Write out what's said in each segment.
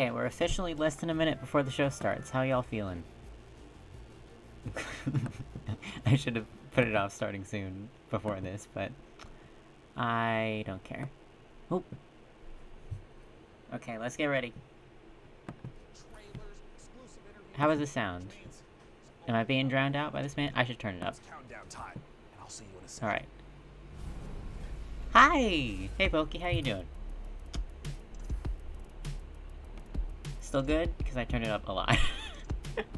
Okay, we're officially less than a minute before the show starts. How y'all feeling? I should have put it off starting soon before this, but I don't care. Oop. Okay, let's get ready. How does this sound? Am I being drowned out by this man? I should turn it up. Alright. Hi! Hey, Pokey, how you doing? Still good? Because I turned it up a lot. But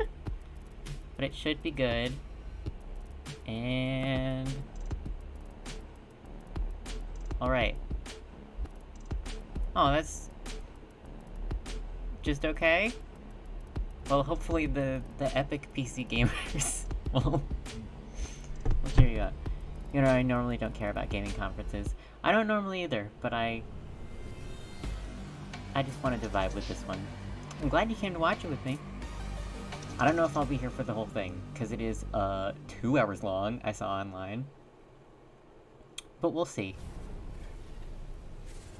it should be good. And... Alright. Oh, that's... just okay? Well, hopefully the epic PC gamers will cheer you up. You know, I normally don't care about gaming conferences. I don't normally either, but I just wanted to vibe with this one. I'm glad you came to watch it with me. I don't know if I'll be here for the whole thing, because it is, 2 hours long, I saw online. But we'll see.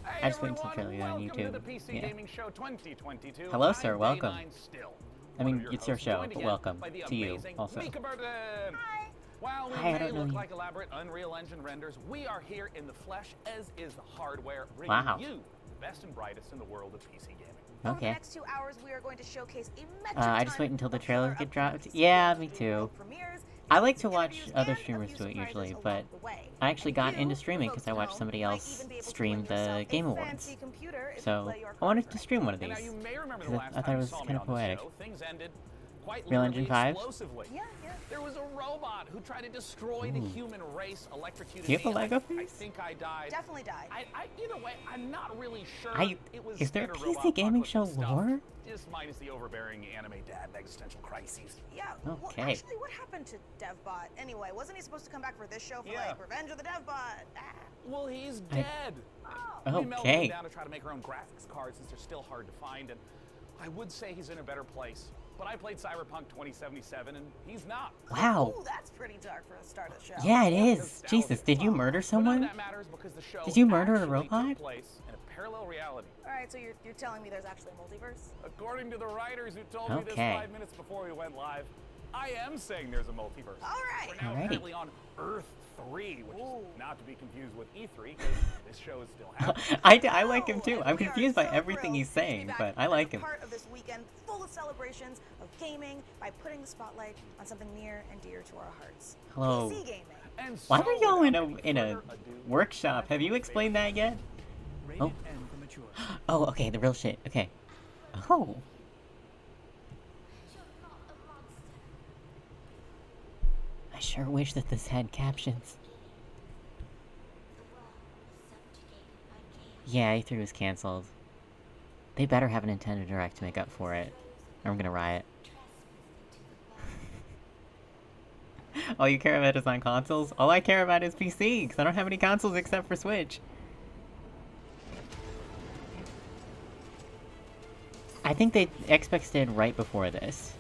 Hey, I just went to the trailer on YouTube. To the PC Yeah. Gaming Show 2022. Hello, sir. I'm Welcome. Day9 Still. I mean, One of it's your hosts, show, joined but again welcome by the to you, amazing also. Mika Burton. Hi. While we Hi, I may don't know look you. like elaborate Unreal Engine renders, we are here in the flesh, as is the hardware, bringing Wow. you the best and brightest in the world of PC gaming. Over the Okay. next 2 hours, we are going to showcase a metric I just ton wait until the of trailers killer get dropped. updates, Yeah, me including too. world premieres, I like to exclusive watch interviews, other and a streamers few do it surprises usually, along but the way. I actually And got you, into the streaming folks because I at watched home, somebody might else even be able to stream win the yourself Game a Awards. fancy computer if you So, play your I wanted cards to right. stream one of And these. now you may remember the Because last I thought time it you was saw me kinda on the poetic. show, things ended quite Real literally Engine 5? explosively. Yeah, yeah. There was a robot who tried to destroy the Ooh. human race, electrocuted Do you have me. a Lego I piece? think I died. Definitely died. Either way, I'm not really sure. It was Is there standard PC robot gaming show apocalyptic stuff, lore? just minus the overbearing anime dad and existential crises. Yeah. Okay. Well, actually, what happened to DevBot? Anyway, wasn't he supposed to come back for this show for Yeah. like Revenge of the DevBot? Ah. Well, he's dead. Oh. We melted Okay. him down to try to make our own graphics cards since they're still hard to find, and I would say he's in a better place. But I played Cyberpunk 2077, and he's not. Wow. Ooh, that's pretty dark for the start of the show. Yeah, it is. Nostalgia. Jesus, did you murder But none of someone? that matters because the show Did you murder a actually robot? took place in a parallel reality. All right, so you're telling me there's actually a multiverse? According to the writers who told me this Okay. 5 minutes before we went live, I am saying there's a multiverse. All right. We're now Alrighty. currently on Earth 3, which Ooh. is not to be confused with E3, because this show is still happening. I like him too. Oh, I'm we are confused by so everything thrilled he's to be saying, back but I as like a him. part of this weekend full of celebrations of gaming by putting the spotlight on something near and dear to our hearts. Hello. PC gaming. And Why so, are y'all in without any a further ado, workshop? Have you explained that yet? Rated Oh. M for mature. Oh, okay, the real shit. Okay. Oh. I sure wish that this had captions. Yeah, E3 was cancelled. They better have a Nintendo Direct to make up for it, or I'm gonna riot. All you care about is on consoles? All I care about is PC, because I don't have any consoles except for Switch. I think Xbox did right before this.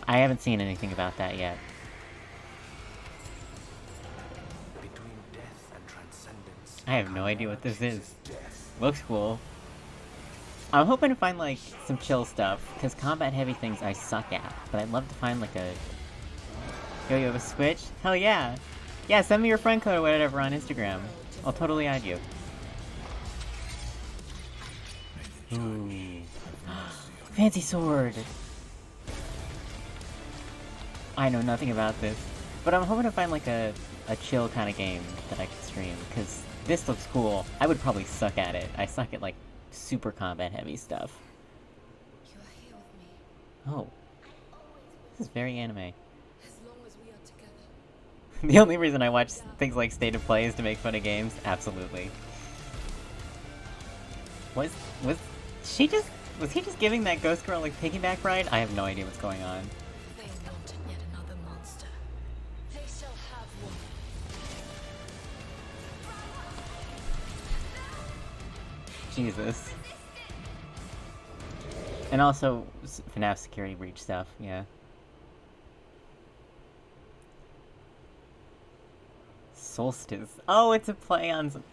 I haven't seen anything about that yet. Between death and transcendence. I have no idea what this is. Looks cool. I'm hoping to find, like, some chill stuff, because combat-heavy things I suck at. But I'd love to find, like, a... Yo, you have a Switch? Hell yeah! Yeah, send me your friend code or whatever on Instagram. I'll totally add you. Ooh. Fancy sword! I know nothing about this. But I'm hoping to find, like, a chill kind of game that I can stream, because this looks cool. I would probably suck at it. I suck at, like, super combat-heavy stuff. You are here with me, Oh. This is very anime. as long as we are together. The only reason I watch things like State of Play is to make fun of games? Absolutely. Was he just giving that ghost girl, like, piggyback ride? I have no idea what's going on. They wanted yet another monster. They shall have one. Jesus. And also, FNAF security breach stuff, yeah. Solstice. Oh, it's a play on some...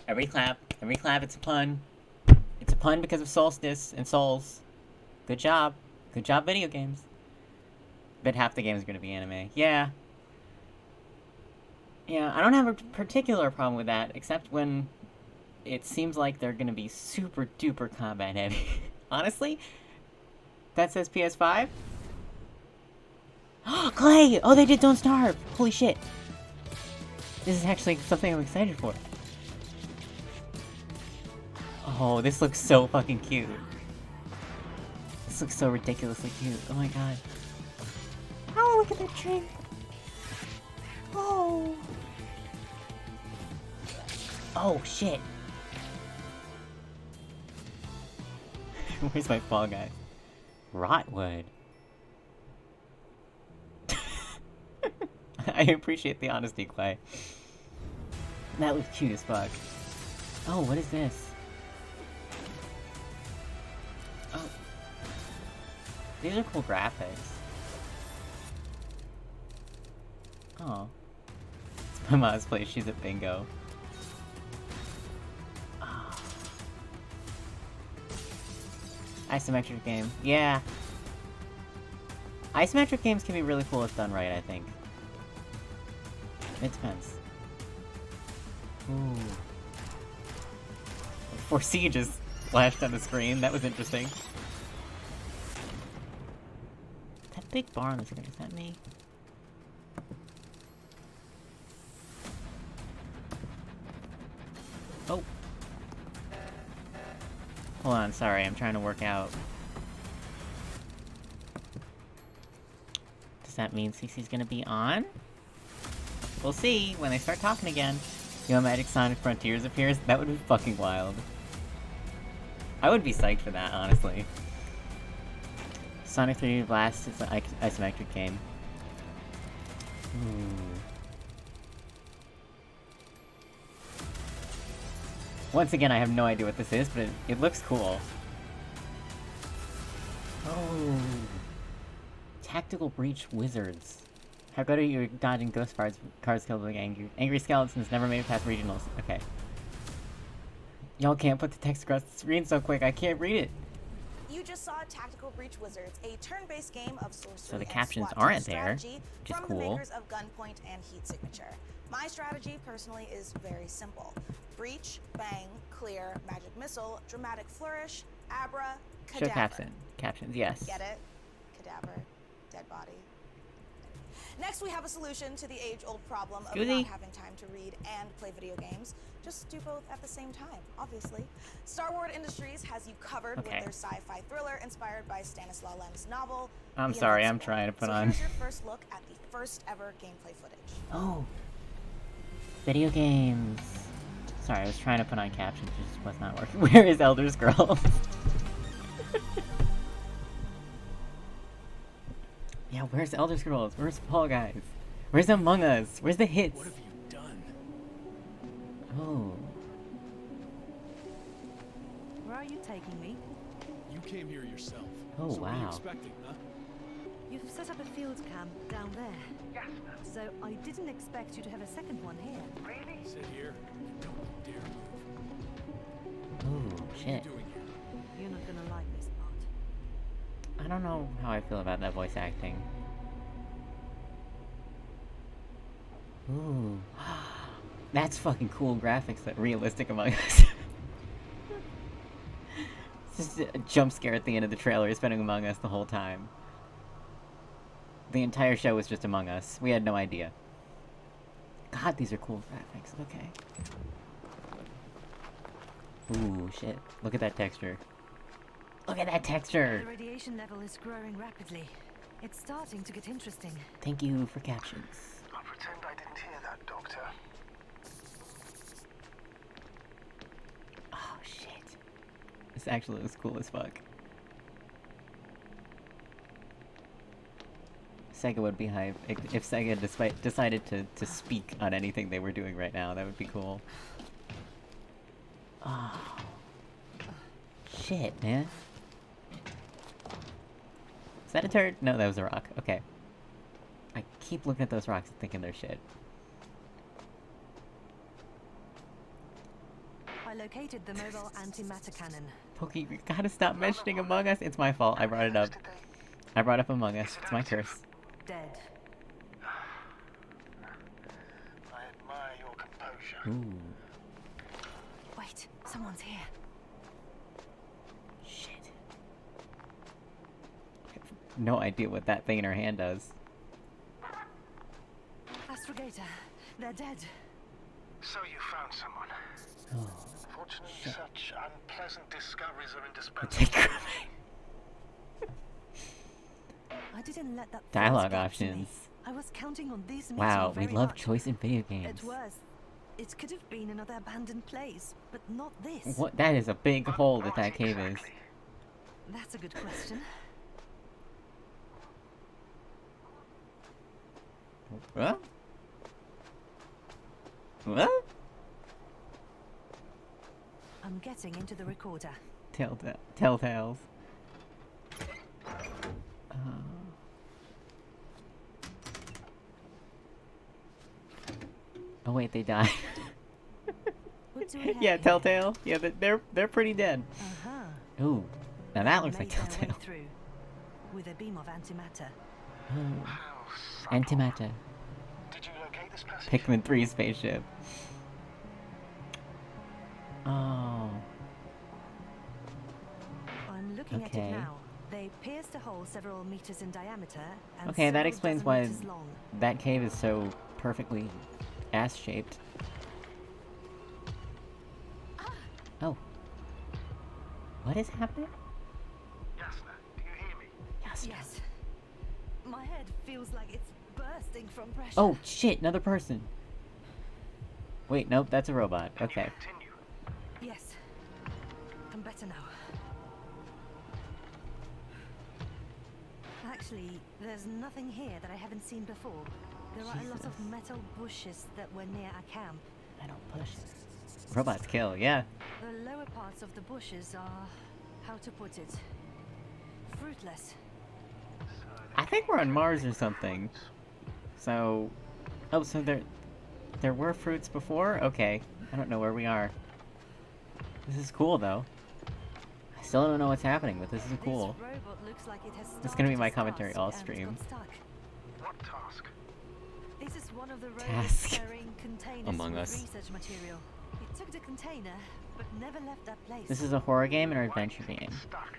Everybody clap. Every clap, it's a pun. It's a pun because of solstice and souls. Good job. Good job, video games. Bet half the games are gonna be anime. Yeah. Yeah, I don't have a particular problem with that, except when it seems like they're gonna be super duper combat heavy. Honestly? That says PS5? Oh, Clay! Oh, they did Don't Starve! Holy shit. This is actually something I'm excited for. Oh, this looks so fucking cute. This looks so ridiculously cute. Oh my god. Oh, look at that tree. Oh. Oh, shit. Where's my Fall Guy? Rotwood. I appreciate the honesty, Clay. That was cute as fuck. Oh, what is this? Oh. These are cool graphics. Oh. It's my mom's place, she's at bingo. Oh. Isometric game. Yeah. Isometric games can be really cool if done right, I think. It depends. Ooh. For Siege just flashed on the screen, that was interesting. That big bar on the screen, is that me? Oh. Hold on, sorry, I'm trying to work out. Does that mean Cece's gonna be on? We'll see when they start talking again. You know, Magic Sonic Frontiers appears? That would be fucking wild. I would be psyched for that, honestly. Sonic 3D Blast is an isometric game. Ooh. Once again, I have no idea what this is, but it looks cool. Oh. Tactical Breach Wizards. How good are you at dodging ghost cards killed with angry skeletons never made it past regionals? Okay. Y'all can't put the text across the screen so quick, I can't read it. You just saw Tactical Breach Wizards, a turn-based game of sorcery So the and captions SWAT aren't there, strategy which is from cool. the makers of Gunpoint and Heat Signature. My strategy, personally, is very simple. Breach, bang, clear, magic missile, dramatic flourish, abra, cadaver. Show captions, yes. Get it? Cadaver. Dead body. Next, we have a solution to the age-old problem of not having time to read and play video games. Just do both at the same time, obviously. Star Wars Industries has you covered with their sci-fi thriller inspired by Stanislaw Lem's novel. I'm The sorry, I'm Invincible. trying to put so on. Here's your first look at the first ever gameplay footage. Oh. Video games. Sorry, I was trying to put on captions, it just was not working. Where is Elder Scrolls? Yeah, where's Elder Scrolls? Where's Fall Guys? Where's Among Us? Where's the hits? What have you done? Oh. Where are you taking me? You came here yourself. Oh, So what are you wow. expecting, huh? You've set up a field camp down there. Yes. So I didn't expect you to have a second one here. Really? Sit here and don't dare move. Oh, What are you shit. doing here? You're not gonna like this part. I don't know how I feel about that voice acting. Ooh. That's fucking cool graphics, that realistic Among Us. It's just a jump scare at the end of the trailer, spending Among Us the whole time. The entire show was just Among Us. We had no idea. God, these are cool graphics. Okay. Ooh, shit. Look at that texture. Look at that texture! The radiation level is growing rapidly. It's starting to get interesting. Thank you for captions. I'll pretend I didn't hear that, Doctor. Oh, shit. This actually looks cool as fuck. Sega would be hype if Sega decided to speak on anything they were doing right now. That would be cool. Oh. Shit, man. Is that a turd? No, that was a rock. Okay. I keep looking at those rocks and thinking they're shit. I located located the mobile antimatter cannon. Pokey, you gotta stop mentioning Among Us. It's my fault. I brought it up. I brought up Among Us. It's my curse. Dead. I admire your composure. Ooh. Wait, someone's here. Shit. I have no idea what that thing in her hand does. Astrogator, they're dead. So you found someone. Oh. Fortunately, such unpleasant discoveries are Take indispensable. I didn't let that Dialogue force get to me. options. I was counting on these meeting Wow, we very love much. choice in video games. It was. It could have been another abandoned place, but not this. What? That is a big hole that that cave is. That's a good question. What? What? I'm getting into the recorder. Telltales. Oh wait, they died. What do we have Yeah, here? Telltale. Yeah, they're pretty dead. Uh-huh. Ooh, now that looks like Made their way Telltale. through with a beam of antimatter. Oh, How subtle. Antimatter. Did you locate this passage? Pikmin 3 spaceship. Oh. I'm looking at Okay. it now. They pierced a hole several meters in diameter and Okay, that several explains dozen why meters long. that cave is so perfectly ass-shaped. Oh. What is happening? Yasna, do you hear me? Yes. My head feels like it's bursting from pressure. Oh, shit, another person. Wait, nope, that's a robot. Okay. Continue. Yes. I'm better now. Actually, there's nothing here that I haven't seen before. There are a lot of Jesus. metal bushes that were near our camp. I don't push this. Robots kill, yeah. The lower parts of the bushes are, how to put it, fruitless. I think we're on Mars or something. So... Oh, so there were fruits before? Okay. I don't know where we are. This is cool, though. I still don't know what's happening, but this is cool. This robot looks like it has This is gonna be started my its commentary task all and stream. got stuck. What task? This is one of the robots Task. carrying containers Among with Us. research material. It took the container, but never left that place. This is a horror game or adventure game? Stuck.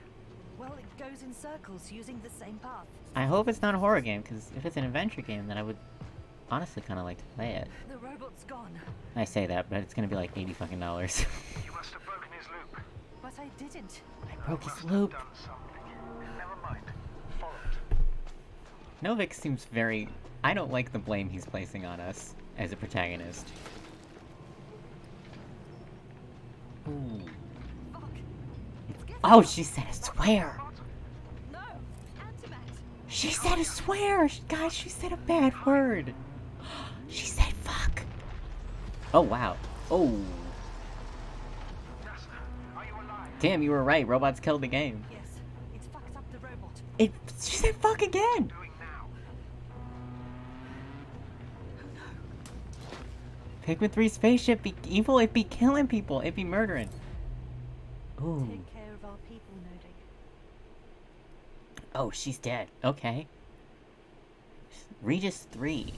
Well, it goes in circles using the same path. I hope it's not a horror game, because if it's an adventure game, then I would honestly kind of like to play it. The robot's gone, I say that, but it's gonna be like $80 fucking. You must have broken his loop. but I didn't. I broke his Must have loop. done something. Never mind. Followed. Novik seems very... I don't like the blame he's placing on us as a protagonist. Ooh. Fuck. It's getting Oh, she said a swear! No! Antimax! She said a swear! Guys, she said a bad word! She said fuck! Oh, wow. Oh. Yasna, are you alive? Damn, you were right. Robots killed the game. Yes, it's fucked up the robot. She said fuck again! Doing now. Pikmin 3 spaceship be evil, it be killing people, it be murdering. Ooh. Take care of our people, Nodik. Oh, she's dead. Okay. Regis 3.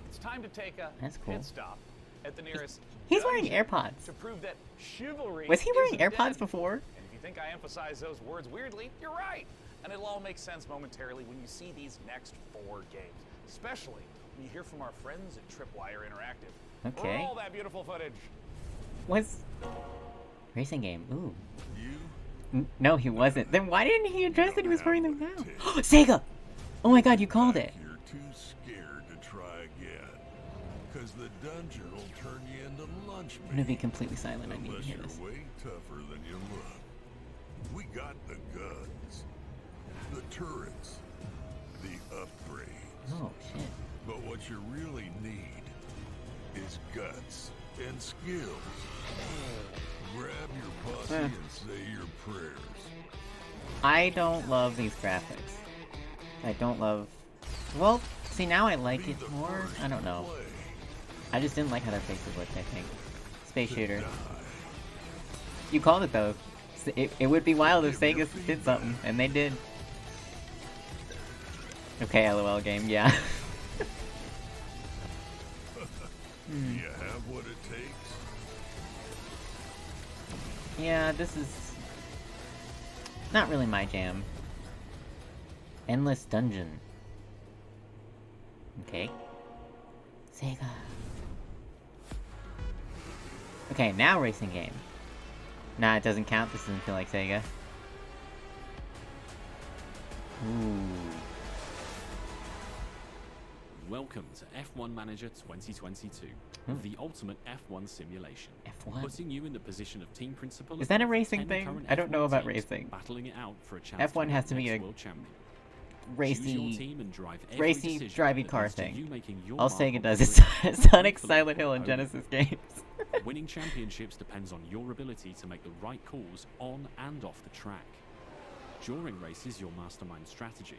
It's time to take a That's cool. pit stop at the nearest He's wearing dungeon AirPods. to prove that chivalry Was he wearing isn't AirPods dead. before? And if you think I emphasize those words weirdly, you're right. And it'll all make sense momentarily when you see these next 4 games. Especially when you hear from our friends at Tripwire Interactive. Okay. For all that beautiful footage. Was... Racing game. Ooh. You? No, he wasn't. Then why didn't he address that he was wearing them now? Sega! Oh my god, you called it! You're too scared to try again. Cause the dungeon will turn you into lunch I'm gonna be meat. completely silent. I need to Unless hear you're this. way tougher than you look. We got the guns, the turrets, the upgrades. Oh, shit. But what you really need is guts and skills. Grab your posse and say your prayers. I don't love these graphics. I don't love... Well, see, now I like Be it the more. first I don't to know. play, I just didn't like how their faces looked, I think. Space to Shooter. die, You called it though. It would be wild if Sega did something, and they did. Okay, LOL game, yeah. You have what it takes. Yeah, this is not really my jam. Endless Dungeon. Okay. Sega. Okay, now racing game. Nah, it doesn't count. This doesn't feel like Sega. Ooh. Welcome to F1 Manager 2022, the ultimate F1 simulation. F1? Putting you in the position of team principal. Is that a of racing 10 thing? current I don't know F1 about teams racing. Battling it out for a chance F1 has to be next a world champion. Choose your racy, team and drive every racy, decision drivey that car leads to thing. you making your All mark Sega on does the is grid. Sonic, Hopefully, Silent Hill, and only. Genesis games. Winning championships depends on your ability to make the right calls on and off the track. During races, you'll mastermind strategy,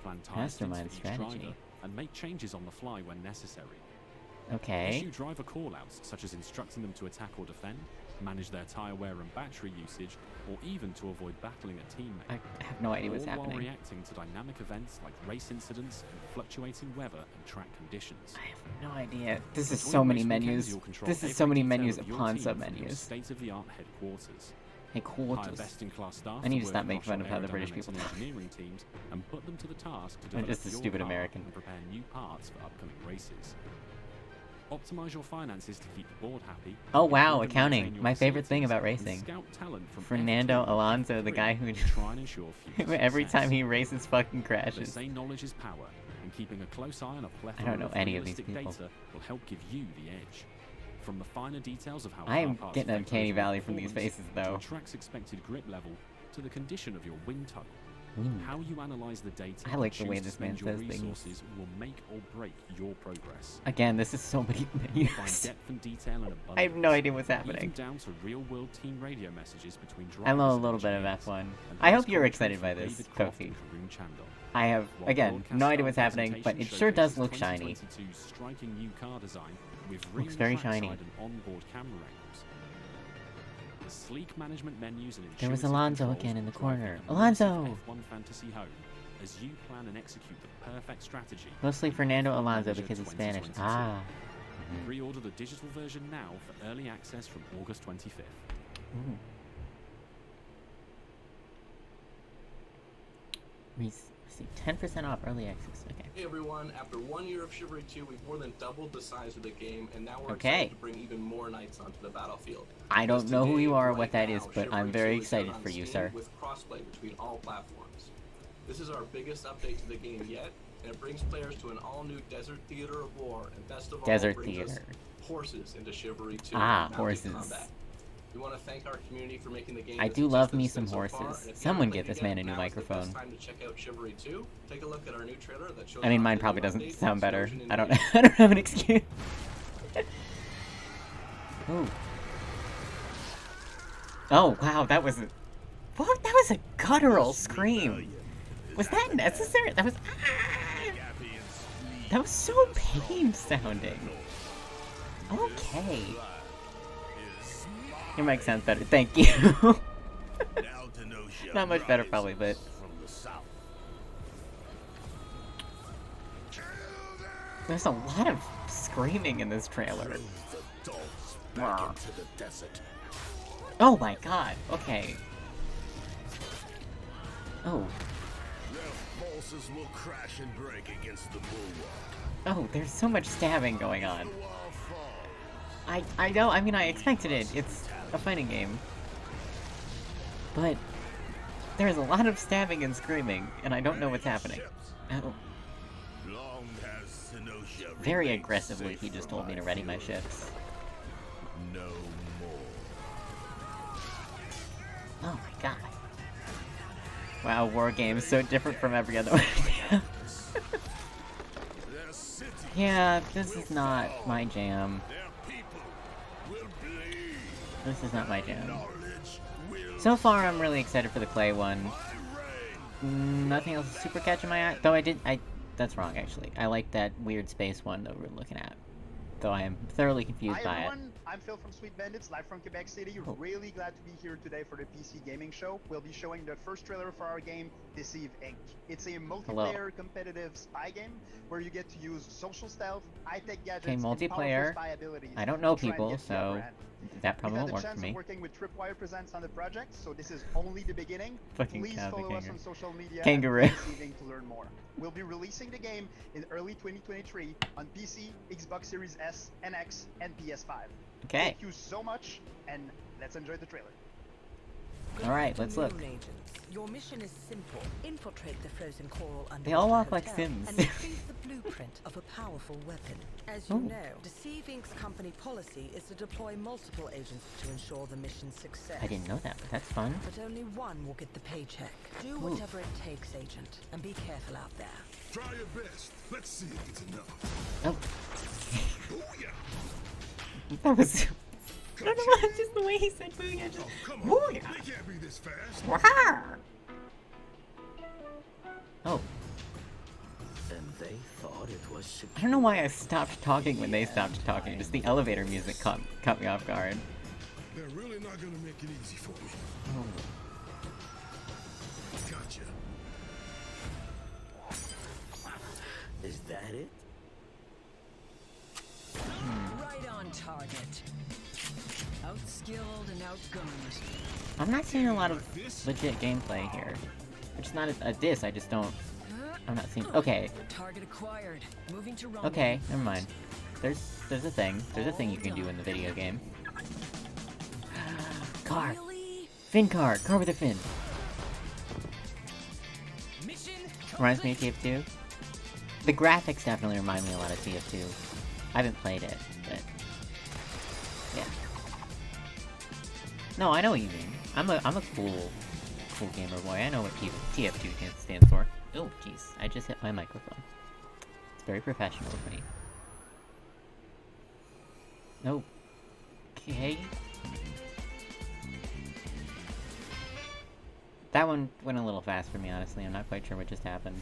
plan tire stints Mastermind for each strategy. driver, and make changes on the fly when necessary. Okay. Issue driver callouts, such as instructing them to attack or defend, manage their tire wear and battery usage, or even to avoid battling a teammate. I have no idea what's All while happening. reacting to dynamic events like race incidents and fluctuating weather and track conditions. I have no idea. This is Between so many race weekends, menus. you'll control This is every so many detail menus of your upon team from your sub-menus. state-of-the-art headquarters. Hey, Hire quarters. best-in-class staff I need to work stop making across fun of your how the British aerodynamics people and talk. engineering teams and put them to the task to I'm develop just a your stupid car American. and prepare new parts for upcoming races. Optimize your finances to keep the board happy. Oh wow, improve and accounting. maintain your My favorite thing facilities, about racing. and scout talent from Fernando F2 Alonso, to the F3 guy who to try and ensure future every success. time he races fucking They crashes. say knowledge is power, and keeping a close eye on a plethora I don't know of any of these realistic people. data will help give you the edge. From the finer details of how I am car parts getting affect uncanny overall valley from these performance, faces to though. the track's expected grip level, to the condition of your wind tunnel. Mm. How you analyze the data I like and the way choose to this man spend your says things. resources will make or break your progress. Again, this is so many Find menus. depth and detail and abundance. I have no idea what's Even happening. down to real-world team radio messages between drivers I know a and little bit of engineers. F1. And I voice hope you're commentary excited by from this, David Croft Kofi. and Karun Chandler. I have, While again, broadcast no idea style what's happening, but it presentation sure does showcases look shiny. 2022's striking new car design with Looks real very trackside shiny. and onboard camera angles. The sleek management menus and There was intuitive Alonso controls again in the drive corner. an immersive Alonso! F1 fantasy home as you plan and execute the perfect strategy. Mostly Fernando F1 Alonso Manager because he's Spanish. 2022. Ah. Pre-order the digital version now for early access from August 25th. Ooh. Receive 10% off early access. Okay. Hey everyone, after 1 year of Chivalry 2, we've more than doubled the size of the game, and now we're Okay. excited to bring even more knights onto the battlefield. I don't Because know who today, you are or right what that now, is, but I'm Chivalry very 2 is out excited on for you, Steam sir. With crossplay between all platforms. This is our biggest update to the game yet, and it brings players to an all-new Desert Theater of War, and best of all, Desert brings us Theater. horses into Chivalry 2. Ah, mounted horses. combat. We want to thank our community for making the game. I the do success love that me it's been some so far, horses. and if you Someone haven't get played this it yet, man a new now is the best microphone. time to check out Chivalry 2. Take a look at our new trailer that shows I mean, off mine the probably new doesn't update, sound better. explosion, I don't. and I don't have an excuse. Ooh. Oh wow, that was a. What? That was a guttural scream. Was that necessary? That was. Ah! That was so pain sounding. Okay. Your mic sounds better. Thank you. Not much better, probably, but. There's a lot of screaming in this trailer. Brr. Oh my god, okay. Oh. Their forces will crash and break against the bulwark. Oh, there's so much stabbing going on. I know, I mean, I expected it. It's a fighting game. But there's a lot of stabbing and screaming, and I don't know what's happening. Oh. Long has Senosha Very remained aggressively, safe he just from told me to ready my ships. No more. Oh my god. Wow, war game is so different from every other one. Their city, Yeah, this is not my jam. their people will bleed. This is not my jam. Knowledge will So far, I'm really excited for the Clay one. reign. Nothing else is super catching my eye. Though that's wrong, actually. I like that weird space one that we're looking at. Though I am thoroughly confused by it. I'm Phil from Sweet Bandits, live from Quebec City. Really glad to be here today for the PC Gaming Show. We'll be showing the first trailer for our game, Deceive Inc. It's a multiplayer competitive spy game where you get to use social stealth, high-tech gadgets, and multiplayer. powerful spy abilities. I don't know people, so that probably won't work for me. We've had the chance of working with Tripwire Presents on the project, so this is only the beginning. Fucking Please Kaz the follow us Kangaroo. on social media Kangaroo. and Deceiving to learn more. We'll be releasing the game in early 2023 on PC, Xbox Series S and X, and PS5. Okay. Thank you so much, and let's enjoy the trailer. Alright, let's look. Your mission is simple. Infiltrate the frozen coral They all walk underwater like hotel Sims. and retrieve the blueprint of a powerful weapon. As you Ooh. know, Deceive Inc.'s company policy is to deploy multiple agents to ensure the mission's success. I didn't know that, but that's fun. But only one will get the paycheck. Do whatever it takes, Agent, and be careful out there. Try your best. Let's see if it's enough. Oh. Booyah! That was... I don't know why, just the way he said booyah. Just... Oh, come on. Booyah! They can't be this fast. Oh. And they thought it was secure. I don't know why I stopped talking when they stopped talking. Just the elevator music caught me off guard. They're really not gonna make it easy for me. Oh. Gotcha. Is that it? Right on target. Outskilled and outgunned. I'm not seeing a lot of legit gameplay here. Which is not a diss, I just don't... I'm not seeing... Okay. Target acquired. Moving to Okay, never mind. There's a thing. There's a thing you can do in the video game. Car! Fin car! Car with a fin! Reminds me of TF2. The graphics definitely remind me a lot of TF2. I haven't played it, but... yeah. No, I know what you mean. I'm a cool gamer boy. I know what TF2 stands for. Oh, jeez. I just hit my microphone. It's very professional of me. No. Okay. That one went a little fast for me, honestly. I'm not quite sure what just happened.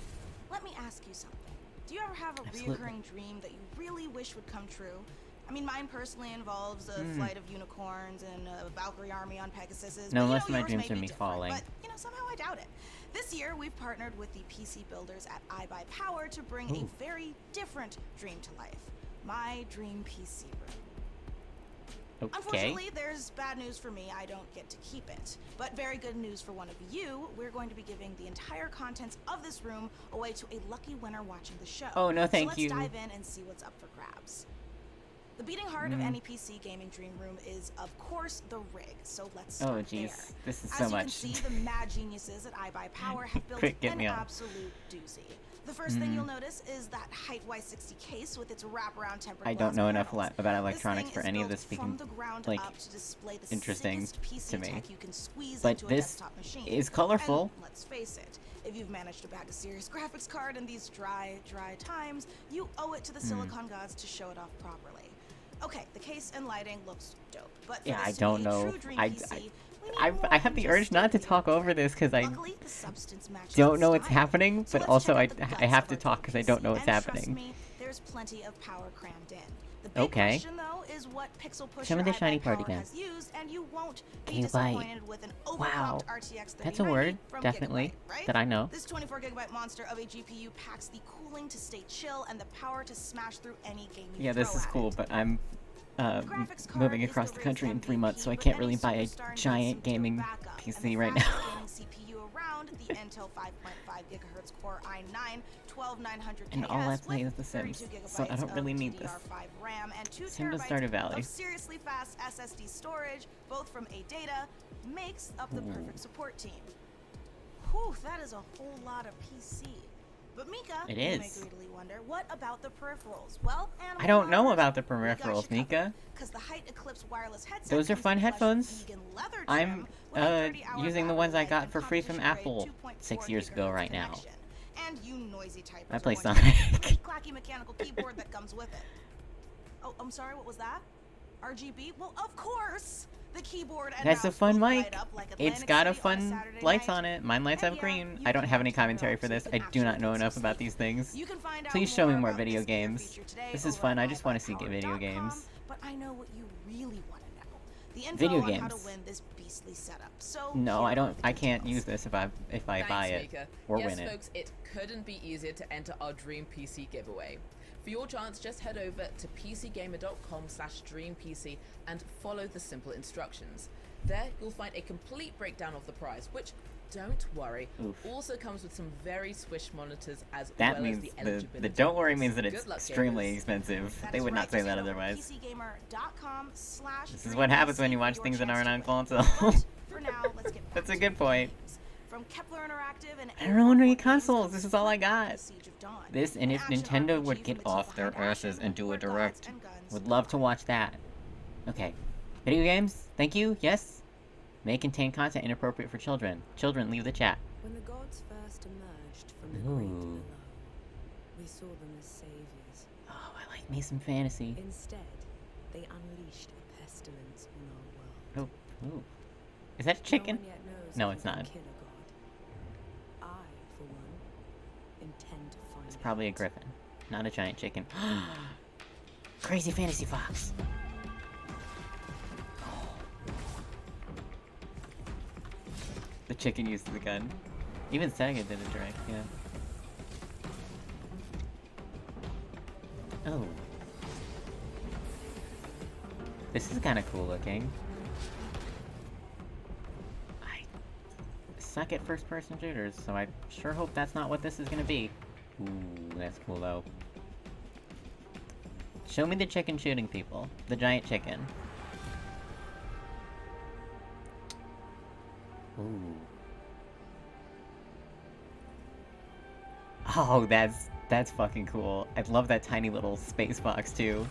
Let me ask you something. Do you ever have a reoccurring dream that you really wish would come true? I mean, mine personally involves a flight of unicorns and a Valkyrie army on Pegasuses. No, but, most of my yours dreams may are be me different, falling. But, somehow I doubt it. This year, we've partnered with the PC builders at iBuyPower to bring a very different dream to life. My dream PC room. Okay. Unfortunately, there's bad news for me. I don't get to keep it. But very good news for one of you. We're going to be giving the entire contents of this room away to a lucky winner watching the show. Oh, no, thank you. So let's dive in and see what's up for grabs. The beating heart of any PC gaming dream room is, of course, the rig. So let's start jeez. there. This is so much. As you can see, the mad geniuses at iBuyPower have built Quick, get an me on. absolute doozy. The first thing you'll notice is that Height Y60 case with its wraparound tempered I don't glass know enough panels. about electronics This for thing any is of this built from speaking, the ground like, up to display the interesting sickest PC to me. tech you can squeeze But into a this desktop machine. is colorful. And let's face it, if you've managed to bag a serious graphics card in these dry times, you owe it to the silicon gods to show it off properly. Okay, the case and lighting looks dope, but for Yeah, this I to don't be a know. true dream PC, we need I more have than the just urge not to CPU. talk over this because I Luckily, the substance matches don't the know what's style. happening, So but let's also check I out the guts have of to our talk because I PC, don't know what's and trust happening. me, there's plenty of power crammed in. The big Okay. question, though, is what pixel pusher Show me the shiny part iBuyPower again. has used, and you won't be Gigabyte. disappointed with an Wow. overclocked RTX 3090 That's a word, from definitely, Gigabyte, right? that I know. This 24GB monster of a GPU packs the cooling to stay chill and the power to smash through any game you Yeah, this throw is at cool, it. but I'm Graphics card moving is across the the country in rig's 3 months, so I MVP, can't but really any buy a superstar needs giant some gaming backup, and PC the right now. fastest gaming CPU around, the Intel 5.5 GHz Core i9 12900 And all I KS play is with The Sims, 32 so I gigabytes don't really of need this. DDR5 RAM and 2 Sim to terabytes Stardew Valley. of seriously fast SSD storage, both from ADATA, makes up the perfect support team. Whew, that is a whole lot of PC. But Mika, It you may is. greedily wonder, what about the peripherals? Well, I don't know Animal about the Lovers, we got you peripherals, covered, Mika. 'cause the Height Eclipse wireless headset Those are comes fun in plush headphones. vegan leather I'm trim with a 30-hour using the battery ones I life got and for free from competition-grade Apple 2.4 6 years ago gigahertz right now. connection. And you noisy typers I play are going to Sonic. get the clacky mechanical keyboard that comes with it. Oh, I'm sorry, what was that? RGB? Well, of course! The keyboard and That's a mouse fun both mic. light up like It's Atlantic got a City on fun Saturday lights night. on it. Mine lights And up yeah, green. you I don't can have any turn it commentary off for so this. you I can do not actually know get enough some about sleep. these things. You can find out Please show me more about video this gear games. feature today This is over fun. at I just want to see iBuyPower.com, video games. But I know what you really want to know. The info Video on how to games. win this beastly setup. So No, here I are don't. the I can't details. use this if I Thanks, buy it Mika. or yes, win it. folks, it couldn't be easier to enter our Dream PC giveaway. For your chance, just head over to pcgamer.com/dreampc and follow the simple instructions. There, you'll find a complete breakdown of the prize, which, don't worry, Oof. also comes with some very swish monitors as That well means as the the eligibility. don't worry bonus. means that it's Good luck, extremely gamers. expensive. That They is would right, not say just that head over to otherwise. pcgamer.com/dreampc This is what happens when you watch for things your that aren't on chance to console. win. But for now, let's get back That's a to good the point. games. From Kepler Interactive and I don't want any A44 consoles. Games This comes is all I Flintlock: got. The Siege of Dawn, This, and an if action Nintendo RPG would from get the team off their behind asses Ashen, and do a where gods direct, and guns would love to watch that. Okay. Video games? Thank you? Yes? May contain content inappropriate for children. Children, leave the chat. When the gods first emerged from the great Ooh. below, we saw them as saviors. Oh, I like me some fantasy. Instead, they unleashed a pestilence on our world. Oh, ooh. Is that a chicken? No one yet knows No, if it's we can not. kill a god. I, for one, intend to find It's probably a out. griffin, not a giant chicken. Crazy fantasy fox. The chicken used the gun. Even Sega did a direct, yeah. Oh. This is kind of cool looking. I suck at first-person shooters, so I sure hope that's not what this is gonna be. Ooh, that's cool though. Show me the chicken shooting people. The giant chicken. Ooh. Oh, that's fucking cool. I love that tiny little space box too.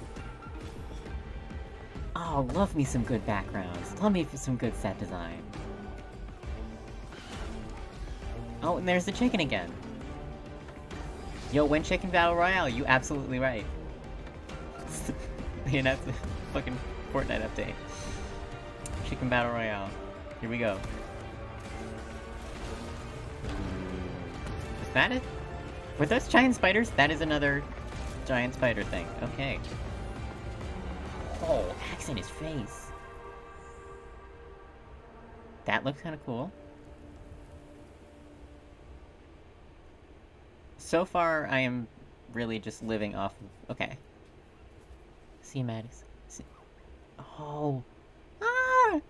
Oh, love me some good backgrounds. Love me for some good set design. Oh, and there's the chicken again. Yo, win Chicken Battle Royale, you absolutely right. You know, fucking Fortnite update. Chicken Battle Royale. Here we go. Is that it? Were those giant spiders? That is another giant spider thing. Okay. Oh, axe in his face. That looks kind of cool. So far, I am really just living off of... Okay. See, Maddie's. See. Oh. Ah!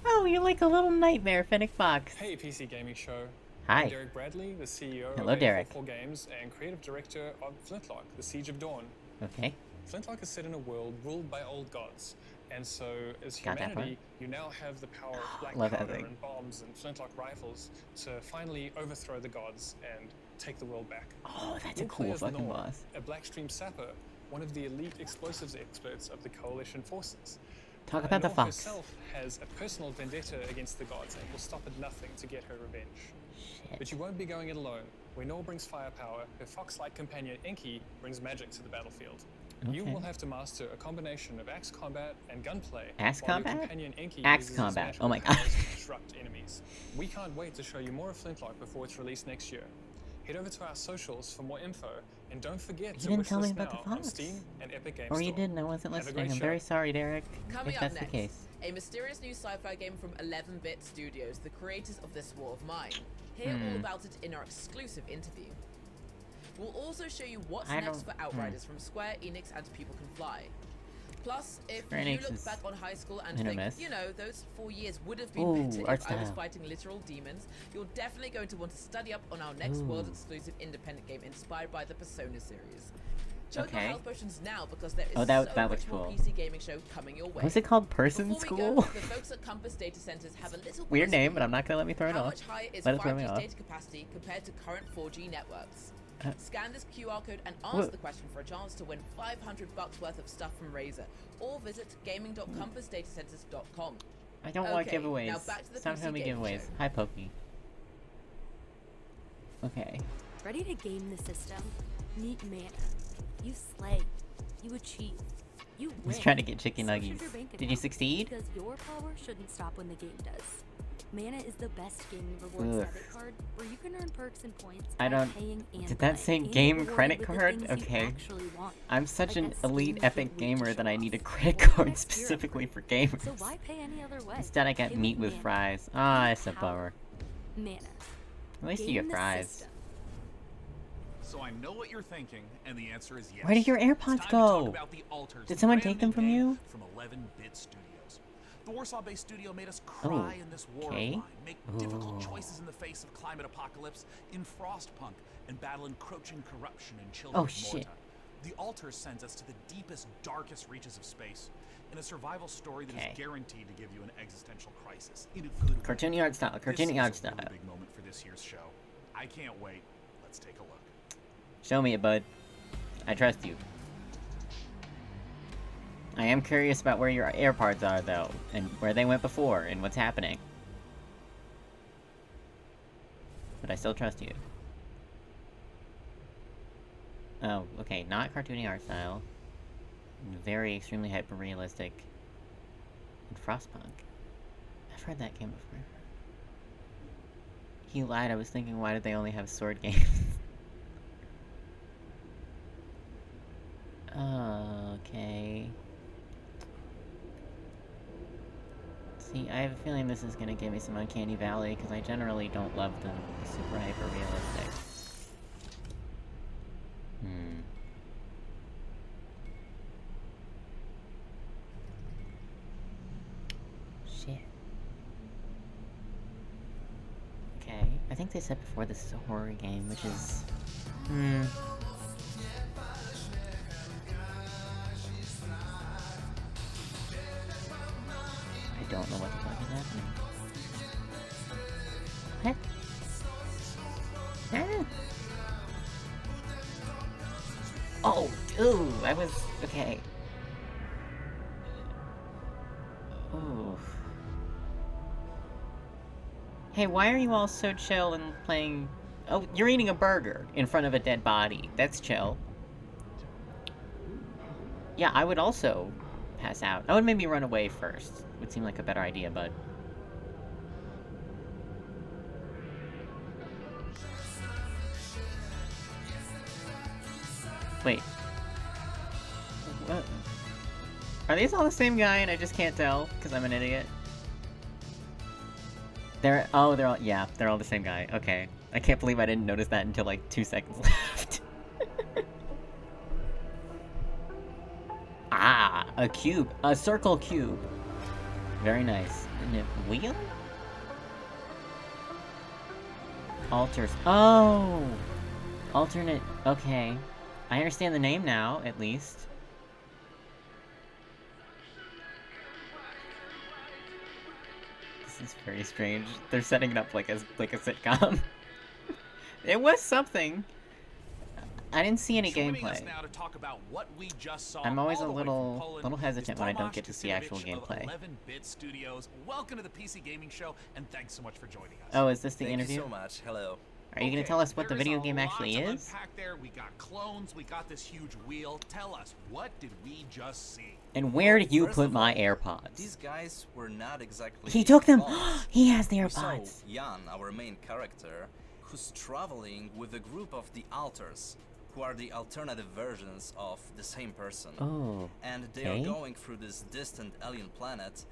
Oh, you're like a little nightmare, Fennec Fox. Hey, PC Gaming Show. Hi. I'm Derek Bradley, the CEO Hello, of Derek. A44 Games and creative director of Flintlock, The Siege of Dawn. Okay. Flintlock is set in a world ruled by old gods, and so as Got that humanity, you now have the power of black Love that powder thing. and bombs and flintlock rifles to finally overthrow the gods and take the world back. Oh, that's Your a cool player's fucking Nor, boss. a Blackstream sapper, one of the elite explosives experts of the Coalition forces. Talk about the Nor fox. herself has a personal vendetta against the gods and will stop at nothing to get her revenge. Shit. But you won't be going it alone. Where Nor brings firepower, her fox-like companion Inky brings magic to the battlefield. You Okay. will have to master a combination of axe combat and gunplay. Axe while combat? Your companion Inky Axe uses his combat. magical Oh my powers God. to disrupt enemies. We can't wait to show you more of Flintlock before it's released next year. Head over to our socials for more info, and don't forget You to didn't tell me wishlist about now the on fox. Steam and Epic Games Or you Store. didn't, I wasn't Have a listening. great I'm show. very sorry, Derek. Coming if up that's next, the case. a mysterious new sci-fi game from 11-Bit Studios, the creators of This War of Mine. Hear all about it in our exclusive interview. We'll also show you what's I next don't- for Outriders from Square Enix and People Can Fly. Plus, if Square you Enix look is back on high school and hit or think, miss. you know, those 4 years would have been Ooh, better art if I was style. fighting literal demons, you're definitely going to want to study up on our next Ooh. world-exclusive independent game inspired by the Persona series. Choke Okay. your health potions now because there is Oh, that so looks much more cool. PC gaming show coming your way. Was it called Person Before we School? go, the folks at Compass Data Centers have a little Weird quiz for name, you. but I'm not gonna let me throw it How off. much higher is Let it throw me 5G's off. data capacity compared to current 4G networks? Uh, Scan this QR code and Whoa. answer the question for a chance to win $500 worth of stuff from Razer, or visit gaming.compassdatacenters.com. I don't like Okay, giveaways. now back to the Stop PC telling me gaming giveaways. show. Hi, Pokey. Okay. Ready to game the system? Meet Mana. You slay. You achieve. You win. He's trying to get chicken So should nuggies. your bank Did you account, succeed? Because your power shouldn't stop when the game does. Mana is the best gaming rewards Ugh. debit card where you can earn perks and points I by don't. paying and Did that play, say and get game rewarded credit with the card? things you Okay. actually want. I'm such Like an that elite Steam epic Kit week to gamer that show I off. need a credit Or card next year specifically upgrade. for gamers. So why pay any other way? Instead, I got Pay meat with Mana. fries. Ah, it's a bummer. Mana. At least you Game get the fries. system. So I know what you're thinking, and the answer is yes. Where did your It's AirPods time to go? talk about the Alters, Did someone brand take them new from game you? From 11-Bit Studios. The Warsaw-based studio made us cry in this war okay. of mine, make difficult Ooh. choices in the face of climate apocalypse in Frostpunk, and battle encroaching corruption in Children Oh, of shit. Morta. The Alters sends us to the deepest, darkest reaches of space, in a survival story that Okay. is guaranteed to give you an existential crisis in a good way. Cartoony art style. This Cartoony is art a style. really big moment for this year's show. I can't wait. Let's take a look. Show me it, bud. I trust you. I am curious about where your AirPods are, though, and where they went before, and what's happening. But I still trust you. Oh, okay, not cartoony art style. Very extremely hyper-realistic. And Frostpunk. I've heard that game before. He lied, I was thinking, why did they only have sword games? Okay. See, I have a feeling this is gonna give me some Uncanny Valley, because I generally don't love the super hyper-realistic. Shit. Okay, I think they said before this is a horror game, which is... I don't know what the fuck is happening. What? Ah. Oh, ooh, I was... okay. Ooh. Hey, why are you all so chill and playing... Oh, you're eating a burger in front of a dead body. That's chill. Yeah, I would also pass out. I would maybe run away first. Would seem like a better idea, bud. Wait. What? Are these all the same guy and I just can't tell? Because I'm an idiot? They're all, yeah, they're all the same guy. Okay. I can't believe I didn't notice that until like 2 seconds left. Ah, a cube. A circle cube. Very nice. And a wheel? Alters. Oh! Alternate. Okay. I understand the name now, at least. This is very strange. They're setting it up like a sitcom. It was something. I didn't see any Joining gameplay. us now to talk about what we just saw I'm always all a the way from little Poland hesitant is when I don't Tomasz get to see actual Kucinich of gameplay. 11-Bit Studios. Welcome to the PC Gaming Show, and thanks so much for joining us. Oh, is this the Thank interview? you so much. Hello. Are you gonna tell us what the There is video a game lot actually to is? unpack there. We got clones, we got this huge wheel. Tell us, what did we just see? And where do you First put of my all, AirPods? These guys were not exactly. He took them! clones. He has the We saw AirPods! Jan, our main character, who's traveling with a group of the Alters, who are the alternative versions of the same person. Oh, And they okay. are going through this distant alien planet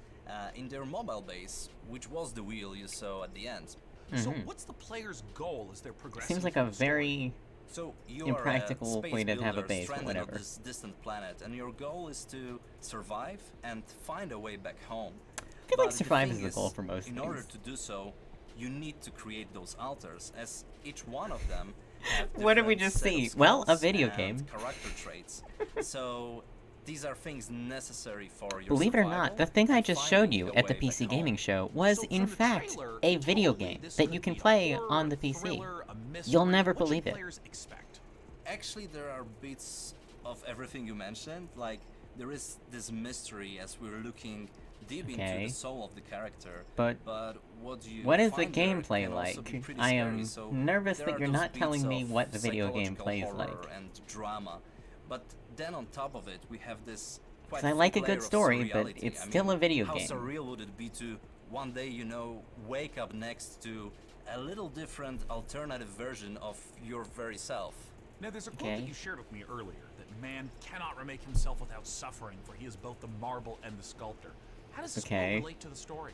in their mobile base, which was the wheel you saw at the end. So Mhm. what's the player's goal as they're progressing? Seems like through a the story? very So you impractical are a space way to have a builder base, but stranded on whatever. this distant planet, and your goal is to survive and find a way back home. I feel like But survive thing is the goal for most In things. order to do so, you need to create those alters, as each one of them have What did we different just set of see? Well, a skills video and game. character traits. So these are things necessary for your Believe it or survival not, the thing I and just showed finding you a at the way back PC home. Gaming Show was, So in from the fact, trailer, a you video told me game this that could you can be a play horror, on the a PC. thriller, a mystery. You'll never What should believe it. players expect? Actually, there are bits of everything you mentioned. Like, there is this mystery as we're looking deep into Okay. the soul of the character. But what you what is the find there gameplay can also be like? pretty I scary. am So nervous there that are you're those not telling beats me of what the video game psychological plays horror like. and drama. But then on top of it, we have this quite 'Cause I like a thick good layer of story, but surreality. it's I still mean, a video how game. surreal would it be to one day, you know, wake up next to a little different alternative version of your very self. Now, there's a quote that you shared with me earlier, that man cannot remake himself without suffering, for he is both the marble and the sculptor. How does this quote relate to the story?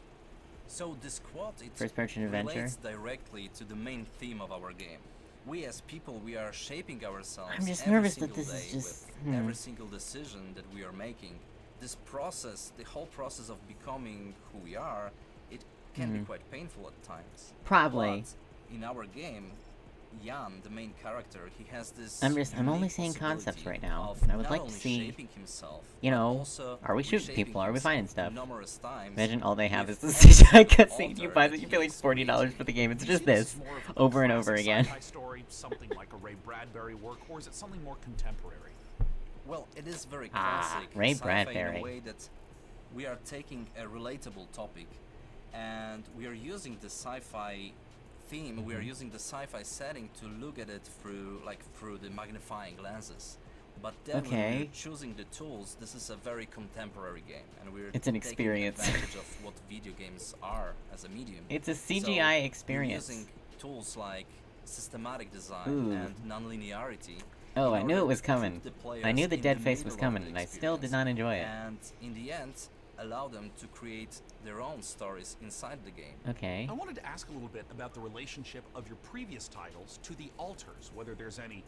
So this quote, it first-person adventure relates directly to the main theme of our game. We as people, we are shaping ourselves I'm just every nervous single that this day is just... with every single decision that we are making. This process, the whole process of becoming who we are, it can be quite painful at times. Probably. But in our game, Jan, the main character, he has this I'm only saying concepts right now, and I would like to see, you know, are we shooting people, are we finding stuff? Imagine all they have is the CGI cutscene, you buy it, you pay like $40 for the game, it's just this, over and over again. Story, something like a Ray Bradbury work, or is it something more contemporary? Well, it is very classic Ray sci-fi Bradbury. in a way that we are taking a relatable topic, and we are using the sci-fi theme, we are using the sci-fi setting to look at it through the magnifying lenses. But then when we're choosing the tools, this is a very contemporary game, and we're it's an experience. taking advantage of what video games are as a medium. It's a CGI so experience. We're using tools like systematic design Ooh. and non-linearity. Oh, I knew it was coming. I knew the dead face was coming, and I still did not enjoy it. And in the end, allow them to create their own stories inside the game. Okay. I wanted to ask a little bit about the relationship of your previous titles to the Alters, whether there's any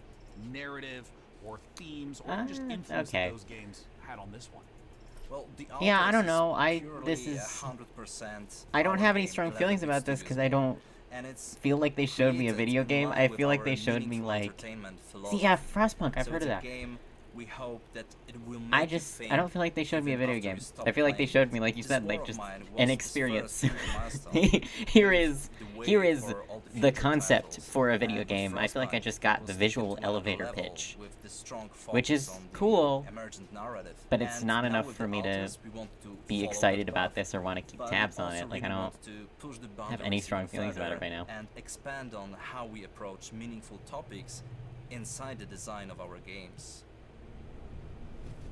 narrative or themes or just influence that those games had on this one. Well, the yeah, I don't know. This is 100%. I don't have any strong feelings about this because I don't feel like they showed me a video game. I feel like they showed me like see, yeah, Frostpunk. I've heard of that. We hope that it will make I don't feel like they showed me a video game. I feel like they showed me, like you said, like just an experience. Here is the concept for a video game. I feel like I just got the visual elevator pitch, which is cool, but it's not enough for me to be excited about this or want to keep tabs on it. Like I don't have any strong feelings about it right now. And expand on how we approach meaningful topics inside the design of our games.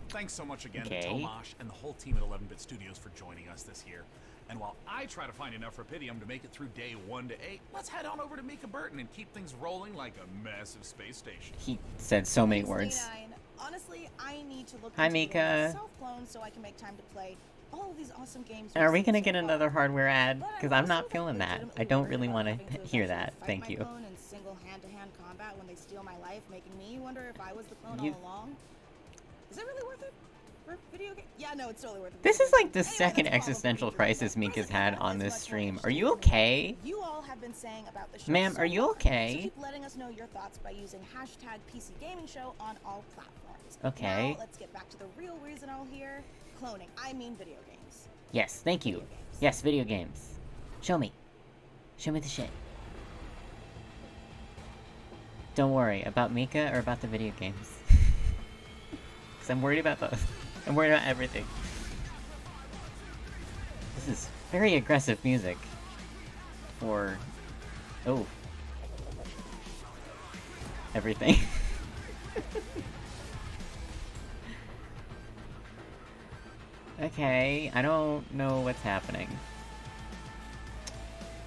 Thanks so much again to Tomasz and the whole team at 11-Bit Studios for joining us this year. And while I try to find enough Rapidium to make it through day 1 to 8, let's head on over to Mika Burton and keep things rolling like a massive space station. He said so many words. Honestly, I need to look Hi, Mika. self-clone so I can make time to play all of these awesome games. Are we gonna get another hardware ad? Because I'm not feeling that. I don't really want to hear that. Thank you. In single hand-to-hand combat when they steal my life, making me wonder if I was the clone all along. Is it really worth it for video game? Yeah, no, it's totally worth it. This is like the second existential crisis Mika's had on this stream. Are you okay? You all have been saying about the show. Ma'am, are you okay? So keep letting us know your thoughts by using hashtag PC Gaming Show on all platforms. Okay. Now let's get back to the real reason I'm here. Cloning. I mean video games. Yes, thank you. Yes, video games. Show me. Show me the shit. Don't worry, about Mika or about the video games. Because I'm worried about both. I'm worried about everything. This is very aggressive music. For... oh. Everything. Okay, I don't know what's happening.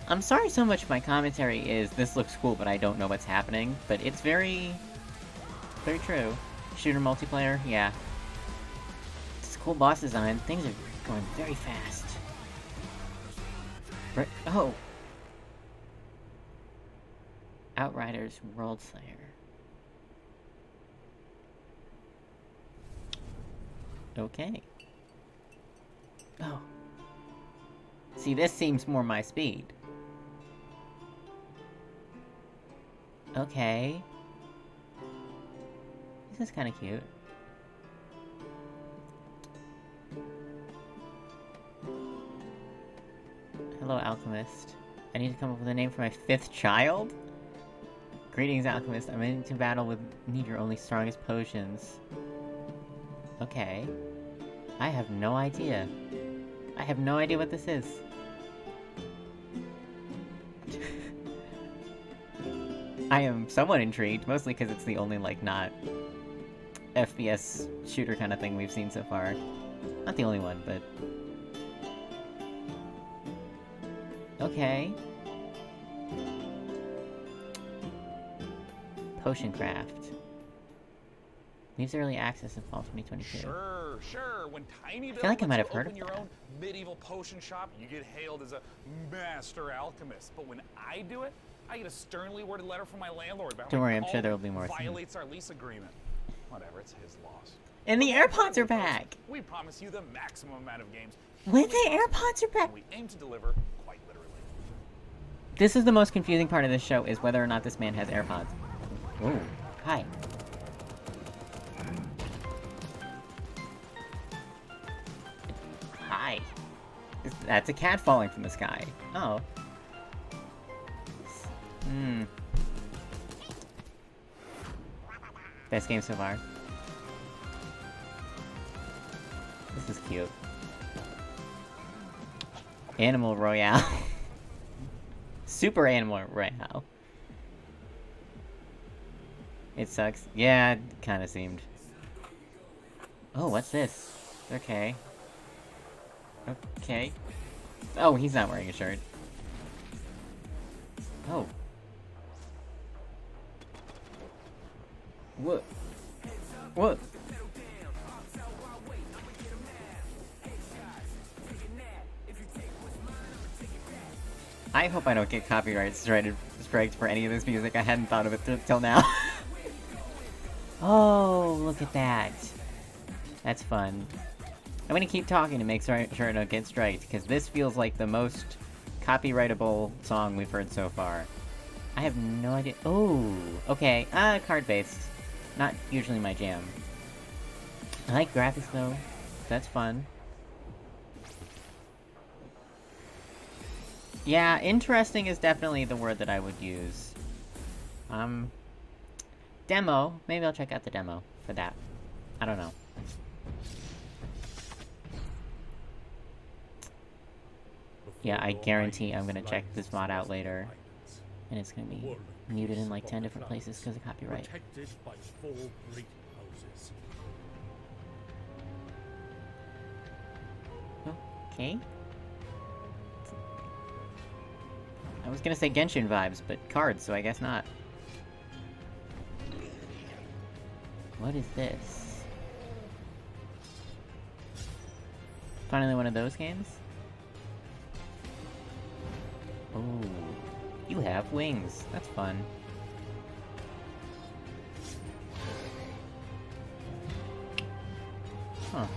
I'm sorry so much my commentary is, this looks cool, but I don't know what's happening. But it's very true. Shooter multiplayer, yeah. It's cool boss design. Things are going very fast. Oh! Outriders World Slayer. Okay. Oh. See, this seems more my speed. Okay. This is kind of cute. Hello, Alchemist. I need to come up with a name for my 5th child? Greetings, Alchemist. I'm into battle need your only strongest potions. Okay. I have no idea. I have no idea what this is. I am somewhat intrigued, mostly because it's the only, like, not FPS shooter kind of thing we've seen so far. Not the only one, but... okay. Potion craft. Leaves early access in fall 2022. Sure. When Tiny Bill feel like I might have lets you heard open of your that. own medieval potion shop, you get hailed as a master alchemist. But when I do it, I get a sternly worded letter from my landlord about Don't how worry, I'm all sure there will be more soon. violates our lease agreement. Whatever, it's his loss. And the AirPods are back! We promise you the maximum amount of games. When the AirPods are back! We aim to deliver quite literally. This is the most confusing part of this show, is whether or not this man has AirPods. Ooh, hi. Hi. That's a cat falling from the sky. Oh. Best game so far. This is cute. Animal Royale. Super Animal Royale. It sucks. Yeah, it kinda seemed. Oh, what's this? Okay. Okay. Oh, he's not wearing a shirt. Oh. What? What? I hope I don't get copyright strikes for any of this music. I hadn't thought of it till now. Oh, look at that. That's fun. I'm gonna keep talking to make sure I don't get striked, because this feels like the most copyrightable song we've heard so far. I have no idea. Oh, okay. Card-based. Not usually my jam. I like graphics, though. That's fun. Yeah, interesting is definitely the word that I would use. Demo. Maybe I'll check out the demo for that. I don't know. Yeah, I guarantee I'm gonna check this mod out later. And it's gonna be muted in like 10 different places because of copyright. Protected by 4 great houses. Okay. I was gonna say Genshin vibes, but cards, so I guess not. What is this? Finally one of those games? Oh, you have wings. That's fun. Huh.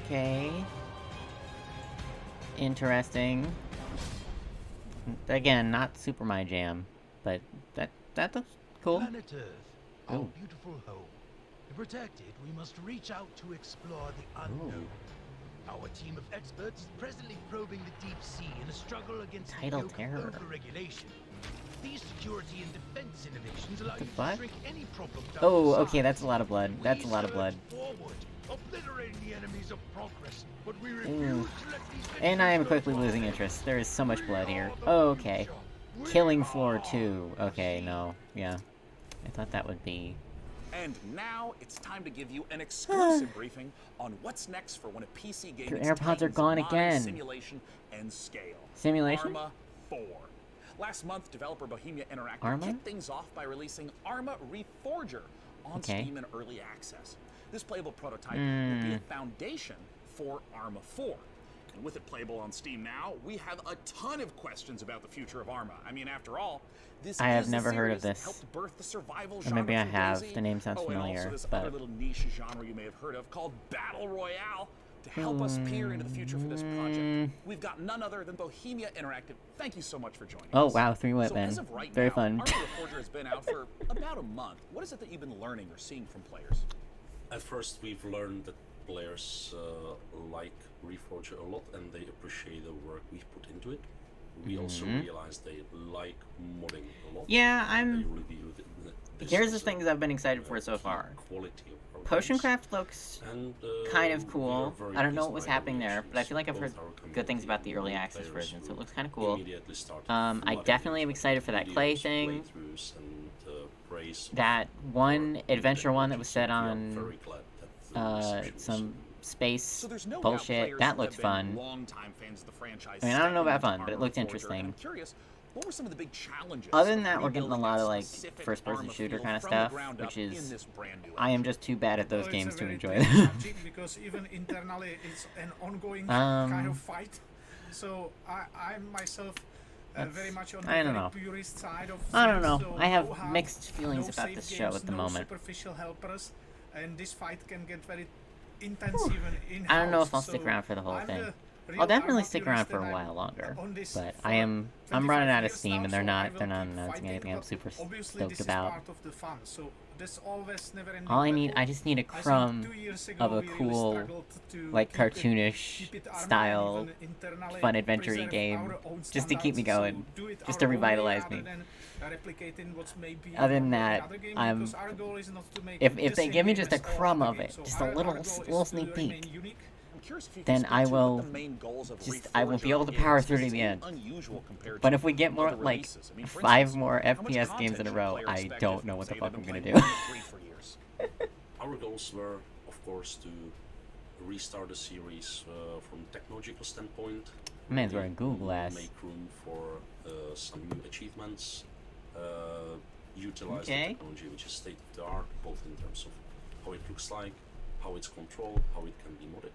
Okay. Interesting. Again, not super my jam, but that looks cool. Planet Earth, our Oh. beautiful home. To protect it, we must reach out to explore the unknown. Our team of experts is presently probing the deep sea in a struggle against Tidal the yoke terror. of overregulation. These security and defense innovations allow The you fuck? to shrink any problem down Oh, to okay, size. that's a lot of blood. That's a lot of blood. Forward, obliterating the enemies of progress, but we Ooh. refuse to let these And I am victories quickly go losing unpunished. interest. There is so much blood here. Oh, okay. Killing Floor 2. Okay, no. Yeah. I thought that would be... And now it's time to give you an exclusive briefing on what's next for one of PC gaming's Your AirPods are titans gone of mind, again. Simulation and scale. Simulation? Arma 4. Last month, developer Bohemia Interactive Arma? kicked things off by releasing Arma Reforger on Okay. Steam in early access. This playable prototype will be a Mm. foundation for Arma 4. And with it playable on Steam now, we have a ton of questions about the future of Arma. I mean, after all, this I have is the never heard of series that this. helped birth the survival Or genre maybe I from have. DayZ. The name sounds And familiar, also this but- other little niche genre you may have heard of called Battle Royale. To help us peer into the future for this project, we've got none other than Bohemia Interactive. Thank you so much for joining Oh, us. wow, 3 wet So men. as of right Very now, fun. Arma Reforger has been out for about a month. What is it that you've been learning or seeing from players? At first, we've learned that players like Reforger a lot and they appreciate the work we've put into it. We also Mhm. realized they like modding a lot. Yeah, They review this Here's the as a things I've been excited for so far. quality of our Potion games. Craft looks And, kind of we are cool. very I don't know pleased what was by happening the there, but I feel like I've heard reactions of both our good things about the early community access and version, so it players looks kind of who cool. immediately started I flooding definitely am excited for that clay videos, thing. playthroughs, and praised that one adventure one that was set on very glad that some space So there's no doubt bullshit. players That who looked have fun. been longtime fans of the franchise I mean, I don't know stepping about fun, into but it Armor looked Forger, and interesting. I'm curious, what were some of the big challenges? Other than of that, we're getting a rebuilding lot that of like specific first-person Arma shooter field kind of from the stuff, ground which up in is this brand new I am just too bad at those Well, games it's a to very enjoy tricky them. subject because even internally it's an ongoing kind of fight. So I'm myself very much on the I don't very know. purist side of I don't things, know. so I have no hub, mixed feelings no about save this show games, at the no moment. superficial helpers, and this fight can get very intense even in-house. I don't know if I'll so stick around for the whole I'm thing. the real I'll definitely Arma stick around purist for a and while I'm longer, on this but for I'm 25 running out of years steam, now, and they're so I not will they're not keep announcing fighting, anything I'm but super obviously stoked this is about. part of the fun. So there's always never-ending All I need, battle. I just need a I think crumb 2 years ago of a we really cool, struggled to like keep it cartoonish Arma style, and even internally fun adventure-y preserve game, our own just to keep me standards, going, so do it just to our own way revitalize rather me. than replicating what's maybe Other than in that, other game, I'm. because our goal is not to make If the they same give me game just a as all crumb other of it, games. So just a our little goal is little to sneak remain peek, unique. I'm curious if you then can I speak to what will. the main goals of I will be able to Reforger power is, through to because the it's end. unusual compared But to if we get more other like releases. I mean, for 5 instance, more how much FPS games in content a should row, players I expect don't if, know what the say, fuck they've I'm been gonna do. playing Diablo 3 for years? Our goals were, of course, to restart the series from technological standpoint. Man's wearing Google Glass. Make room for some new achievements. Utilize Okay. the technology which is state of the art, both in terms of how it looks like, how it's controlled, how it can be modded.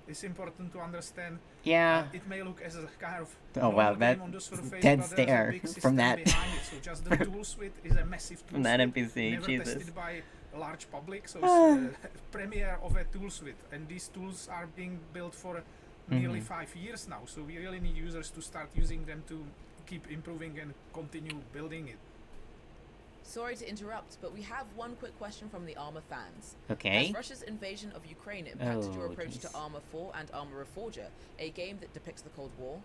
It's important to understand. Yeah. It may look as a kind of Oh wow, normal that game on the surface, dead but there's a stare big from system that behind it. So just the tool suite is a massive tool from that suite, NPC. never Jesus. tested by a large public. So it's a premiere of a tool suite, and these tools are being built for nearly 5 years now. So we really need users to start using them to keep improving and continue building it. Sorry to interrupt, but we have one quick question from the Arma fans. Okay. Has Russia's invasion of Ukraine impacted your Oh, approach jeez. to Arma 4 and Arma Reforger, a game that depicts the Cold War?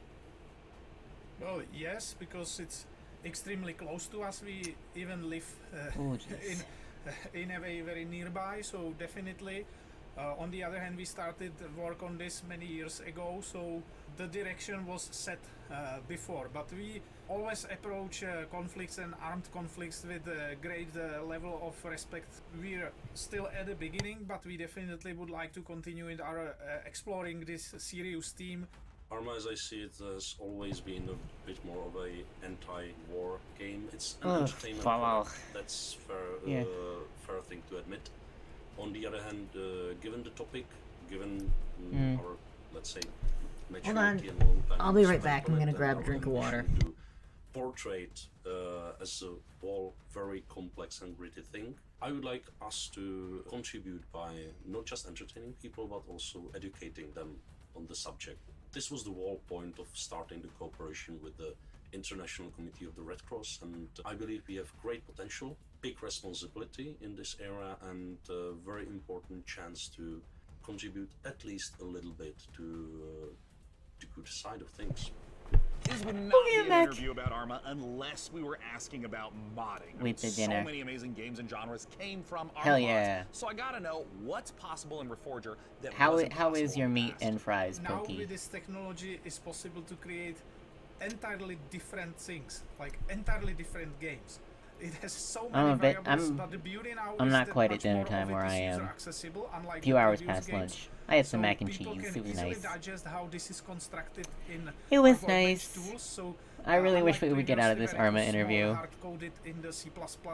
Well, yes, because it's extremely close to us. We even live Oh, jeez. in a way very nearby, so definitely. On the other hand, we started work on this many years ago, so the direction was set before. But we always approach conflicts and armed conflicts with a great level of respect. We're still at the beginning, but we definitely would like to continue in our exploring this serious theme. Arma, as I see it, has always been a bit more of a anti-war game. It's an Ugh, entertainment Fallout. product. That's fair, Yeah. fair thing to admit. On the other hand, given the topic, given our, let's say, maturity and long time, I'll be right spent back. on I'm it gonna and grab a our drink of water. ambition to portray it as a all very complex and gritty thing. I would like us to contribute by not just entertaining people, but also educating them on the subject. This was the whole point of starting the cooperation with the International Committee of the Red Cross, and I believe we have great potential, big responsibility in this era, and a very important chance to contribute at least a little bit to the good side of things. This would not We'll be get an back. interview about Arma unless we were asking about modding. With the dinner. So many amazing games and genres came from Arma Hell mods. yeah. So I gotta know what's possible in Reforger that How wasn't how is possible your in the meat past. and fries, Now Pokey? with this technology, it's possible to create entirely different things, like entirely different games. It has so I'm many a bit- variables, I'm- but the beauty now I'm is not that quite at much dinner more of time it where is I am. user accessible, unlike A few the hours previous past games. lunch. I had some So mac and people cheese. can It was easily nice. digest how this is constructed in It was our workbench nice. tools, so, I really wish unlike we would get out of previously this where it Arma was small, interview. hard-coded in the C++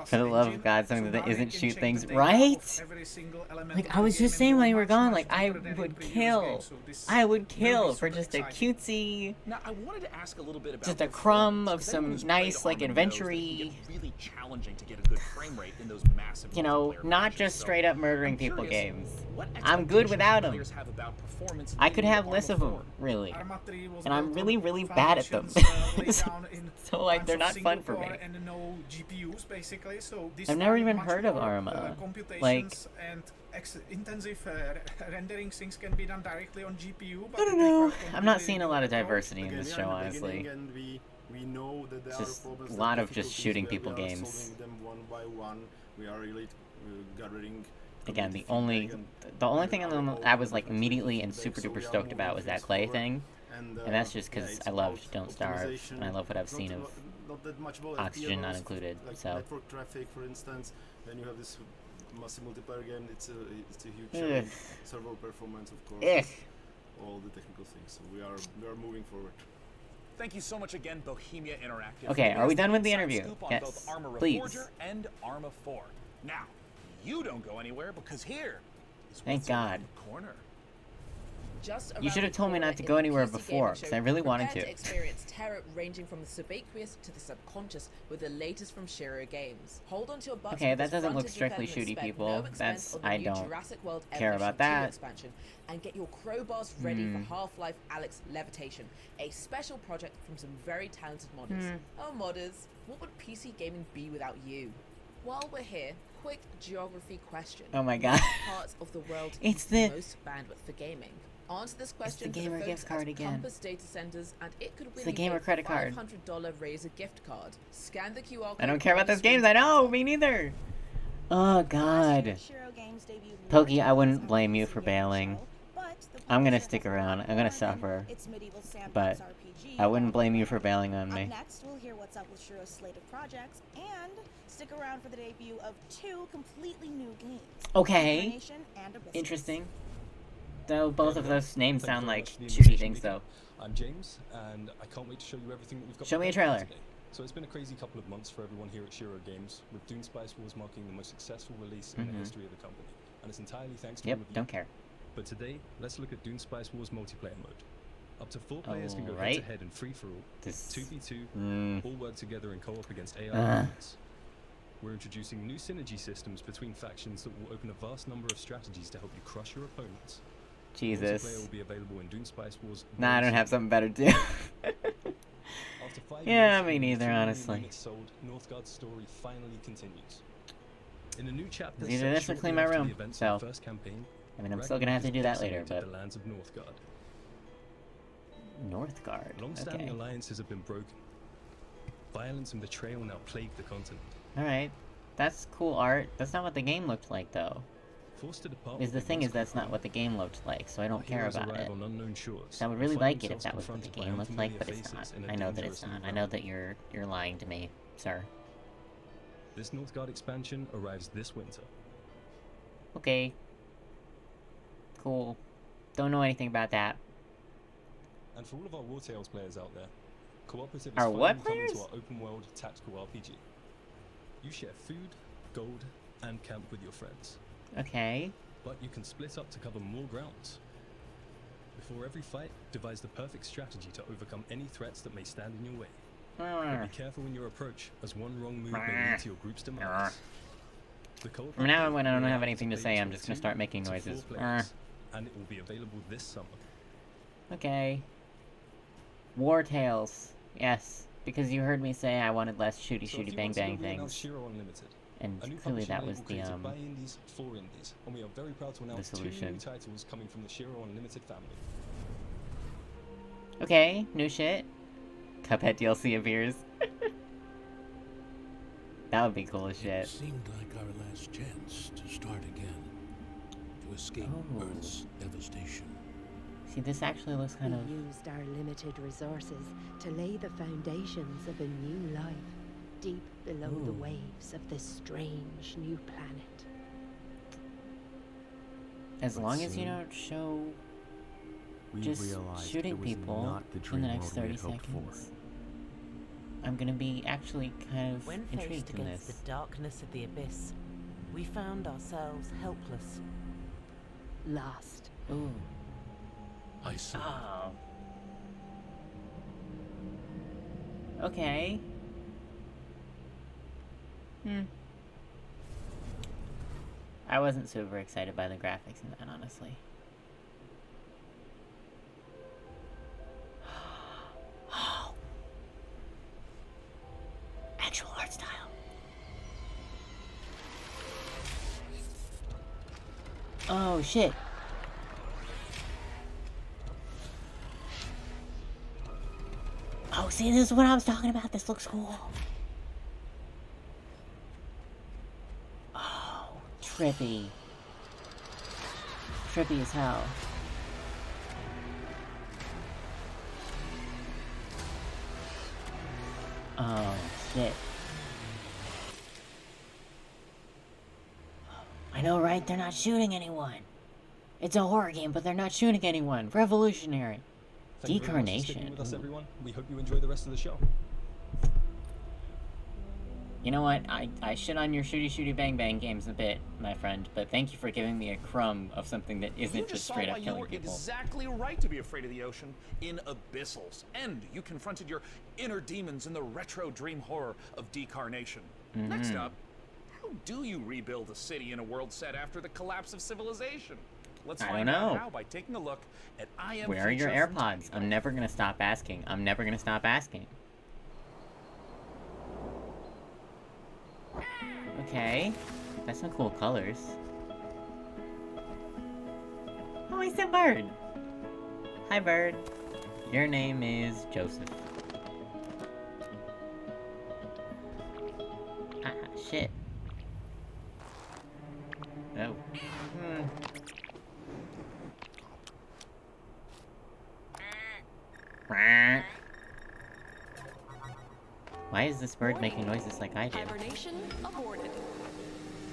For the love of engine, God, something so that now isn't we can shoot check things, the data right? of every single element Like of I the was game just and saying go while you were much, gone, much like I deeper than in would previous kill. games, so this I would will be kill for super just a exciting. cutesy, Now, I wanted to ask a little bit about just a crumb of performance, 'cause anyone some who's nice played like Arma knows that it adventure-y, can get really challenging to get a good frame rate in those massive you know, multiplayer not matches. just So straight up murdering I'm people curious, games. what I'm good expectations without do them. players have about performance I could in have Arma less of 4? them, really. Arma 3 was And I'm built really, on really bad at them. foundations, laid down in So, like, times they're of not fun single for me. core and no GPUs, basically. So this I've never time even much heard of more, Arma. computations Like, and intensive rendering things can be done directly on GPU. But I don't it know. requires I'm not completely seeing a new lot of approach. diversity in this show, honestly. And we know that there It's are just problems a and lot of just difficulties shooting where people we are games. solving them one by one. We are really gathering. Again, the community only feedback and the only thing our own I was like different immediately and feedback, super so we duper are stoked about moving was that things Clay forward. thing, And that's just yeah, because it's I loved about Don't Starve optimization, and I love what I've seen of not not that much about Oxygen not FPS, included, like so. network traffic, for instance. Then you have this massive multiplayer game. It's a huge challenge. Server performance, of course. All the technical things. So we are moving forward. Thank you so much again, Bohemia Interactive. Okay, are we done with the Inside interview? scoop on Yes, both Arma please. Reforger and Arma 4. Now, you don't go anywhere because here is Thank what's around God. the corner. Just You should have told me not to go anywhere before, because I really wanted to. Experience terror ranging from the subaqueous to the subconscious with the latest from Shiro Games. Hold on to your butts. Okay, that because doesn't look Frontier strictly Defenders shooty, spent people. no expense That's on the I new don't Jurassic World care Evolution about 2 that. expansion, and get your crowbars ready for Half-Life Alyx Levitation, a special project from some very talented modders. Oh, modders, what would PC gaming be without you? While we're here, quick geography question. Oh my God. What parts of the world It's use the- most bandwidth for gaming? Answer this question the for gamer the gift folks card at again. Compass Data Centers, and it could win the you gamer a credit card. $500 Razer gift card. Scan the QR code. I don't care about on the those games. screen. I know, me neither. Oh God. Pokey, I wouldn't blame you for bailing. I'm gonna stick around. I'm gonna suffer. But I wouldn't blame you for bailing on me. Up next, we'll hear what's up with Shiro's slate of projects, and stick around for the debut of 2 completely new games. Okay. Incarnation and Abyssus. Interesting. Though both of those names Thank you sound very like much for the shooty invitation, things, Mika. though. I'm James, and I can't wait to show you everything that we've got. Show me a prepared for trailer. today. So it's been a crazy couple of months for everyone here at Shiro Games, with Dune Spice Wars marking the most successful release in the history of the company, and it's entirely thanks to all of you. Don't care. But today, let's look at Dune Spice Wars multiplayer mode. Up to 4 players can go Alright. head-to-head and free-for-all, This- 2v2, all work together in co-op against AI Ah. opponents. We're introducing new synergy systems between factions that will open a vast number of strategies to help you crush your opponents. Jesus. Multiplayer will be available in Dune Spice Wars. Nah, I don't have something better to do. After 5 Yeah, years me and neither, 2 million honestly. units sold, Northgard's story finally continues. In a new chapter, It's either set this or shortly clean my after the room, events so- of the first campaign, I mean, I'm still gonna have to do that later, decimated but... the lands of Northgard. Northgard. Long-standing Okay. alliances have been broken. Violence and betrayal now plague the continent. Alright. That's cool art. That's not what the game looked like, though. Forced to depart Is the with thing once is that's not conquered, what the game looked like, so I don't care heroes about arrive it. on unknown shores, I would really find like it if themselves that was what the confronted by game looked like, but unfamiliar it's not. faces in a I know that it's dangerous not. new I know realm. that you're lying to me, sir. This Northgard expansion arrives this winter. Okay. Cool. Don't know anything about that. And for all of our War Tales players out there, Cooperative is Our finally what coming to players? our open world tactical RPG. You share food, gold, and camp with your friends. Okay. But you can split up to cover more grounds. Before every fight, devise the perfect strategy to overcome any threats that may stand in your way. But be careful in your approach, as one wrong move may lead to your group's demise. The co-op From now on, update when I don't will have allow anything to you say, play I'm between just gonna start 2 making to 4 noises. players, and it will be available this summer. Okay. War Tales. Yes. Because you heard me say I wanted less shooty So a shooty few bang months ago, bang we announced things. Shiro Unlimited, And a new clearly publishing that was label the created by indies for indies, and we are very proud to announce 2 solution. new titles coming from the Shiro Unlimited family. Okay, new shit. Cuphead DLC appears. That would be cool as It shit. seemed like our last chance to start again, to escape Oh. Earth's devastation. See, this actually looks kind of... We used our limited resources to lay the foundations of a new life, deep below the Ooh. waves of this strange new planet. As But long as you soon, don't show we just realized shooting it was people not the in dream the next world we 30 had hoped for. seconds, I'm gonna be actually kind of When intrigued faced in against this. the darkness of the abyss, we found ourselves helpless. Lost. Ooh. I see. Oh. Okay. I wasn't super excited by the graphics in that, honestly. Actual art style. Oh shit. Oh, see, this is what I was talking about. This looks cool. Oh, trippy. Trippy as hell. Oh. shit. I know, right? They're not shooting anyone. It's a horror game, but they're not shooting anyone. Revolutionary. Thank you very much for sticking with us, everyone. We hope you enjoy the rest of the show. You know what? I shit on your shooty bang bang games a bit, my friend, but thank you for giving me a crumb of something that isn't just straight up killing people. You were exactly right to be afraid of the ocean in Abyssals, and you confronted your inner demons in the retro dream horror of Decarnation. Next up, how do you rebuild a city in a world set after the collapse of civilization? Let's find out how by taking a look at I Am Where are your AirPods? I'm never gonna stop asking. I'm never gonna stop asking. Okay, that's some cool colors. Oh, it's a bird! Hi, bird. Your name is Joseph. Ah, shit. Oh. Why is this bird making noises like I do? Hibernation aborted.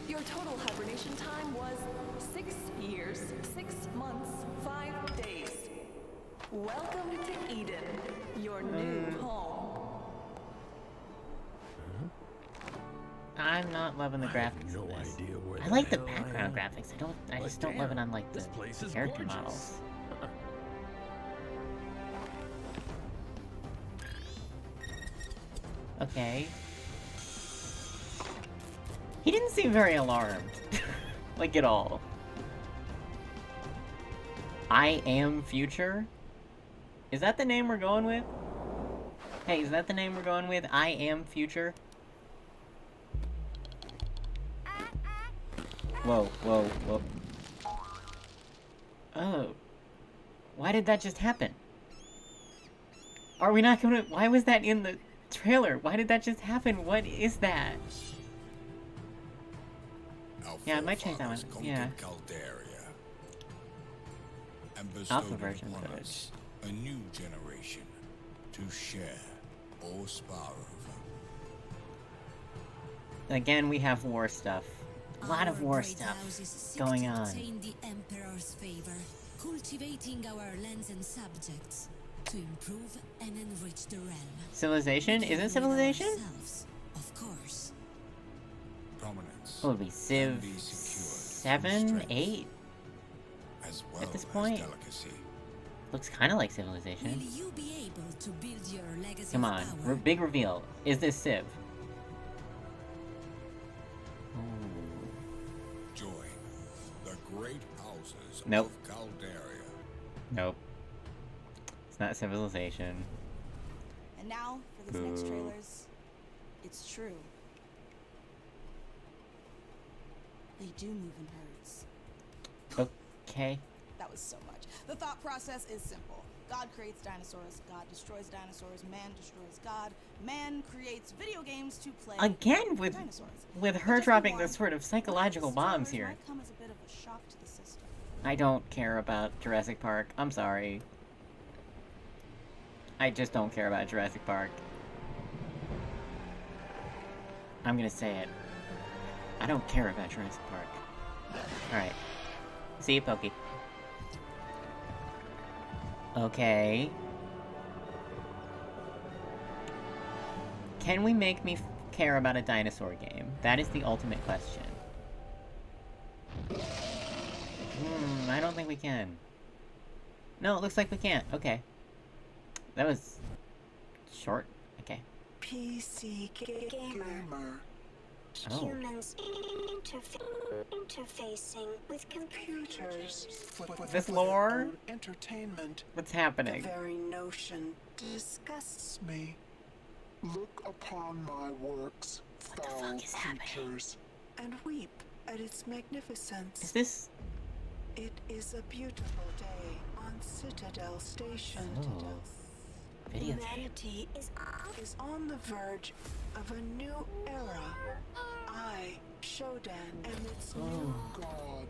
Your total hibernation time was 6 years, 6 months, 5 days. Welcome to Eden, your new home. I'm not loving the graphics of this. I like the background graphics. I just don't love it on like the character models. Okay. He didn't seem very alarmed. Like, at all. I Am Future? Is that the name we're going with? Hey, is that the name we're going with? I Am Future? Whoa, whoa, whoa. Oh. Why did that just happen? Are we not gonna... Why was that in the trailer? Why did that just happen? What is that? Yeah, I might change that one. Yeah. Alpha version of it. A new generation to share or spar over. Again, we have war stuff. A lot of war stuff going on. The Emperor's favor, cultivating our lands and subjects to improve and enrich the realm. Civilization? Isn't Civilization? Of course. Prominence. What would be Civ 7, 8? As well at this point? Looks kind of like Civilization. Will you be able to build your legacy? Come on, big reveal. Is this Civ? Join the great houses Nope. of Caldaria. Nope. It's not Civilization. And now, for these next trailers, it's true. They do move in herds. Okay. That was so much. The thought process is simple. God creates dinosaurs, God destroys dinosaurs, man destroys God, man creates video games to play Again with dinosaurs. her dropping this sort of psychological bombs here. Might come as a bit of a shock to the system. I don't care about Jurassic Park. I'm sorry. I just don't care about Jurassic Park. I'm gonna say it. I don't care about Jurassic Park. Alright. See you, Pokey. Okay. Can we make me care about a dinosaur game? That is the ultimate question. I don't think we can. No, it looks like we can't. Okay. That was short. Okay. PC gamer. Oh. Humans interfacing with computers. This lore? Entertainment. What's happening? The very notion disgusts me. Look upon my works, foul creatures, and weep at its magnificence. Is this? It is a beautiful day on Citadel Station. Oh. Video Humanity is on the verge of a new era. I, Shodan, am its new god.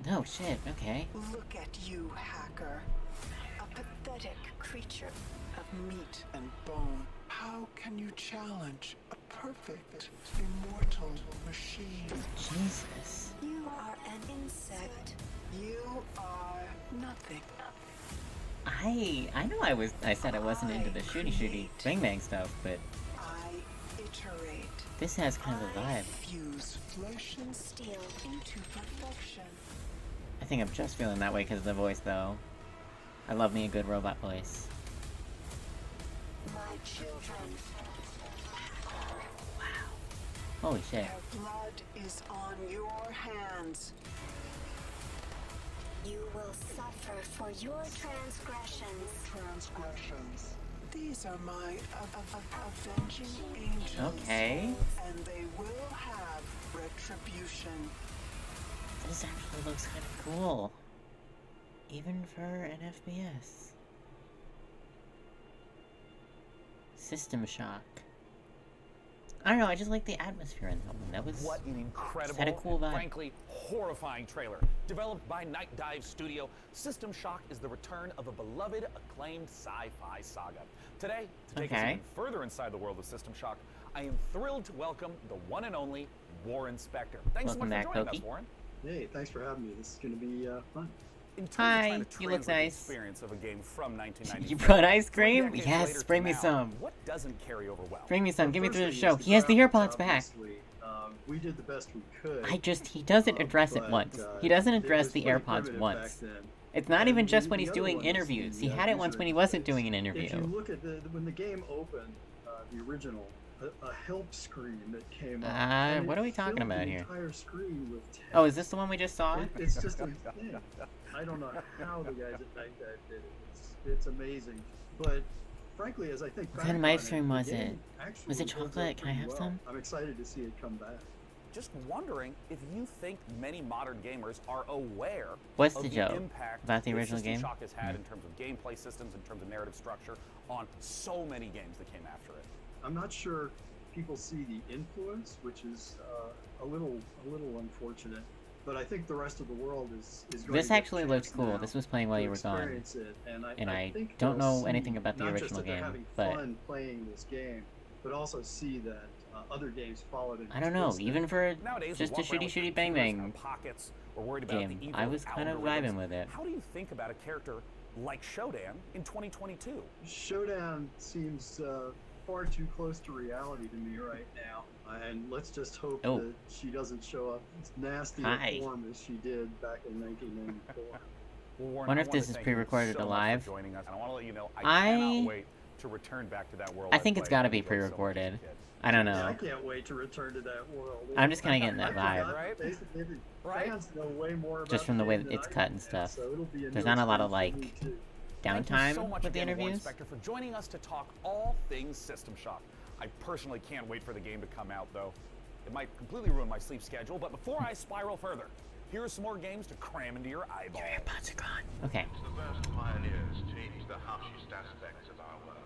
No shit, okay. Look at you, hacker. A pathetic creature of meat and bone. How can you challenge a perfect, immortal machine? Jesus. You are an insect. You are nothing. I know I said I wasn't into the shooty bang bang stuff, but I iterate. this has kind of a vibe. Fuse flesh and steel into perfection. I think I'm just feeling that way because of the voice, though. I love me a good robot voice. My children. Wow. Holy shit. Their blood is on your hands. You will suffer for your transgressions. These are my avenging angels. Okay. And they will have retribution. This actually looks kind of cool. Even for an FPS. System Shock. I don't know, I just like the atmosphere in that one. That was... What an incredible, had a cool vibe. and frankly, horrifying trailer. Developed by Night Dive Studio, System Shock is the return of a beloved, acclaimed sci-fi saga. Today, to take us even further inside the world of System Shock, I am thrilled to welcome the one and only Warren Spector. Thanks so much for joining us, Warren. Hey, thanks for having me. This is going to be fun. Hi, you look nice. Experience of a game from 1994. You brought ice cream? Yes, bring me some. What doesn't carry over well? Bring me some, get me through the show. He has the AirPods back. We did the best we could. He doesn't address it once. He doesn't address the AirPods once. It's not even just when he's doing interviews. He had it once when he wasn't doing an interview. If you look at when the game opened, the original, a help screen that came up. What are we talking about here? Entire screen with text. Oh, is this the one we just saw? It's just a thing. I don't know how the guys at Night Dive did it. It's amazing. But frankly, as I think what kind of ice cream was it? Was it chocolate? Can I have some? I'm excited to see it come back. Just wondering if you think many modern gamers are aware What's of the the joke impact about the that original System game? Shock has had in terms of gameplay systems, in terms of narrative structure, on so many games that came after it. I'm not sure people see the influence, which is a little unfortunate. But I think the rest of the world is going This to actually looks cool. This was playing while you were gone. It. And I think don't they'll know see anything about the not original just that they're game, having but fun playing this game, but also see that other games followed in I don't know, even for just a shooty bang bang game, I was kind of vibing with it. How do you think about a character like Shodan in 2022? Shodan seems far too close to reality to me right now, and let's just hope that she doesn't show up as nasty a form as she did back in 1994. Warren, wonder if this is pre-recorded so live. Joining us. And I want to let you know I cannot wait to return back to that world. I think it's got to be pre-recorded. I don't know. Yeah, I can't wait to return to that world. I'm just kind of getting that vibe. Right? Fans know way more about just from the way that it's cut and stuff. So it'll be there's not a lot of like downtime Thank you so much with the again, interviews. Warren Spector, for joining us to talk all things System Shock. I personally can't wait for the game to come out, though. It might completely ruin my sleep schedule, but before I spiral further, here are some more games to cram into your eyeball. Your AirPods are gone. Okay. The first pioneers changed the harshest aspects of our world.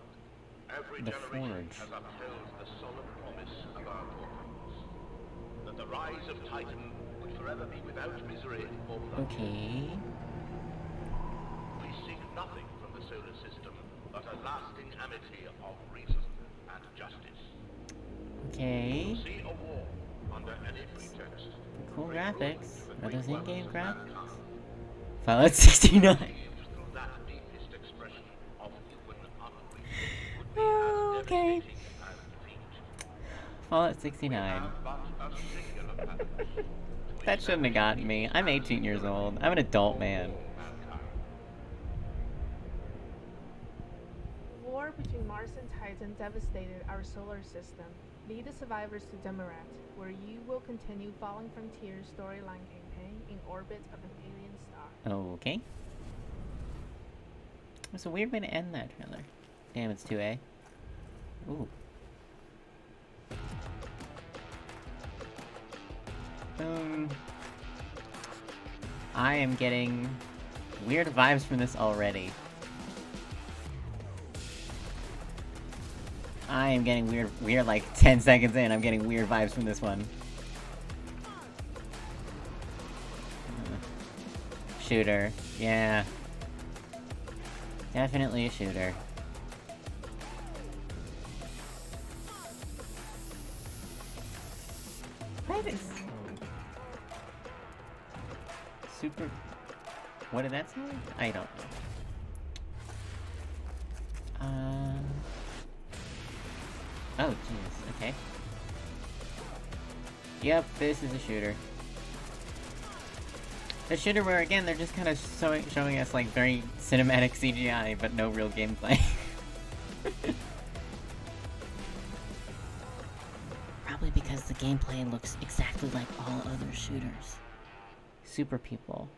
Every generation has upheld the solemn promise of our forefathers that the rise of Titan would forever be without misery or blood. Okay. We seek nothing from the solar system but a lasting amity of reason and justice. Okay. To see a war under any pretext. Cool graphics. Are those in-game graphics? Fallout 69. Oh, okay. Fallout 69. That shouldn't have gotten me. I'm 18 years old. I'm an adult man. War between Mars and Titan devastated our solar system. Lead the survivors to Demarat, where you will continue Falling Frontiers storyline campaign in orbit of an alien star. Okay. It's a weird way to end that trailer. Damn, it's 2A. Ooh. I am getting weird vibes from this already. I am getting weird like 10 seconds in, I'm getting weird vibes from this one. Shooter, yeah. Definitely a shooter. is... Super... What did that sound? I don't know. Oh, jeez. Okay. Yep, this is a shooter. A shooter where, again, they're just kind of showing us, like, very cinematic CGI, but no real gameplay. Probably because the gameplay looks exactly like all other shooters. Super people.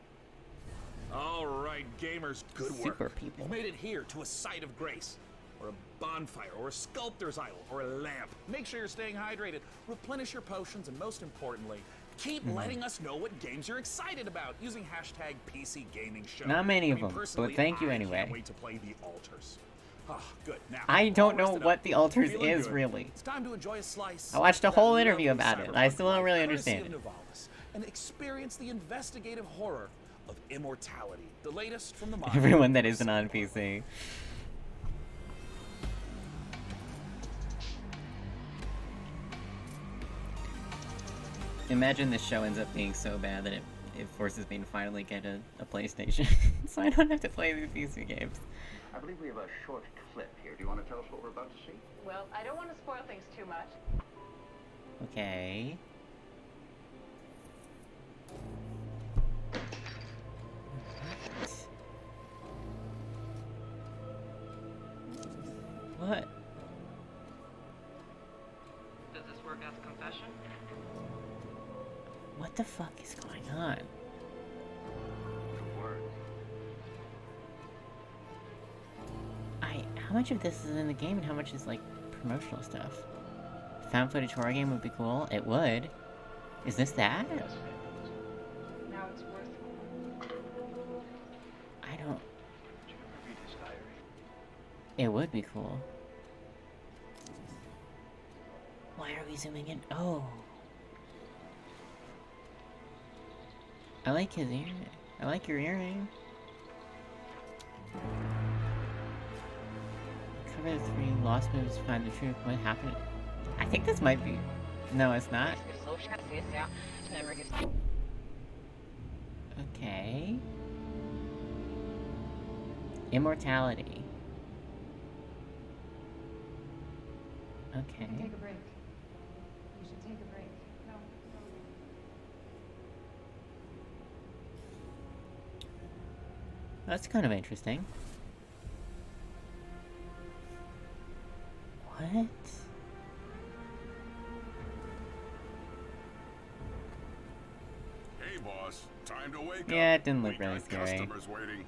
All right, gamers, good work. Super people. You've made it here to a site of grace, or a bonfire, or a sculptor's idol, or a lamp. Make sure you're staying hydrated, replenish your potions, and most importantly, keep letting us know what games you're excited about using hashtag PC Gaming Show. Not many of them, but thank you I anyway. can't wait to play the Altars. Ah, good. Now, I don't know what up, the Altars feeling is, good. really. It's time to enjoy a slice. I watched a of whole that interview lovely about it. cyberpunk I still don't really life, understand courtesy it. of Nivalis, and experience the investigative horror of Immortality, the latest from the mod. Everyone that isn't on PC. Imagine this show ends up being so bad that it forces me to finally get a PlayStation, so I don't have to play these PC games. I believe we have a short clip here. Do you want to tell us what we're about to see? Well, I don't want to spoil things too much. Okay. What? Does this work as a confession? What the fuck is going on? How much of this is in the game and how much is, like, promotional stuff? Found footage horror game would be cool. It would. Is this that? Yes. Now it's worth. I don't... It would be cool. Why are we zooming in? Oh. I like his earring. I like your earring. Cover the 3 lost moves to find the truth. What happened? I think this might be... No, it's not. Okay. Immortality. Okay. Take a break. You should take a break. No. That's kind of interesting. What? Hey, boss. Time to wake up. Yeah, it didn't look really scary. Customers waiting.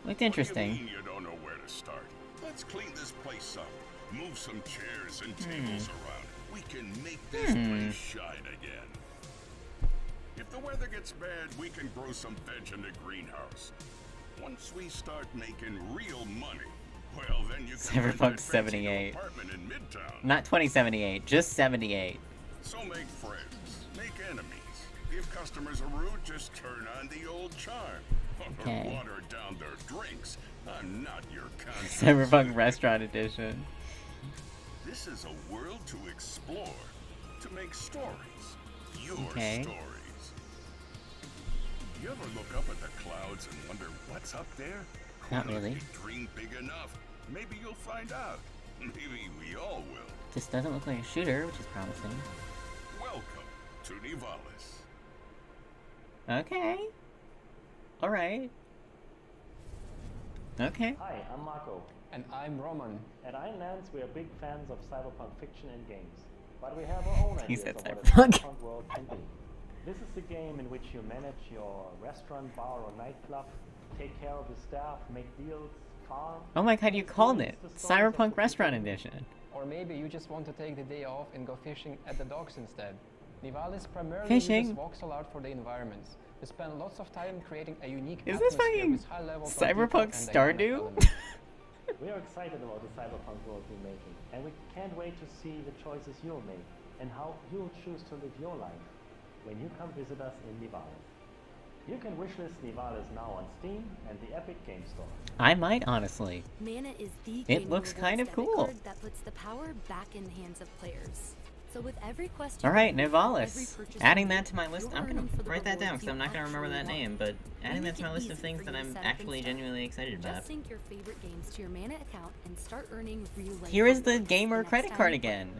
Looked interesting. What do you mean you don't know where to start? Let's clean this place up. Move some chairs and tables around. We can make this place shine again. If the weather gets bad, we can grow some veg in the greenhouse. Once we start making real money, well, then you can rent Cyberpunk that 78. apartment in Midtown. Not 2078, just 78. So make friends, make enemies. If customers are rude, just turn on the old charm. Okay. Or water down their drinks. I'm not your conscience. Cyberpunk Restaurant Edition. This is a world to explore, to make stories. Your Okay. stories. You ever look up at the clouds and wonder what's up there? Not Well, really. If you dream big enough, maybe you'll find out. Maybe we all will. This doesn't look like a shooter, which is promising. Welcome to Nivalis. Okay. Alright. Okay. Hi, I'm Marco. And I'm Roman. At Ironlands, we are big fans of cyberpunk fiction and games. But we have our own He ideas said of what a cyberpunk. cyberpunk world can be. This is the game in which you manage your restaurant, bar, or nightclub, take care of the staff, make deals, farm. Oh my god, you called it! Cyberpunk Restaurant Edition. Or maybe you just want to take the day off and go fishing at the docks instead. Nivalis primarily Fishing? uses voxel art for the environments. We spend lots of time creating a unique Is this atmosphere fucking with high levels of detail Cyberpunk and dynamic Stardew? elements. We are excited about the cyberpunk world we're making, and we can't wait to see the choices you'll make and how you'll choose to live your life when you come visit us in Nivalis. You can wishlist Nivalis now on Steam and the Epic Game Store. I might, honestly. Mana is the It looks kind of cool. that puts the power back in the hands of players. So with every quest Alright, Nivalis. Adding that to my list. I'm gonna write that down because I'm not gonna remember that name, but adding that to my list of things that I'm actually genuinely excited about. Just sync your favorite games to your Mana account and start earning real life. Here is the gamer credit card again.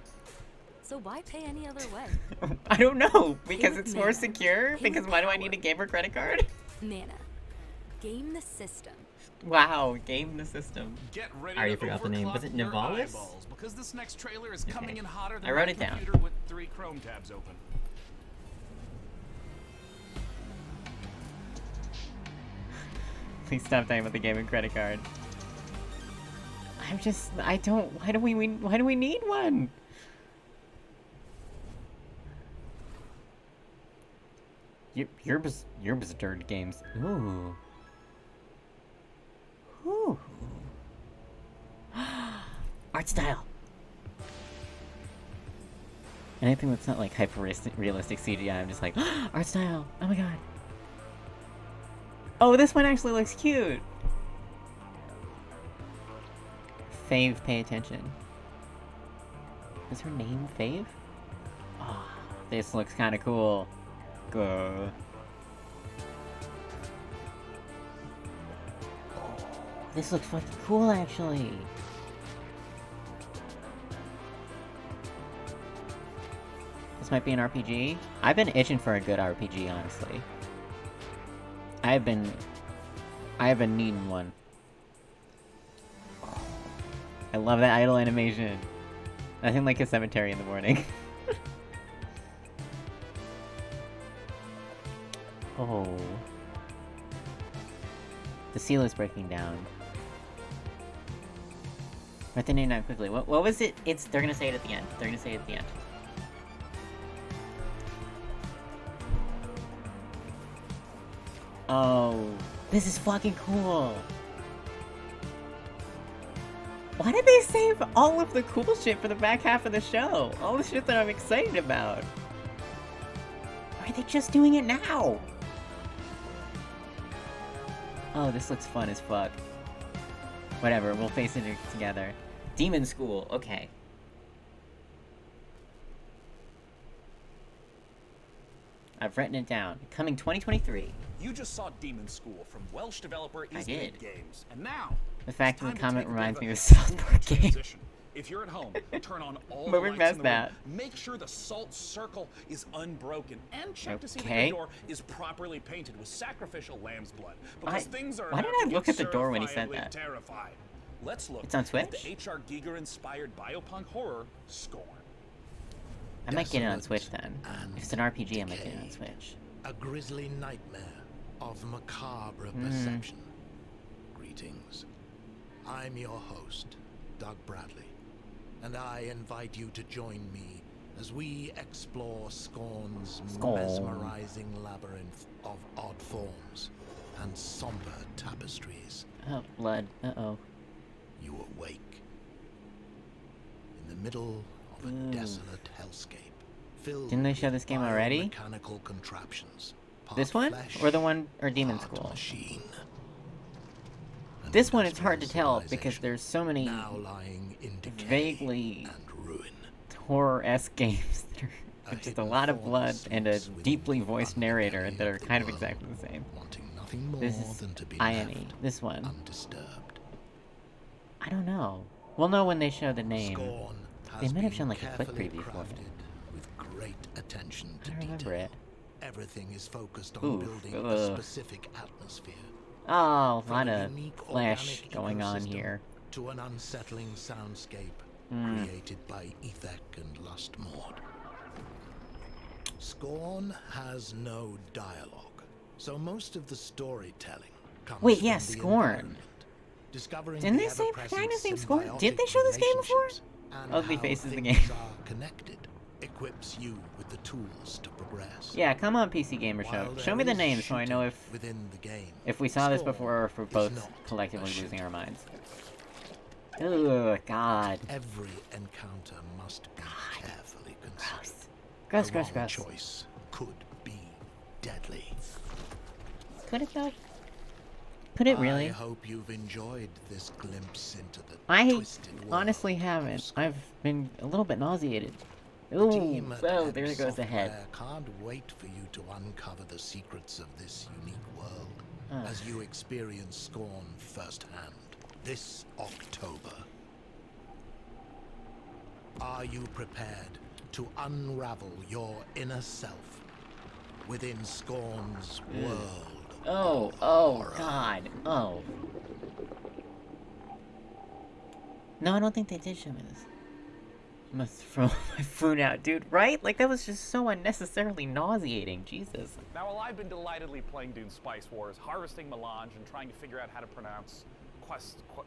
So why pay any other way? I don't know, because it's more secure? Because why do I need a gamer credit card? Mana. Game the system. Wow, game the system. Get ready I already to forgot the name. Was it overclock your Nivalis? eyeballs, because this next trailer is coming in hotter than I wrote my it down. computer with 3 Chrome tabs open. Please stop talking about the gaming credit card. I don't, why do we need one? Your Blizzard games. Ooh. Ooh. Art style. Anything that's not like realistic CGI, I'm just like, art style. Oh my god. Oh, this one actually looks cute. Fave, pay attention. Is her name Fave? Oh, this looks kind of cool. Good. This looks fucking cool, actually. This might be an RPG. I've been itching for a good RPG, honestly. I have been needing one. I love that idle animation. Nothing like a cemetery in the morning. Oh. The seal is breaking down. Write the name down quickly. What was it? They're gonna say it at the end. They're gonna say it at the end. Oh, this is fucking cool. Why did they save all of the cool shit for the back half of the show? All the shit that I'm excited about. Why are they just doing it now? Oh, this looks fun as fuck. Whatever, we'll face it together. Demon School, okay. I've written it down. Coming 2023. You just saw Demon School from Welsh developer I did. Eastgate Games, and now The fact of the comment reminds me of a South Park game. if you're at home, turn on all But the we lights in the missed room. Make sure the salt circle is unbroken, and check to see that Okay. the door is properly painted with sacrificial lamb's blood. Because things are why about did I to look get at the door when he said certifiably that? Terrified. Let's look It's on at Switch? the H.R. Giger-inspired biopunk horror Scorn. I might get it on Switch then. If it's an RPG, I might get it on Switch. A grisly nightmare of macabre Mm. perception. Greetings. I'm your host, Doug Bradley, and I invite you to join me as we explore Scorn's mesmerizing labyrinth of odd forms and somber tapestries. Oh, blood. Uh-oh. You awake in the middle of a desolate hellscape. Didn't they show this game already? Mechanical contraptions. This one? Or the one, or Demon School? This one, it's hard to tell because there's so many vaguely horror-esque games that are just a lot of blood and a deeply voiced narrator that are kind of exactly the same. This is Ione. This one. I don't know. We'll know when they show the name. They might have shown like a quick preview for it. Great attention to I don't remember it. Everything is focused on building a specific atmosphere. Oh, a lot of flash going on here. To an unsettling soundscape created by Ethek and Lustmord. Scorn has no dialogue, so most of the storytelling comes Wait, from yeah, the Scorn. environment. Discovering Didn't the they say ever-present kind of same Scorn? symbiotic Did they show this game before? relationships and Ugly how Face is the things game. are connected equips you with the tools to progress. Yeah, come on, PC Gamer Show. While Show me there the is name so I know shooting within the game, if we saw this Scorn before or if we're is both not collectively a losing shooter. our minds. Ugh, God. Every encounter must be carefully considered. Gross, A gross, wrong gross. choice could be deadly. Could it though? Could it really? I hope you've enjoyed this glimpse into the I twisted world. honestly haven't. I've been a little bit nauseated. Ooh, team at whoa, there Ebb goes the head. Software can't wait for you to uncover the secrets of this unique world as you experience Scorn firsthand this October. Are you prepared to unravel your inner self within Scorn's world? Oh, God. Oh. No, I don't think they did show me this. I must throw my food out, dude, right? Like, that was just so unnecessarily nauseating, Jesus. Now, while I've been delightedly playing Dune Spice Wars, harvesting melange, and trying to figure out how to pronounce Quetzalcoatl,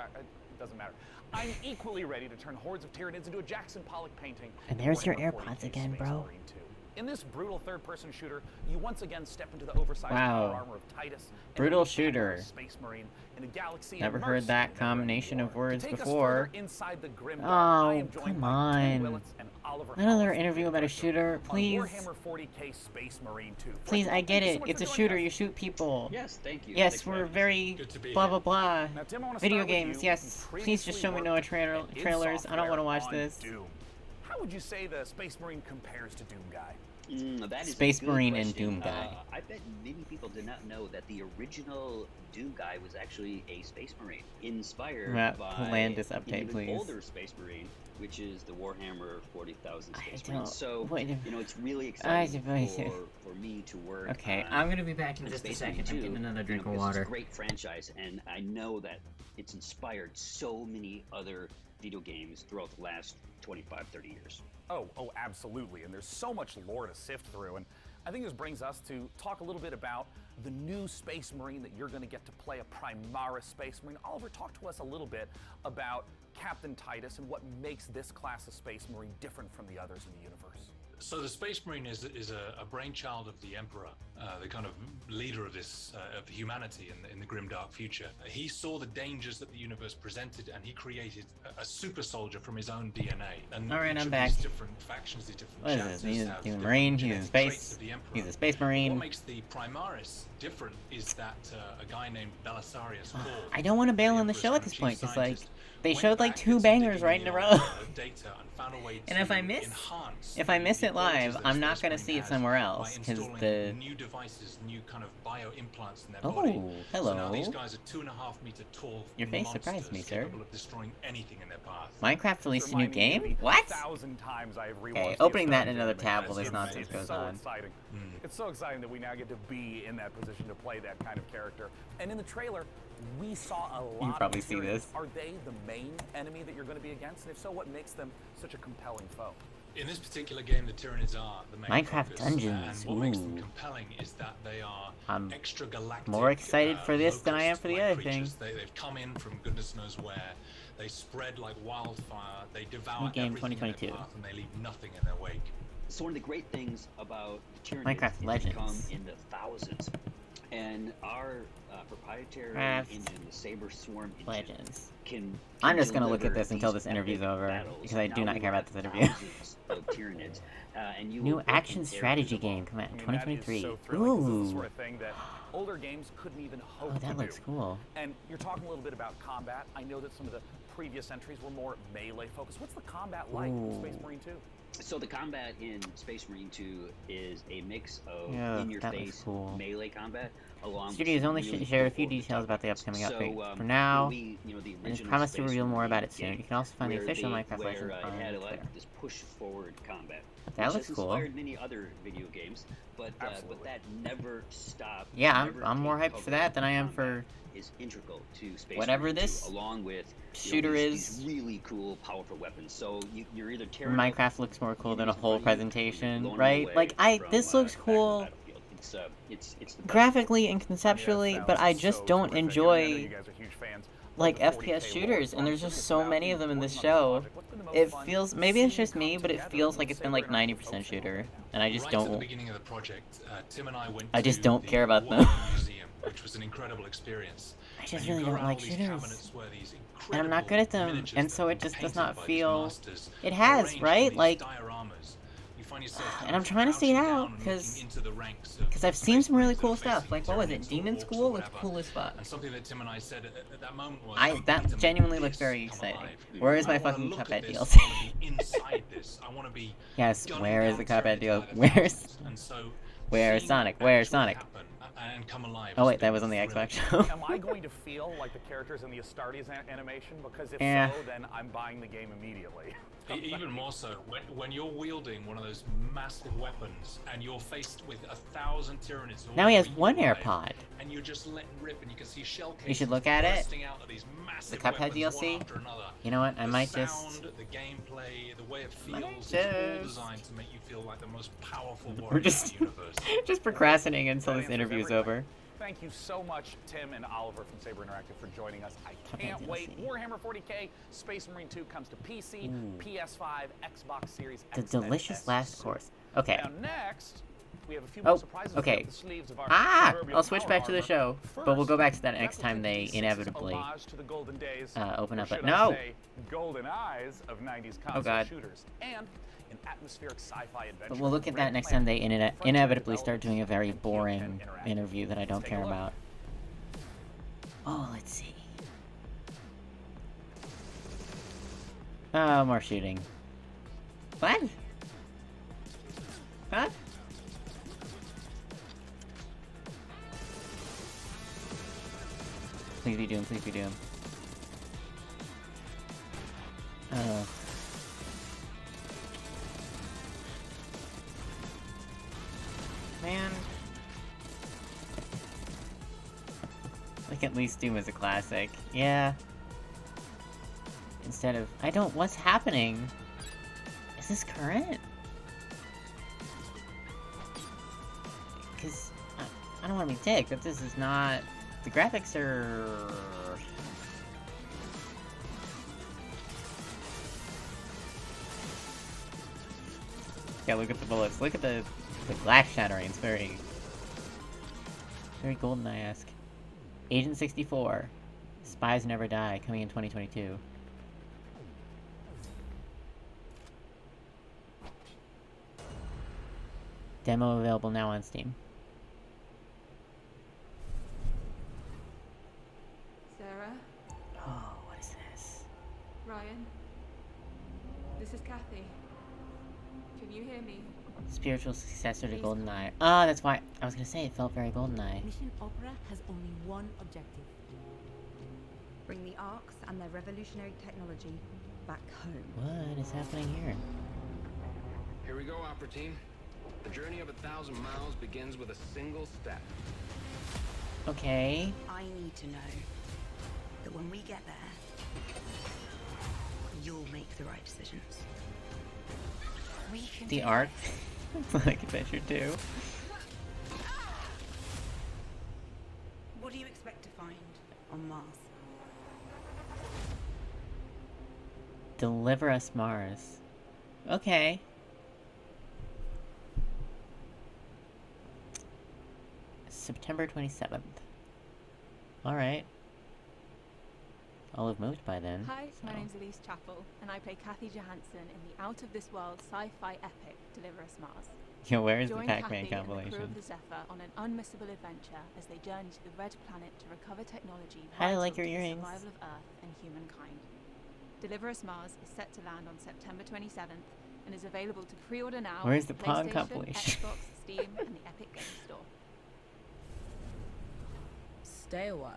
it doesn't matter. I'm equally ready to turn hordes of Tyranids into a Jackson Pollock painting. And there's your Warhammer AirPods 40K again, Space bro. Marine 2. In this brutal third-person shooter, you once again step into the oversized Wow. power armor of Titus. Brutal shooter. Space Marine in a galaxy Never heard that combination of words Take us before. further inside the grim dark, I Oh, am joined come by Tim on. Willits and Oliver Another interview about a shooter, on please. Warhammer 40K Space Marine 2. Please, I get Thank you so it. much It's for a joining shooter. us. You shoot people. Yes, thank you. Yes, Thanks for we're having me. very Good to be blah here. blah blah. Now, Tim, I wanna Video start with games, you, yes. who Please just show me no previously trailers. worked at Trailers. I don't want to watch software this. on Doom. How would you say the Space Marine compares to Doom Guy? That is a Space good Marine and question. Doom Guy. I bet many people did not know that the original Doom Guy was actually a Space Marine, inspired by land this update, an even please. older Space Marine, which is the Warhammer 40,000 Space don't- Marine. So, wait, you know, it's really exciting I- for me to work Okay, on I'm gonna be back in the just a Space second. Marine I'm 2, getting another drink of because water. It's a great franchise, and I know that it's inspired so many other video games throughout the last 25, 30 years. Oh, absolutely. And there's so much lore to sift through. And I think this brings us to talk a little bit about the new Space Marine that you're going to get to play, a Primaris Space Marine. Oliver, talk to us a little bit about Captain Titus and what makes this class of Space Marine different from the others in the universe. So the Space Marine is a brainchild of the Emperor, the kind of leader of this of humanity in the grim dark future. He saw the dangers that the universe presented, and he created a super soldier from his own DNA. And All right, each I'm of back. These different factions, these different What is chapters this? He's have a different Marine. He's in genetic space. traits of the Emperor. He's a Space Marine. What makes the Primaris different is that a guy named Belisarius Cawl, I don't want to bail on the show at this point because like they showed like 2 bangers right in a row. data and found a way And if I miss it live, I'm not gonna see it somewhere else because the new devices, new kind of bio implants in their Oh, body. hello. So now these guys are 2.5 meter tall. Your face monsters surprised me, sir. capable of destroying anything in their path. Minecraft released a new Reminding me of game? the What? 1,000 times I have rewatched Okay, the opening that in Astonishing another Anime. tab while this It's nonsense goes so on. exciting. It's so exciting that we now get to be in that position to play that kind of character. And in the trailer, we saw a lot You probably of see Tyranids. this. Are they the main enemy that you're going to be against? And if so, what makes them such a compelling foe? In this particular game, the Tyranids are the main Minecraft focus, Dungeons, and what makes them ooh. compelling is that they are I'm extragalactic. more excited for this than I am for the other thing. creatures. They've come in from goodness knows where. They spread like wildfire. They devour New game everything in their 2022. path, and they leave nothing in their wake. So one of the great things about the Tyranids Minecraft is they Legends. come in the thousands, and our proprietary Craft engine, the Saber Swarm engine, Legends. can I'm just gonna look deliver at this until these this interview's epic over battles. because I do Now not we care have about this interview. thousands of Tyranids, and you will New work action in strategy areas game coming out in I mean, that is 2023. so thrilling, 'cause this is the Ooh. sort of thing that older games couldn't even hope Oh, to that looks do. cool. And you're talking a little bit about combat. I know that some of the previous entries were more melee focused. What's the combat like in Ooh. Space Marine 2? So the combat in Space Marine 2 is a mix of Yeah, that looks in-your-face cool. melee combat along Studios with only really shared a cool few over-the-top details about the weapons. upcoming So, update. For you now, know, the and has original promised to Space reveal more Marine about it soon. game, You can also find the where official they- Minecraft where, Legends it on had a lot Twitter. of this push-forward combat. That which looks has cool. inspired many other video games, but that never stopped. Yeah, never I'm more take hyped for cover. that than I am for Is integral to Space whatever Marine 2, this along with shooter these is. really cool, powerful weapons. So you're either tearing up Minecraft looks more cool than a whole presentation, blown right? away Like this looks from, back on the cool battlefield. It's the best. graphically and conceptually, but I just don't terrific. I enjoy know you guys are huge fans of like the FPS 40K shooters, lore. and there's Talk just us so about many you of them in this working on show. project. What's been the most It fun feels, maybe it's seeing just me, come but it together feels with like it's been like Saber and 90% shooter, and I just Right at the don't. beginning of the project, Tim and I went I just to don't the care about them. Warhammer Museum, which was an incredible experience. I just And you really go don't around like all these shooters. cabinets where these And I'm not good at them, miniatures and so that it just does painted not by these feel. masters It are has, arranged in right? these Like dioramas. You find yourself and I'm trying to see it out because I've seen some really cool stuff. Like, what was it? Demon School looked cool as fuck. And something that Tim and I said at that moment was, that genuinely looked very exciting. Where is my fucking Cuphead DLC? Inside this, I want to be. Yes, where is the Cuphead deal? Where's Sonic? Where's Sonic? And come alive. Oh wait, that was on the Xbox show. Am I going to feel like the characters in the Astartes animation? Because if Yeah. so, then I'm buying the game immediately. Even more so, when you're wielding one of those massive weapons and you're faced with 1,000 Tyranids. Now he has one AirPod. And you're just letting rip, and you can see shell cases You should look at it. bursting out of these massive The Cuphead weapons, one DLC. after another. You know what? I The might sound, just. the gameplay, the way it feels, Might it's all just- designed to make you feel like the most powerful warrior We're just in the universe. just procrastinating until this interview's over. Thank you so much, Tim and Oliver from Saber Interactive, for joining us. I can't wait. Warhammer 40k Space Marine 2 comes to PC, Ooh. PS5, Xbox Series The X, and delicious S. last course. Okay. Now next, we have a few more Oh, surprises okay. up the sleeves of our Ah! proverbial I'll switch power back to the armor. show, but we'll go back to that next time they Replicant inevitably homage to the golden days, open or up. But should I no. say, golden eyes of 90s console God. shooters, and an atmospheric sci-fi adventure. But we'll look at that next time they inevitably start doing a very boring interview that I don't care about. Oh, let's see. Oh, more shooting. What? Huh? Please be Doom, please be Doom. Oh. Man. Like, at least Doom is a classic. Yeah. Instead of... what's happening? Is this current? Because I don't want to be dick, but this is not... The graphics are... Yeah, look at the bullets. Look at the glass shattering. It's very... Very GoldenEye-esque. Agent 64. Spies Never Die, coming in 2022. Demo available now on Steam. Sarah? Oh, what is this? Ryan? This is Kathy. Can you hear me? Spiritual successor to GoldenEye. Ah, that's why I was gonna say it felt very GoldenEye. Mission Opera has only one objective. Bring the Arks and their revolutionary technology back home. What is happening here? Here we go, Opera Team. The journey of 1,000 miles begins with a single step. Okay. I need to know that when we get there, you'll make the right decisions. We can The do art. Like Adventure 2. What do you expect to find on Mars? Deliver Us Mars. Okay. September 27th. Alright. I'll have moved by then. Hi, so. my name's Elise Chappell, and I play Kathy Johansson in the out-of-this-world sci-fi epic Deliver Us Mars. Yo, where is the Join Pac-Man Kathy and the crew compilation? of the Zephyr on an unmissable adventure as they journey to the Red Planet to recover technology I vital like your to the earrings. survival of Earth and humankind. Deliver Us Mars is set to land on September 27th and is available to pre-order now Where's on the Pong PlayStation, compilation? Xbox, Steam, and the Epic Games Store. Stay a while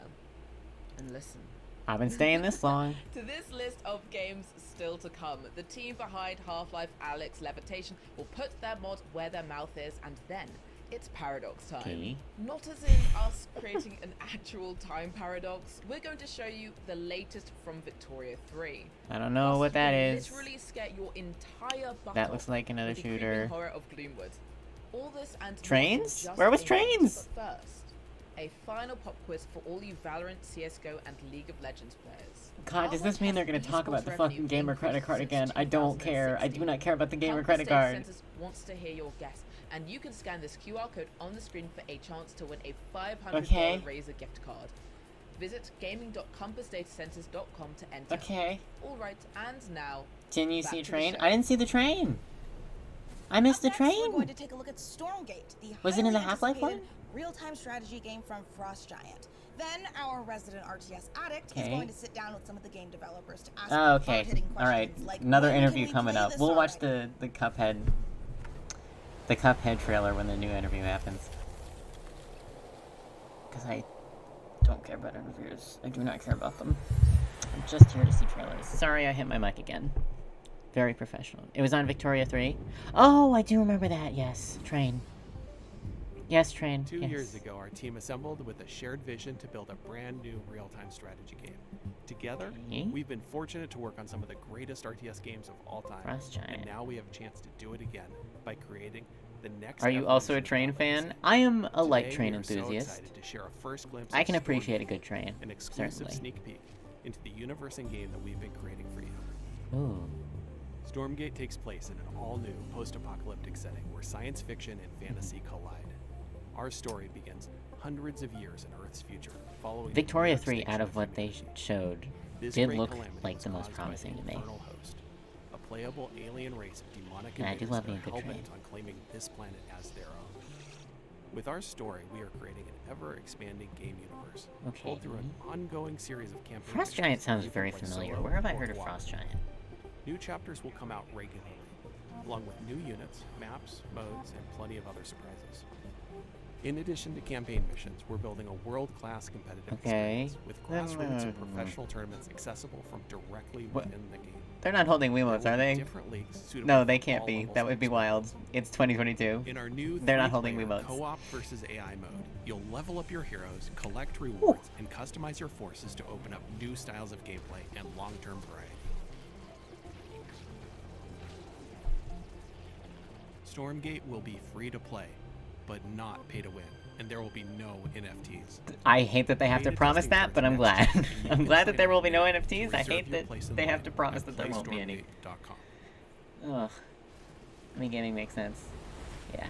and listen. I've been staying this long. To this list of games still to come, the team behind Half-Life Alyx Levitation will put their mod where their mouth is, and then it's paradox time. Okay. Not as in us creating an actual time paradox, we're going to show you the latest from Victoria 3. I don't know what that is. Literally scare your entire butt That off looks like another with the creeping shooter. horror of Gloomwood. All this and more Trains? just Where was in Trains? But first, a final pop quiz for all you Valorant, CSGO, and League of Legends players. God, does this mean they're gonna talk about the fucking gamer credit card again? I don't care. I do not care about the gamer Compass credit Data card. Centers wants to hear your guess, and you can scan this QR code on the screen for a chance to win a $500 Okay. Razer gift card. Visit gaming.compassdatacenters.com to enter. Okay. All right, and now. Didn't you back see a to the train? show. I didn't see the train. I missed the Next, train. we're going to take a look at Stormgate, the Was it in the highly Half-Life one? anticipated real-time strategy game from Frost Giant. Then our resident RTS addict is Okay. going to sit down with some of the game developers to ask Oh, okay. hard-hitting All right. questions like, Another when can interview we coming play up. this We'll watch already? the Cuphead trailer when the new interview happens. Because I don't care about interviews. I do not care about them. I'm just here to see trailers. Sorry, I hit my mic again. Very professional. It was on Victoria 3. Oh, I do remember that. Yes, Train. Yes, Train. 2 yes. years ago, our team assembled with a shared vision to build a brand new real-time strategy game. Together, we've been fortunate to work on some of the greatest RTS games of all time. Frost Giant. And now we have a chance to do it again by creating the next Are you also a Train fan? I am a light Train we are so enthusiast. excited to share a first glimpse I of can Stormgate, appreciate a good train, an exclusive certainly. sneak peek into the universe and game that we've been creating for you. Ooh. Stormgate takes place in an all-new post-apocalyptic setting where science fiction and fantasy collide. Our story begins hundreds of years in Earth's future, following Victoria the 3, out of what they showed, This did great look calamity like was the most caused by promising to the me. Infernal Host, a playable alien race of demonic And I do invaders love that me a are good hell-bent train. on claiming this planet as their own. With our story, we are creating an ever-expanding game universe, told through an ongoing series of campaigns. Frost Giant sounds very familiar. Where have I heard of Frost Giant? New chapters will come out regularly, along with new units, maps, modes, and plenty of other surprises. In addition to campaign missions, we're building a world-class competitive experience with grassroots and professional tournaments accessible from directly within the game. They're not holding Wiimotes, are they? Different leagues suitable No, for they can't all be. levels That of would be wild. It's 2022. In our new They're not holding three-player Wiimotes. co-op versus AI mode, you'll level up your heroes, collect rewards, and customize your forces to open up new styles of gameplay and long-term variety. Stormgate will be free to play, but not pay to win, and there will be no NFTs. I hate that they have to Beta promise testing that, but I'm starts glad. next week, and you I'm can glad that sign there up will be no now NFTs. and I reserve hate your that place in they line have to promise at that there won't be any. playstormgate.com. Ugh. I mean, gaming makes sense. Yeah.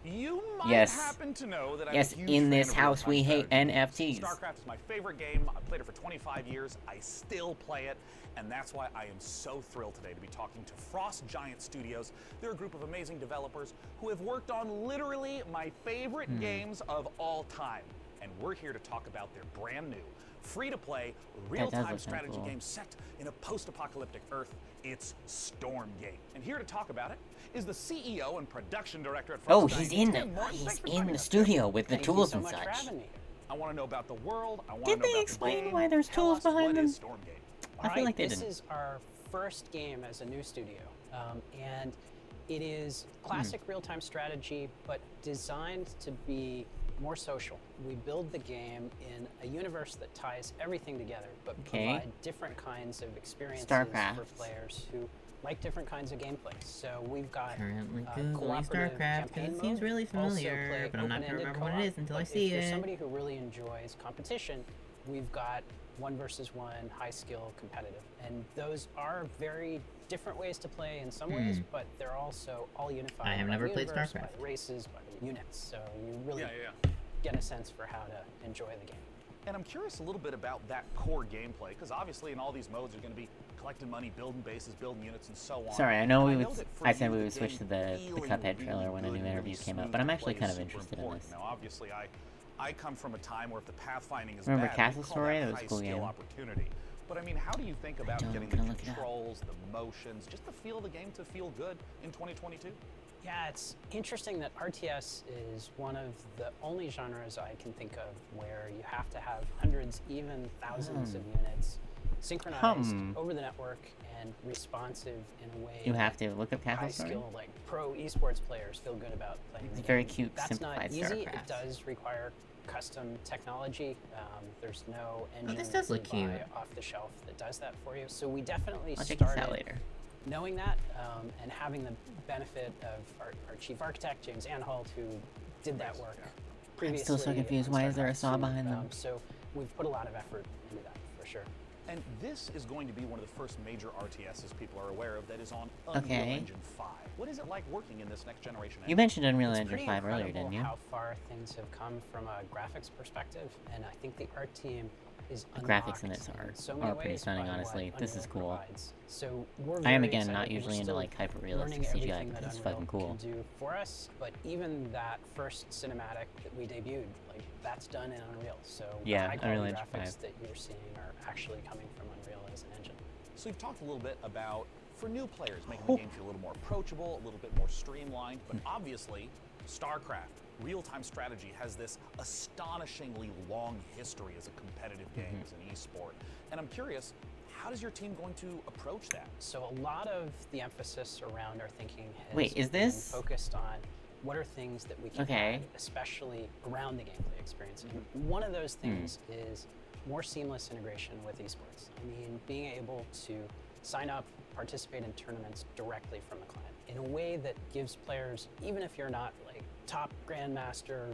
You might Yes. happen to know that I'm Yes, a huge in fan this of house we real-time hate strategy. NFTs. StarCraft is my favorite game. I've played it for 25 years. I still play it, and that's why I am so thrilled today to be talking to Frost Giant Studios. They're a group of amazing developers who have worked on literally my favorite games of all time. And we're here to talk about their brand new, free-to-play, real-time look strategy cool. game set in a post-apocalyptic Earth. It's Stormgate. And here to talk about it is the CEO and production director at Frost Oh, Giant, he's in Tim Morton. he's Thanks for in joining the us, studio with the Thank you tools so and much for such. having me. I want to know about the world. I want Did to know they about explain the game. why there's Tell tools us, behind what them? is Stormgate? I feel like they this didn't. is our first game as a new studio, and it is classic real-time strategy, but designed to be more social. We build the game in a universe that ties everything together, but provide different kinds of experiences StarCraft. for players who like different kinds of gameplay. So we've got Currently cooperative Googling StarCraft campaign because it seems mode, really also familiar, play but I'm not gonna open-ended remember what it co-op, is until I but see if you're it. somebody who really enjoys competition, we've got 1 versus 1 high skill competitive, and those are very different ways to play in some ways, but they're also all unified. I have by never the played universe, by StarCraft. the races, by the units, so you really Yeah. get a sense for how to enjoy the game. And I'm curious a little bit about that core gameplay, because obviously in all these modes you're going to be collecting money, building bases, building units, and so on. Sorry, I know And we would. that for I said you, we the would switch game to the feeling Cuphead really trailer when a good, new really interview came smooth out, but I'm to actually play kind is of super interested in important. this. Now, obviously, I come from a time where if the pathfinding is Remember bad, Castle we call Story? that That was a cool high skill game. opportunity. But I mean, how do you think about getting the gonna look it up. controls, the motions, just the feel of the game to feel good in 2022? Yeah, it's interesting that RTS is one of the only genres I can think of where you have to have hundreds, even thousands of units synchronized over the network and responsive in a way You have to look up Castle high Story? skill, like pro esports players feel good about playing It's the very game. cute, That's simplified not easy. StarCraft. It does require custom technology. There's no engine this does you look can buy cute. off the shelf that does that for you. So we definitely I'll check this started out later. knowing that and having the benefit of our chief architect, James Anhalt, who did that work previously. I'm still so confused. on Why is there a StarCraft saw 2. behind them? So we've put a lot of effort into that, for sure. And this is going to be one of the first major RTSs people are aware of that is on Unreal Okay. Engine 5. What is it like working in this next generation You engine? mentioned Unreal It's Engine pretty 5 earlier, incredible didn't you? how far things have come from a graphics perspective, and I think the art team is The graphics in unlocked this in so many are pretty ways stunning, by what honestly. This is Unreal cool. provides. So we're I am, very again, excited. not We're usually into, still like, hyper-realistic learning CGI, everything but that this is Unreal fucking cool. can do for us, but even that first cinematic that we debuted, like, that's done in Unreal. So Yeah, the high-quality Unreal Engine graphics 5. that you're seeing are actually coming from Unreal as an engine. So we've talked a little bit about, for new players, making the game feel a little more approachable, a little bit more streamlined, but obviously, StarCraft, real-time strategy, has this astonishingly long history as a competitive game, as an esport. And I'm curious, how is your team going to approach that? So a lot of the emphasis around our thinking has Wait, is been this- focused on what are things that we can Okay. add, especially around the gameplay experience. And one of those things is more seamless integration with esports. I mean, being able to sign up, participate in tournaments directly from the client in a way that gives players, even if you're not like top grandmaster,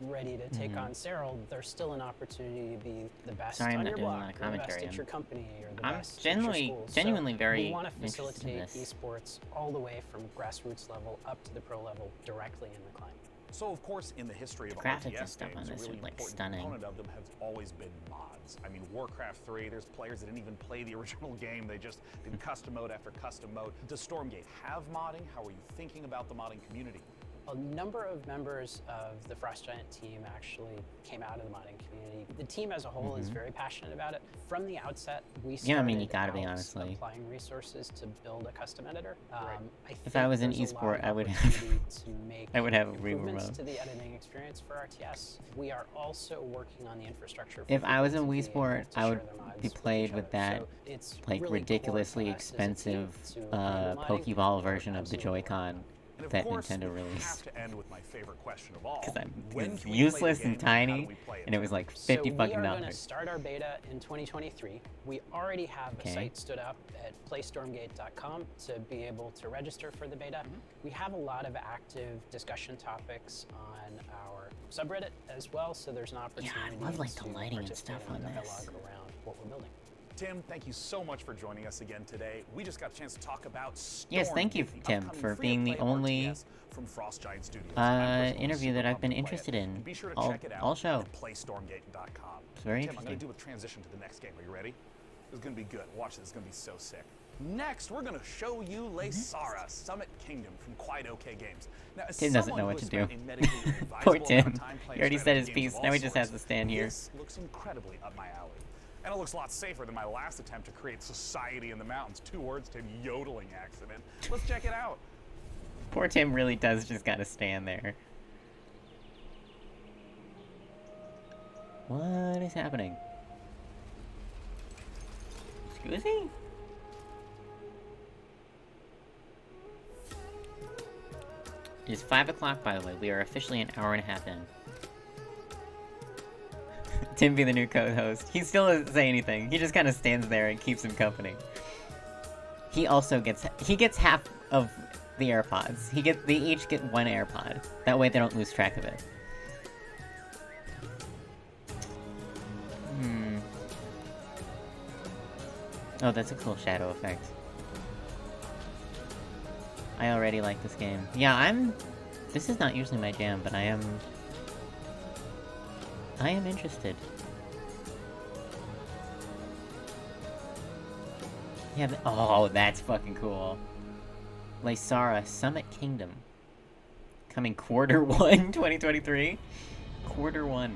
ready to take on Cyril, there's still an opportunity to be the best Sorry, I'm on not your doing a block, lot of or the best commentary. at your company, or the I'm best at your school. genuinely So very we want to interested in facilitate this. esports all the way from grassroots level up to the pro level directly in the client. So, of course, in the history of graphics and RTS stuff on games, a this really are, like, important stunning. component of them has always been mods. I mean, Warcraft 3, there's players that didn't even play the original game. They just did custom mode after custom mode. Does Stormgate have modding? How are you thinking about the modding community? A number of members of the Frost Giant team actually came out of the modding community. The team as a whole is very passionate about it. From the outset, we started Yeah, I mean, you gotta be, out honestly. applying resources to build a custom editor. I If I was in think there's a lot esport, of I would have opportunity to make I would have a rework improvements mode. to the editing experience for RTS. We are also working on the infrastructure. For If I was in people to Wii be Sport, able to I share would their mods be with played each with other. that, So it's like, really ridiculously core for us as a team expensive to improve the modding Pokeball and version of the Joy-Con And of that course, Nintendo we released. have to end with my favorite question of all. Because When it's can we play the useless game and how do tiny, we play and it was like So 50 we fucking are going to dollars. start our beta in 2023. We already have Okay. a site stood up at playstormgate.com to be able to register for the beta. We have a lot of active discussion topics on our subreddit as well, so there's an opportunity love, like, the to lighting and participate stuff in on the this. dialogue around what we're building. Tim, thank you so much for joining us again today. We just got a chance to talk about Stormgate, Yes, thank you, the Tim, upcoming for being the free-to-play only RTS from Frost Giant Studios. I'm personally interview super that I've pumped been to play interested it. in Be sure to all- check it out all show. at playstormgate.com. It's very Tim, I'm going interesting. to do a transition to the next game. Are you ready? It's going to be good. Watch this. It's going to be so sick. Next, we're going to show you Laysara, Summit Kingdom from Quite OK Games. Now, as Tim doesn't someone know who what has to do. spent a medically Poor advisable amount Tim. of time playing He already said his strategy games piece. of Now all he just has sorts, to stand here. This looks incredibly up my alley. And it looks a lot safer than my last attempt to create society in the mountains. 2 words, Tim, yodeling accident. Let's check it out. Poor Tim really does just gotta stand there. What is happening? Excuse? It is 5 o'clock, by the way. We are officially an hour and a half in. Tim be the new co-host. He still doesn't say anything. He just kind of stands there and keeps him company. He also gets half of the AirPods. They each get 1 AirPod. That way they don't lose track of it. Oh, that's a cool shadow effect. I already like this game. Yeah, this is not usually my jam, but I am interested. Yeah, oh, that's fucking cool. Laysara, Summit Kingdom. Coming Q1 2023? Q1.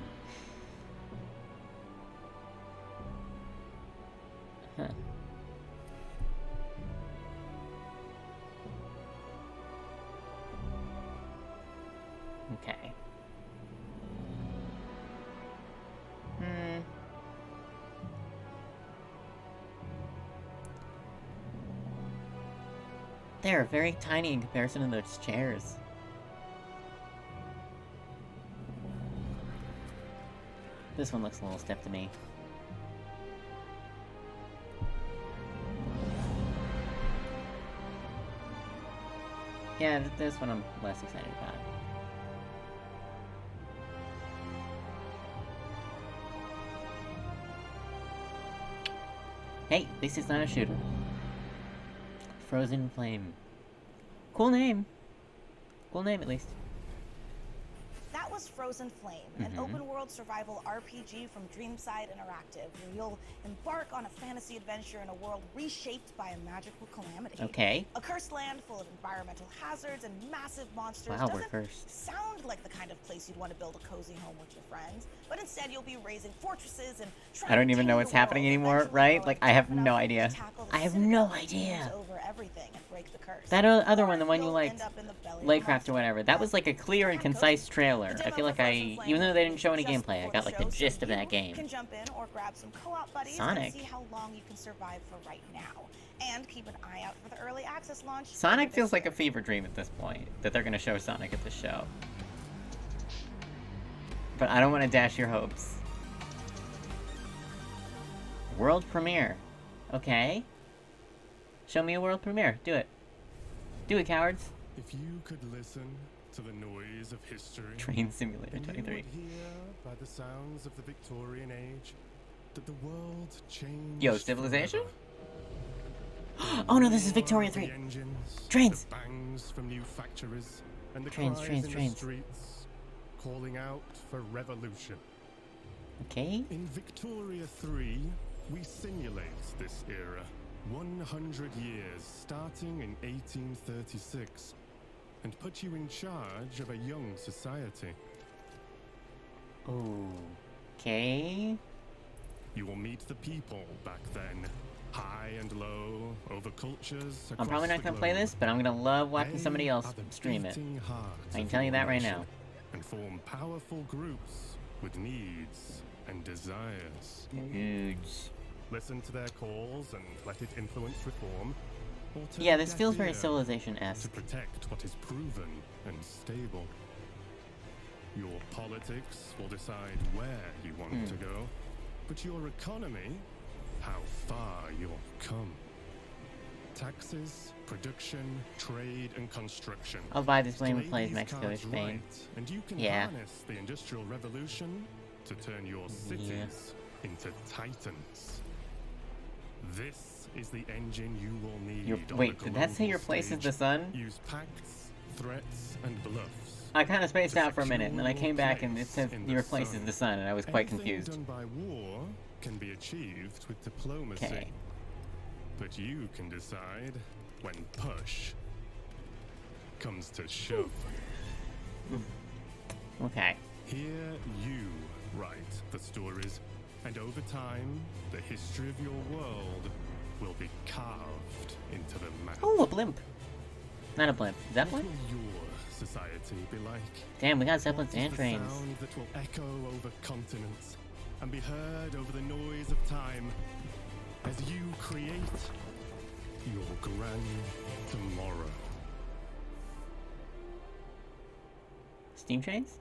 Huh. Okay. They're very tiny in comparison to those chairs. This one looks a little stiff to me. Yeah, this one I'm less excited about. Hey, this is not a shooter. Frozen Flame. Cool name. Cool name, at least. That was was Frozen Flame, an open-world survival RPG from Dreamside Interactive, where you'll embark on a fantasy adventure in a world reshaped by a magical calamity. Okay. A cursed land full of environmental hazards and massive monsters Wow, we're doesn't cursed. sound like the kind of place you'd want to build a cozy home with your friends, but instead you'll be raising fortresses and I don't even know what's happening anymore, right? Like, I have no idea. I have no idea. over everything and break the curse. That other one, the one you liked, Laycraft or whatever, that was like a clear and concise trailer. I feel like even though they didn't show any gameplay, I got like the gist of that game. Can jump in or grab some co-op buddies Sonic. and see how long you can survive for right now. And keep an eye out for the early access launch. Sonic feels like a fever dream at this point, that they're gonna show Sonic at the show. But I don't want to dash your hopes. World premiere. Okay. Show me a world premiere. Do it. Do it, cowards. If you could listen to the noise of history, Train Simulator then you 23. would hear by the sounds of the Victorian age that the world changed. Yo, Civilization? forever. Oh no, this is Victoria 3. The engines, Trains. the bangs from new factories, and the Trains, cries trains, in trains. the streets calling out for revolution. Okay. In Victoria 3, we simulate this era. 100 years, starting in 1836, and put you in charge of a young society. Okay. You will meet the people back then, high and low, over cultures. I'm probably not gonna play this, but I'm gonna love watching somebody else stream it. I can tell you that right now. And form powerful groups with needs and desires. Dudes. Listen to their calls and let it influence reform. Or turn Yeah, this deaf feels very ear Civilization-esque. to protect what is proven and stable. Your politics will decide where you want to go, but your economy, how far you'll come. Taxes, production, trade, and construction. I'll buy this when we Play play these Mexico or cards Spain. right, and you can Yeah. harness the Industrial Revolution to turn your cities into titans. This is the engine you will need. Wait, did that say your place is the sun? Use pacts, threats, and bluffs. I kind of spaced out for a minute, and then I came back and it said your place is the sun, and I was quite Anything confused. done by war can be achieved with diplomacy. Okay. But you can decide when push comes to shove. Okay. Here you write the stories, and over time, the history of your world will be carved into the map. Oh, a blimp. Not a blimp. Zeppelin? What will your society be like? Damn, we got zeppelins What is and the trains. sound that will echo over continents and be heard over the noise of time as you create your grand tomorrow. Steam trains?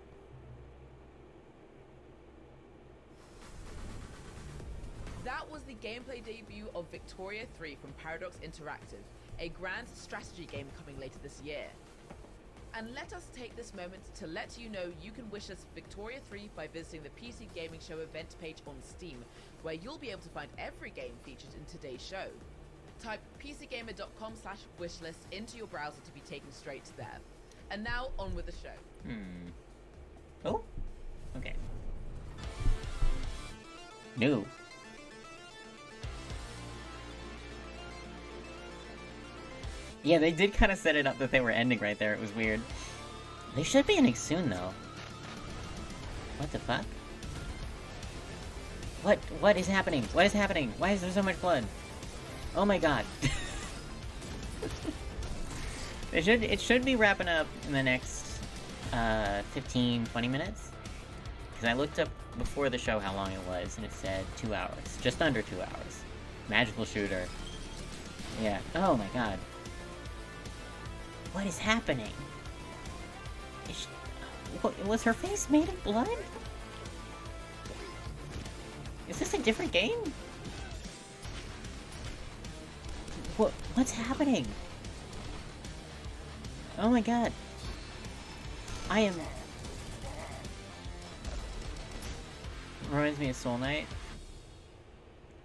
That was the gameplay debut of Victoria 3 from Paradox Interactive, a grand strategy game coming later this year. And let us take this moment to let you know you can wish us Victoria 3 by visiting the PC Gaming Show event page on Steam, where you'll be able to find every game featured in today's show. Type pcgamer.com/wishlist into your browser to be taken straight to there. And now, on with the show. Oh? Okay. No. Yeah, they did kind of set it up that they were ending right there. It was weird. They should be ending soon, though. What the fuck? What is happening? What is happening? Why is there so much blood? Oh my god. It should be wrapping up in the next 15-20 minutes. Because I looked up before the show how long it was, and it said 2 hours. Just under 2 hours. Magical shooter. Yeah. Oh my god. What is happening? Was her face made of blood? Is this a different game? What's happening? Oh my god. I am... Reminds me of Soul Knight.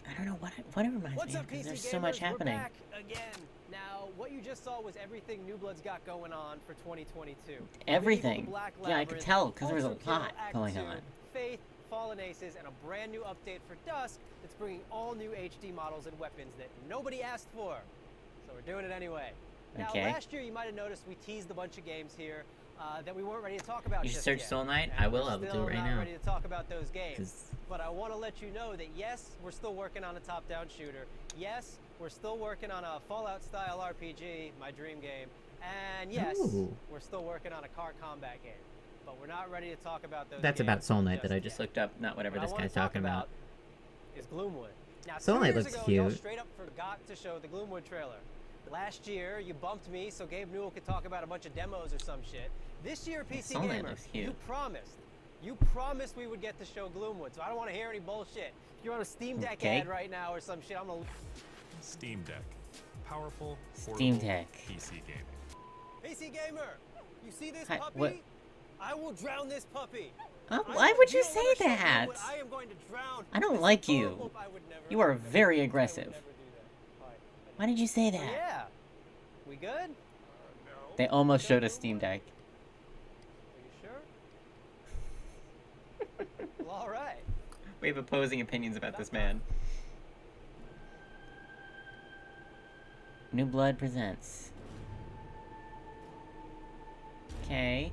I don't know what it reminds What's me up, of, 'cause PC there's gamers? so much happening. We're back again. Now, what you just saw was everything New Blood's got going on for 2022. Everything. Medieval, Black Yeah, I could Labyrinth, tell, because there was a Ultra lot Kill Act going 2, on. Faith, Fallen Aces, and a brand new update for Dusk that's bringing all new HD models and weapons that nobody asked for. So we're doing it anyway. Now, Okay. last year you might have noticed we teased a bunch of games here that we weren't ready to talk about You should just search yet. Soul Knight? And I will, we're I will do still it right not now. ready to talk about those games. 'Cause- But I want to let you know that yes, we're still working on a top-down shooter. Yes, we're still working on a Fallout-style RPG, my dream game. And yes, Ooh. we're still working on a car combat game. But we're not ready to talk about those That's games about Soul Knight just that I just yet. looked up, not whatever What I this wanna guy's talk talking about. is Gloomwood. Now, Soul 2 Knight years looks ago, y'all cute. straight up forgot to show the Gloomwood trailer. Last year, you bumped me so Gabe Newell could talk about a bunch of demos or some shit. This year, PC Soul Knight Gamer, looks cute. you promised we would get to show Gloomwood, so I don't want to hear any bullshit. If you're on a Steam Deck Okay. ad right now or some shit, I'm gonna... Steam Deck. Powerful, Steam portable Deck. PC gaming. PC Gamer, you see this Hi, puppy? what? I will drown this puppy. Why would you say that? I am going to drown. I don't like you. You are very aggressive. Why did you say that? Yeah. We good? They almost showed a Steam Deck. Are you sure? Well, all right. We have opposing opinions about this man. New Blood presents. Okay.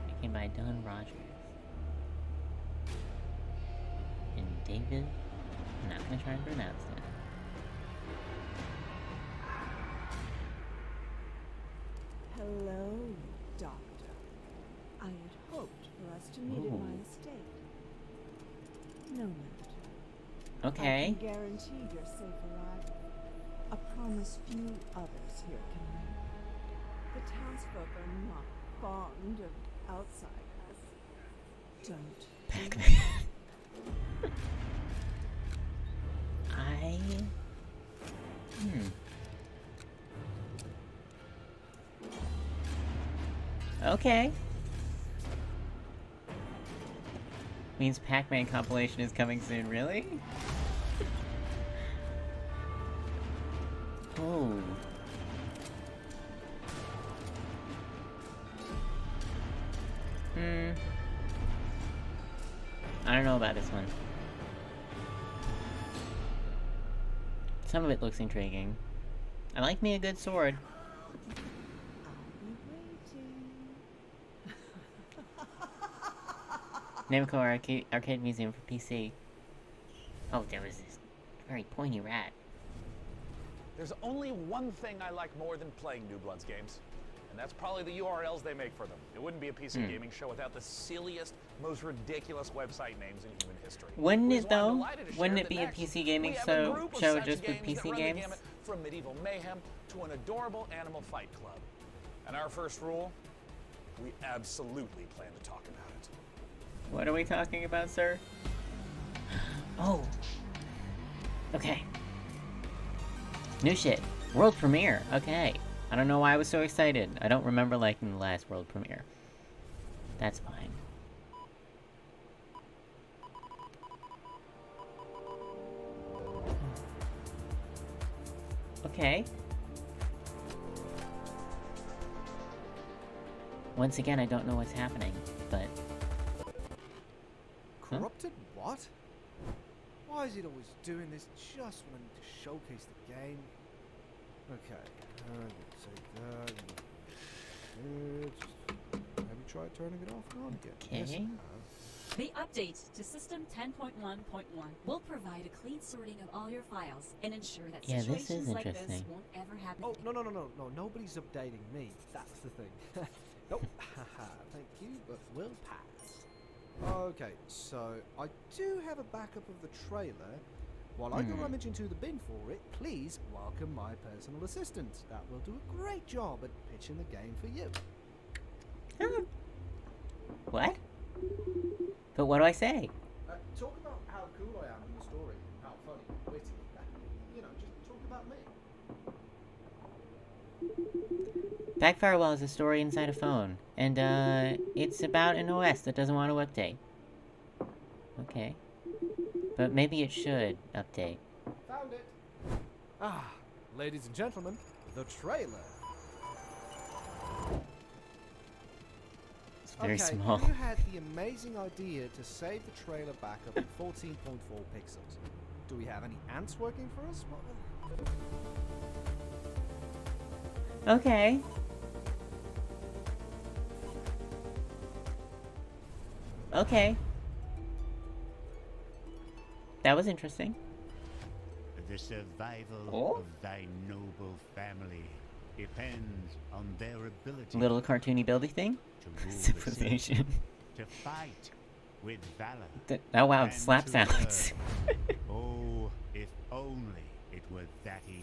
Making by Don Rogers. And David. I'm not gonna try and pronounce it. Hello, Doctor. I had hoped for us to meet at my estate. No matter. Okay. I can guarantee your safe arrival. A promise few others here can make. The townsfolk are not fond of outsiders. Don't. Pac-Man. Okay. Means Pac-Man compilation is coming soon, really? Oh. I don't know about this one. Some of it looks intriguing. I like me a good sword. Namco Arcade Museum for PC. Oh, there was this very pointy rat. There's only one thing I like more than playing New Blood's games, and that's probably the URLs they make for them. It wouldn't be a PC gaming show without the silliest, most ridiculous website names in human history. Wouldn't Which it is why I'm though? delighted to share Wouldn't it that be a next, PC gaming we have a show group of show such just with games that PC run the games? gamut from medieval mayhem to an adorable animal fight club. And our first rule, we absolutely plan to talk about it. What are we talking about, sir? Oh. Okay. New shit. World premiere. Okay. I don't know why I was so excited. I don't remember liking the last world premiere. That's fine. Okay. Once again, I don't know what's happening, but... Huh? Corrupted what? Why is it always doing this just when I need to showcase the game? Okay, take that. Have you tried turning it off and on again? Yes, Okay. I have. The update to System 10.1.1 will provide a clean sorting of all your files and ensure that Yeah, this situations is like this interesting. won't ever happen. Oh, no, nobody's updating me. That's the thing. Nope, haha, thank you, but we'll pass. Okay, so I do have a backup of the trailer. While I go rummage into the bin for it, please welcome my personal assistant. That will do a great job at pitching the game for you. What? But what do I say? Talk about how cool I am in the story, how funny, witty. You know, just talk about me. Back Firewall is a story inside a phone, and it's about an OS that doesn't want to update. Okay. But maybe it should update. Found it. Ah, ladies and gentlemen, the trailer. It's very okay, small. You had the amazing idea to save the trailer back up in 14.4 pixels. Do we have any ants working for us? Okay. Okay. That was interesting. The survival Oh. of thy noble family depends on their ability Little cartoony buildy thing? to rule the Civilization. city, to fight with valor. Oh wow, and slap to sounds. learn. Oh, if only it were that easy.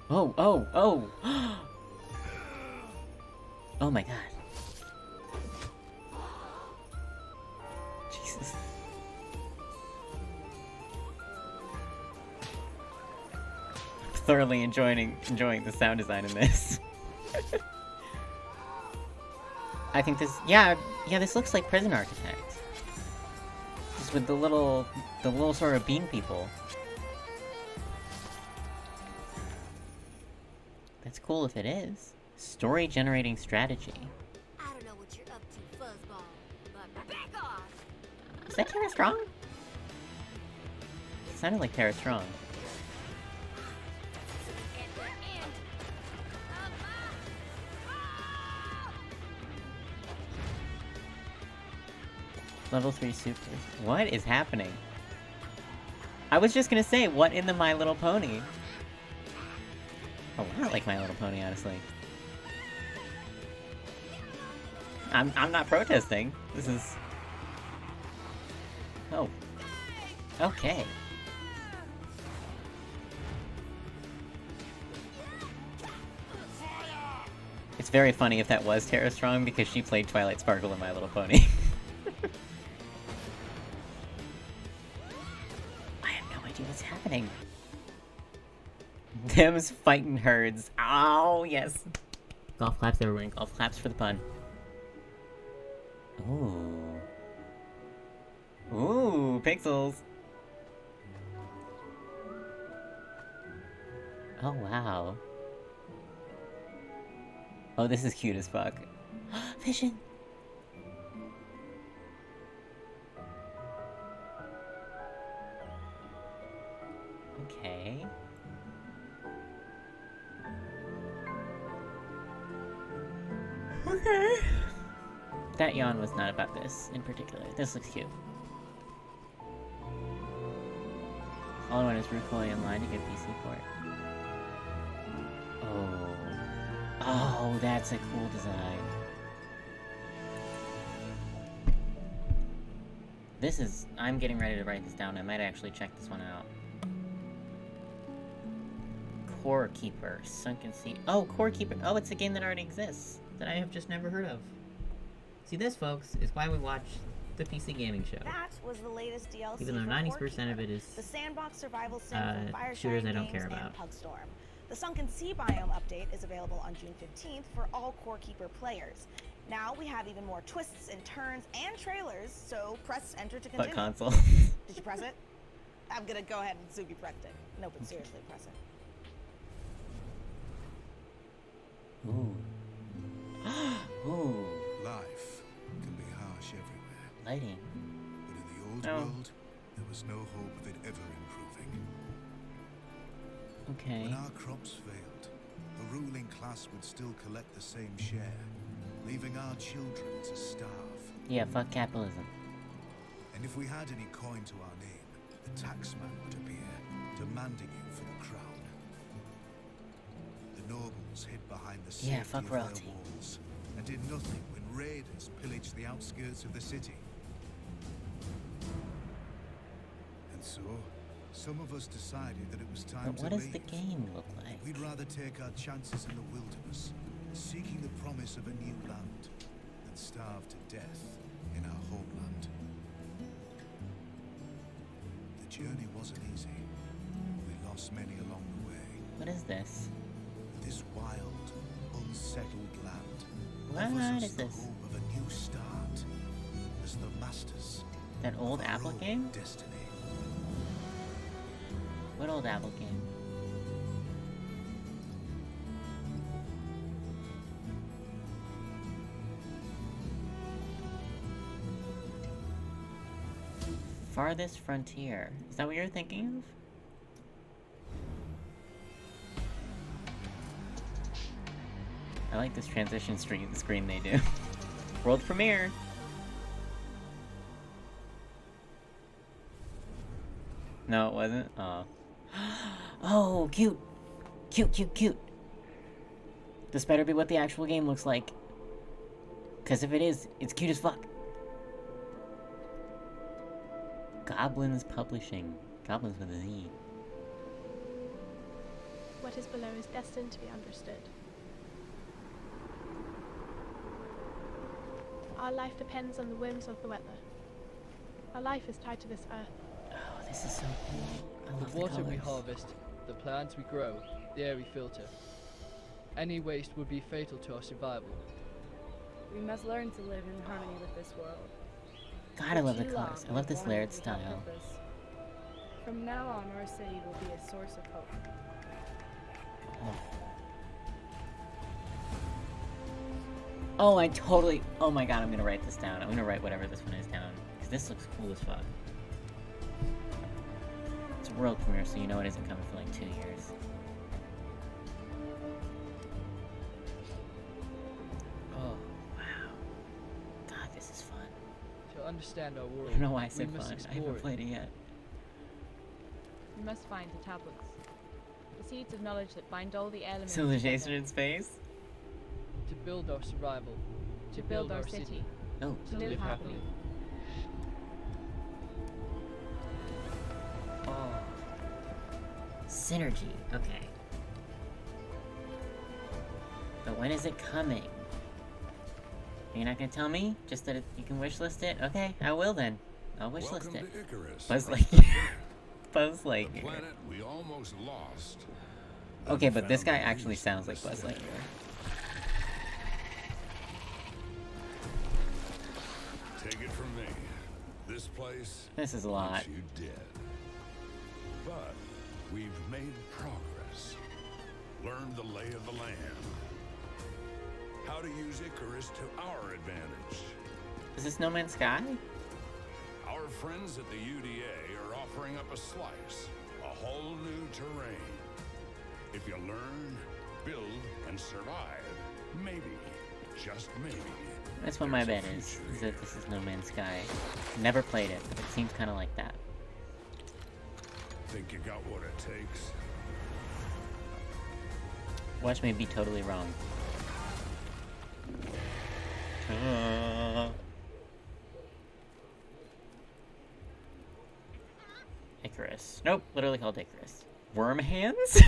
Oh, oh, oh! Oh my god. Jesus. I'm thoroughly enjoying the sound design in this. I think this, yeah, this looks like Prison Architect. Just with the little sort of bean people. That's cool if it is. Story generating strategy. I don't know what you're up to, Fuzzball, but back off! Is that Tara Strong? It sounded like Tara Strong. Level 3 supers. What is happening? I was just gonna say, what in the My Little Pony? Oh, I don't like My Little Pony, honestly. I'm not protesting. This is... Oh. Okay. It's very funny if that was Tara Strong, because she played Twilight Sparkle in My Little Pony. I have no idea what's happening. Them's fighting herds. Oh, yes. Golf claps everyone. Golf claps for the pun. Ooh. Ooh, pixels. Oh, wow. Oh, this is cute as fuck. Vision! Okay. Okay. That yawn was not about this in particular. This looks cute. All I want is Rukoi Online to get PC port. Oh. Oh, that's a cool design. This is... I'm getting ready to write this down. I might actually check this one out. Core Keeper. Sunken Sea. Oh, Core Keeper. Oh, it's a game that already exists. That I have just never heard of. See, this, folks, is why we watch the PC Gaming Show. That was the latest DLC. Even though 90% of it is the sandbox survival sim from Fireshine shooters I don't Games care about. and Pugstorm. The Sunken Sea biome update is available on June 15th for all Core Keeper players. Now we have even more twists and turns and trailers, so press enter to continue. But console. Did you press it? I'm gonna go ahead and assume you pressed it. No, but seriously, press it. Ooh. Ooh. Life can be harsh everywhere. Lighting. But in the old world, there was no hope of it ever improving. Okay. When our crops failed, the ruling class would still collect the same share, leaving our children to starve. Yeah, fuck capitalism. And if we had any coin to our name, the taxman would appear, demanding it for the crown. The nobles hid behind the safety fuck of their royalty. walls and did nothing when raiders pillaged the outskirts of the city. And so, some of us decided that it was time But what to does leave. the game look like? We'd rather take our chances in the wilderness, seeking the promise of a new land, than starve to death in our homeland. The journey wasn't easy. We lost many along the way. What is this? This wild, unsettled land What offers us is the this? hope of a new That old Apple game? Destiny. What old Apple game? Farthest Frontier. Is that what you're thinking of? I like this transition screen they do. World premiere! No, it wasn't? Aw. Oh, cute! Cute, cute, cute! This better be what the actual game looks like. Cause if it is, it's cute as fuck. Goblins Publishing. Goblins with a Z. What is below is destined to be understood. Our life depends on the whims of the weather. Our life is tied to this earth. Oh, this is so cool. I love The water we colors. harvest, the plants we grow, the air we filter. Any waste would be fatal to our survival. We must learn to live in harmony with this world. God, I love the colors. I love this layered style. From now on, our city will be a source of hope. Oh, I totally... Oh my god, I'm gonna write this down. I'm gonna write whatever this one is down. Because this looks cool as fuck. It's a world premiere, so you know it isn't coming for like 2 years. Oh, wow. God, this is fun. To understand our world, I don't know why I we said must fun. I explore haven't it. played it yet. We must find the tablets. The seeds of knowledge that bind all the elements Civilization together. in space? To build our survival. To build our city. Oh. To live happily. Oh. Synergy. Okay. But when is it coming? You're not gonna tell me? Just that you can wishlist it? Okay, I will then. I'll wishlist Welcome it. to Icarus. Buzz Lightyear. Buzz The Lightyear. planet we almost lost. Okay, but this guy actually sounds like Buzz Lightyear. Take it from me. This place This is a lot. wants you dead. But we've made progress. Learned the lay of the land. How to use Icarus to our advantage. Is this No Man's Sky? Our friends at the UDA are offering up a slice, a whole new terrain. If you learn, build, and survive, maybe, just maybe. That's what my bet is that this is No Man's Sky. Never played it, but it seems kind of like that. Think you got what it takes? Watch me be totally wrong. Icarus. Nope, literally called Icarus. Worm hands?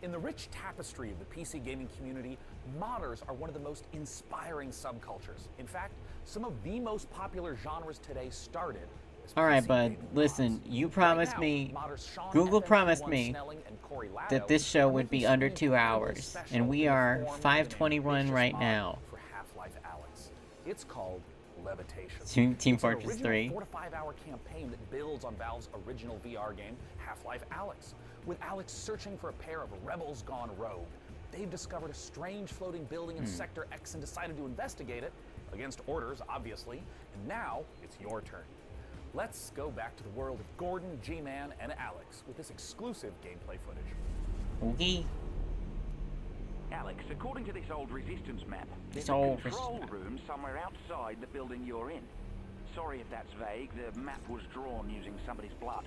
In the rich tapestry of the PC gaming community, modders are one of the most inspiring subcultures. In fact, some of the most popular genres today started as Alright, PC bud, gaming listen, you promised now, me, modders Sean Google FNP1 promised me Snelling and Corey Lado that this show are would making be under something 2 incredibly hours, special and we in the are form of an 5:21 ambitious right mod now. For Half-Life Alyx. It's called Levitation. Team It's Fortress an 3. original 4 to 5 hour campaign that builds on Valve's original VR game, Half-Life Alyx. With Alyx searching for a pair of rebels gone rogue, they've discovered a strange floating building in Sector X and decided to investigate it, against orders, obviously, and now it's your turn. Let's go back to the world of Gordon, G-Man, and Alyx with this exclusive gameplay footage. Okay. Alex, according to this old Resistance map, there's This a old control Resistance room somewhere outside the building you're in. Sorry if that's vague, the map was drawn using somebody's blood.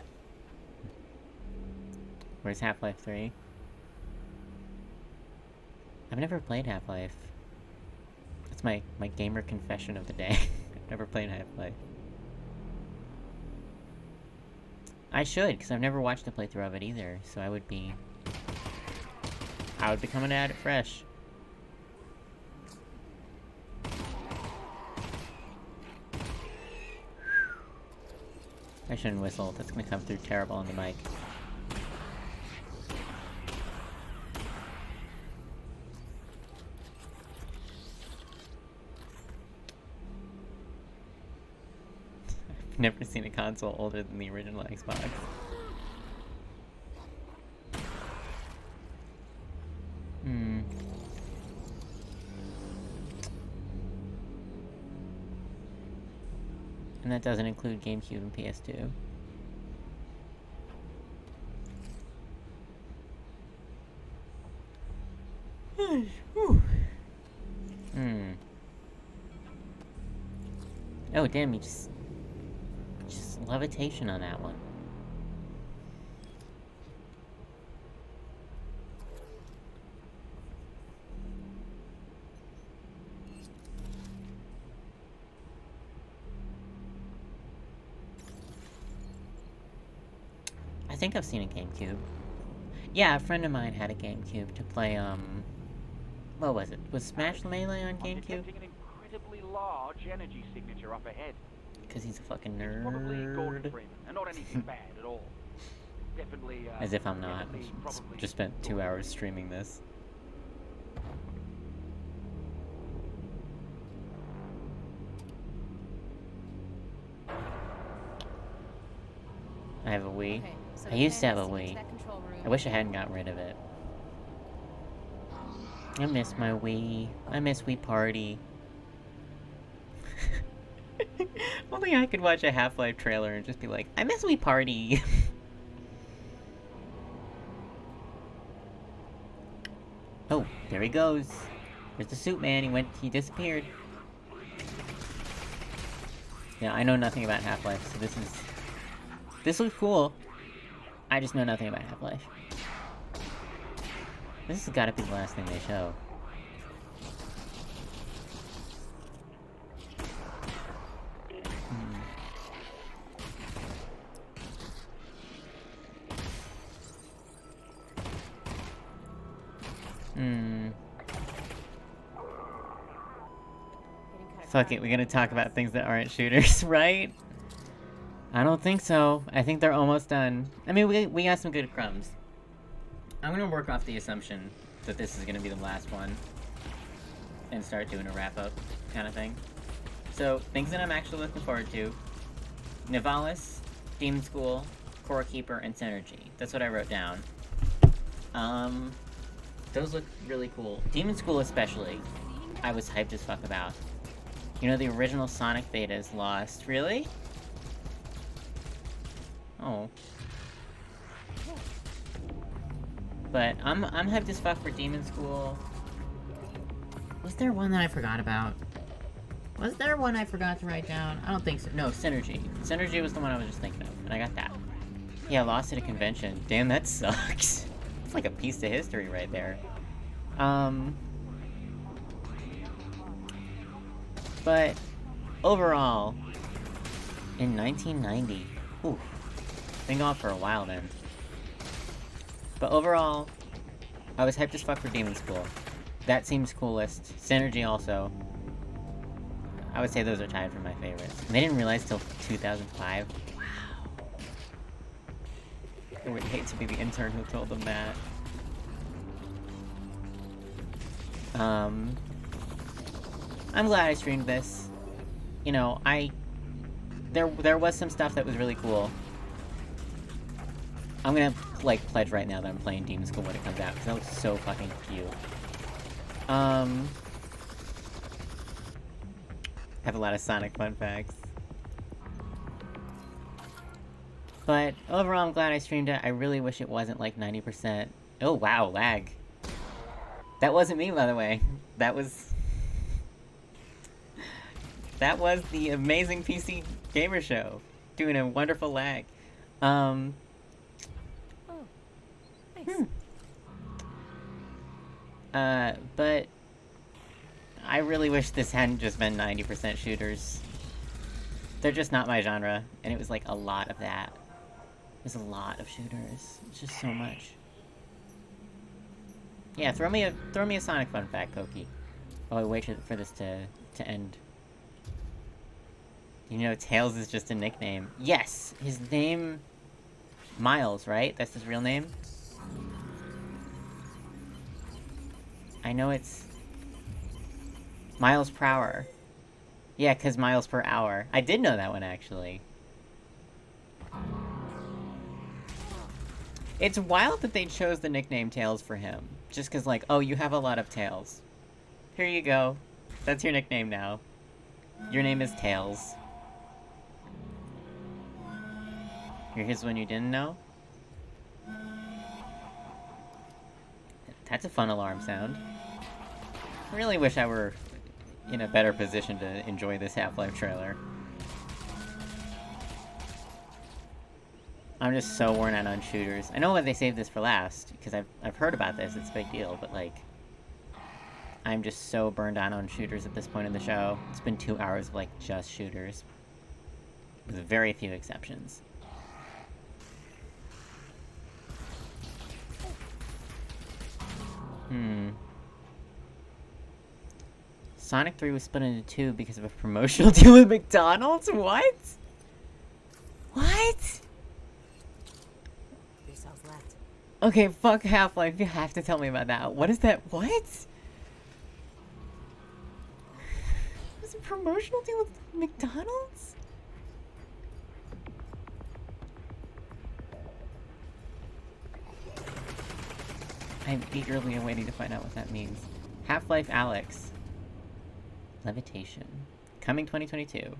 Where's Half-Life 3? I've never played Half-Life. That's my gamer confession of the day. I've never played Half-Life. I should, because I've never watched a playthrough of it either, so I would be coming at it fresh. I shouldn't whistle, that's gonna come through terrible on the mic. never seen a console older than the original Xbox. Hmm. And that doesn't include GameCube and PS2. Hmm. Oh damn, you just levitation on that one. I think I've seen a GameCube. Yeah, a friend of mine had a GameCube to play, what was it? Was Smash Melee on GameCube? Detecting an incredibly large energy signature up ahead. Because he's a fucking It's probably Gordon nerd. Freeman, and not anything bad at all. Definitely. As if I'm not. definitely, probably Just spent 2 hours streaming this. I have a Wii. Okay, so I used to plan have a is to get to Wii. that control room. I wish I hadn't gotten rid of it. I miss my Wii. I miss Wii Party. Only I could watch a Half-Life trailer and just be like, I miss Wii Party. Oh, there he goes. There's the suit man. He disappeared. Yeah, I know nothing about Half-Life, so this looks cool. I just know nothing about Half-Life. This has gotta be the last thing they show. Fuck it, we're gonna talk about things that aren't shooters, right? I don't think so. I think they're almost done. I mean, we got some good crumbs. I'm gonna work off the assumption that this is gonna be the last one. And start doing a wrap-up kind of thing. So, things that I'm actually looking forward to. Nivalis, Demon School, Core Keeper, and Synergy. That's what I wrote down. Those look really cool. Demon School especially, I was hyped as fuck about. You know, the original Sonic beta is lost. Really? Oh. But I'm hyped as fuck for Demon School. Was there one that I forgot about? Was there one I forgot to write down? I don't think so. No, Synergy. Synergy was the one I was just thinking of, and I got that. Yeah, lost at a convention. Damn, that sucks. It's like a piece of history right there. But overall, in 1990, ooh, been gone for a while then. But overall, I was hyped as fuck for Demon School. That seems coolest. Synergy also. I would say those are tied for my favorites. And they didn't realize till 2005. Wow. I would hate to be the intern who told them that. I'm glad I streamed this. You know, there was some stuff that was really cool. I'm gonna, like, pledge right now that I'm playing Demon School when it comes out, because that looks so fucking cute. Have a lot of Sonic fun facts. But overall, I'm glad I streamed it. I really wish it wasn't like 90%. Oh, wow, lag. That wasn't me, by the way. That was the amazing PC Gamer Show doing a wonderful lag. Oh, nice. But I really wish this hadn't just been 90% shooters. They're just not my genre, and it was like a lot of that. There's a lot of shooters. It's just so much. Yeah, throw me a Sonic fun fact, Koki. While we wait for this to end. You know, Tails is just a nickname. Yes! His name... Miles, right? That's his real name? I know it's... Miles per hour. Yeah, 'cause miles per hour. I did know that one, actually. It's wild that they chose the nickname Tails for him. Just cause like, oh, you have a lot of tails. Here you go. That's your nickname now. Your name is Tails. Here's one you didn't know. That's a fun alarm sound. I really wish I were in a better position to enjoy this Half-Life trailer. I'm just so worn out on shooters. I know why they saved this for last, because I've heard about this, it's a big deal, but like... I'm just so burned out on shooters at this point in the show. It's been 2 hours of like just shooters. With very few exceptions. Sonic 3 was split into 2 because of a promotional deal with McDonald's? What? What? Okay, fuck Half-Life, you have to tell me about that. What is that? What? Was a promotional deal with McDonald's? I'm eagerly awaiting to find out what that means. Half-Life Alyx. Levitation. Coming 2022.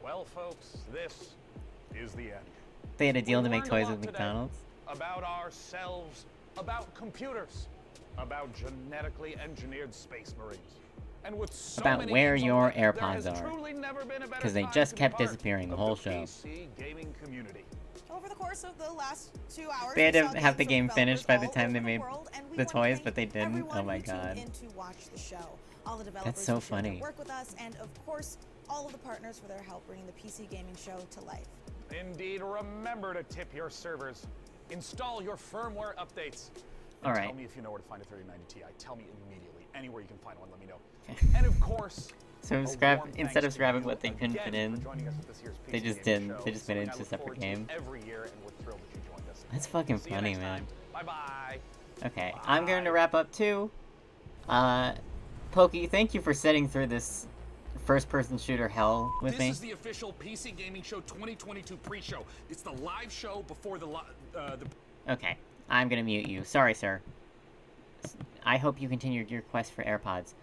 Well, folks, this is the end. They had a deal to make learned a toys lot with today McDonald's? About ourselves, about computers, about genetically engineered space marines. And with so About many where info, your there AirPods has are. truly never been a better Because they time just to be kept part disappearing the of whole the show. PC gaming community. Over the course of the last 2 hours, They had we to saw have the games game from finished by the developers time all they over made world, and we the want to toys, thank but they didn't. everyone Oh my who tuned god. in to watch the show. All the developers That's so who shared their funny. work with us, and of course, all of the partners for their help bringing the PC gaming show to life. Indeed, remember to tip your servers. Install your firmware updates. All And right. Tell me if you know where to find a 3090 Ti. Tell me immediately. Anywhere you can find one, let me know. And of course, So a scrap warm instead thanks of to scrapping you what they couldn't again fit for in, joining us at this year's they PC just Gaming didn't. Show, They just made it something I into a look separate forward to game. every year, and we're thrilled that you joined us. That's fucking See you funny, next man. time. Bye-bye. Okay, I'm going to wrap up too. Pokey, thank you for sitting through this first-person shooter hell with me. This is the official PC Gaming Show 2022 pre-show. It's the live show before the Okay, I'm gonna mute you. Sorry, sir. I hope you continued your quest for AirPods.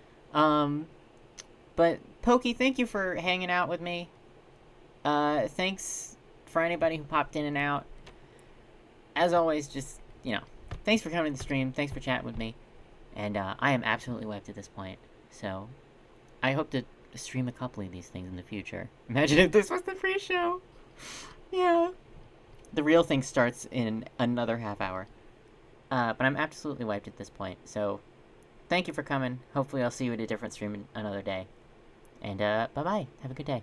But Pokey, thank you for hanging out with me. Thanks for anybody who popped in and out. As always, just, you know, thanks for coming to the stream. Thanks for chatting with me. And, I am absolutely wiped at this point. So, I hope to stream a couple of these things in the future. Imagine if this was the pre-show. Yeah. The real thing starts in another half hour. But I'm absolutely wiped at this point. So, thank you for coming. Hopefully I'll see you at a different stream another day. And, bye-bye. Have a good day.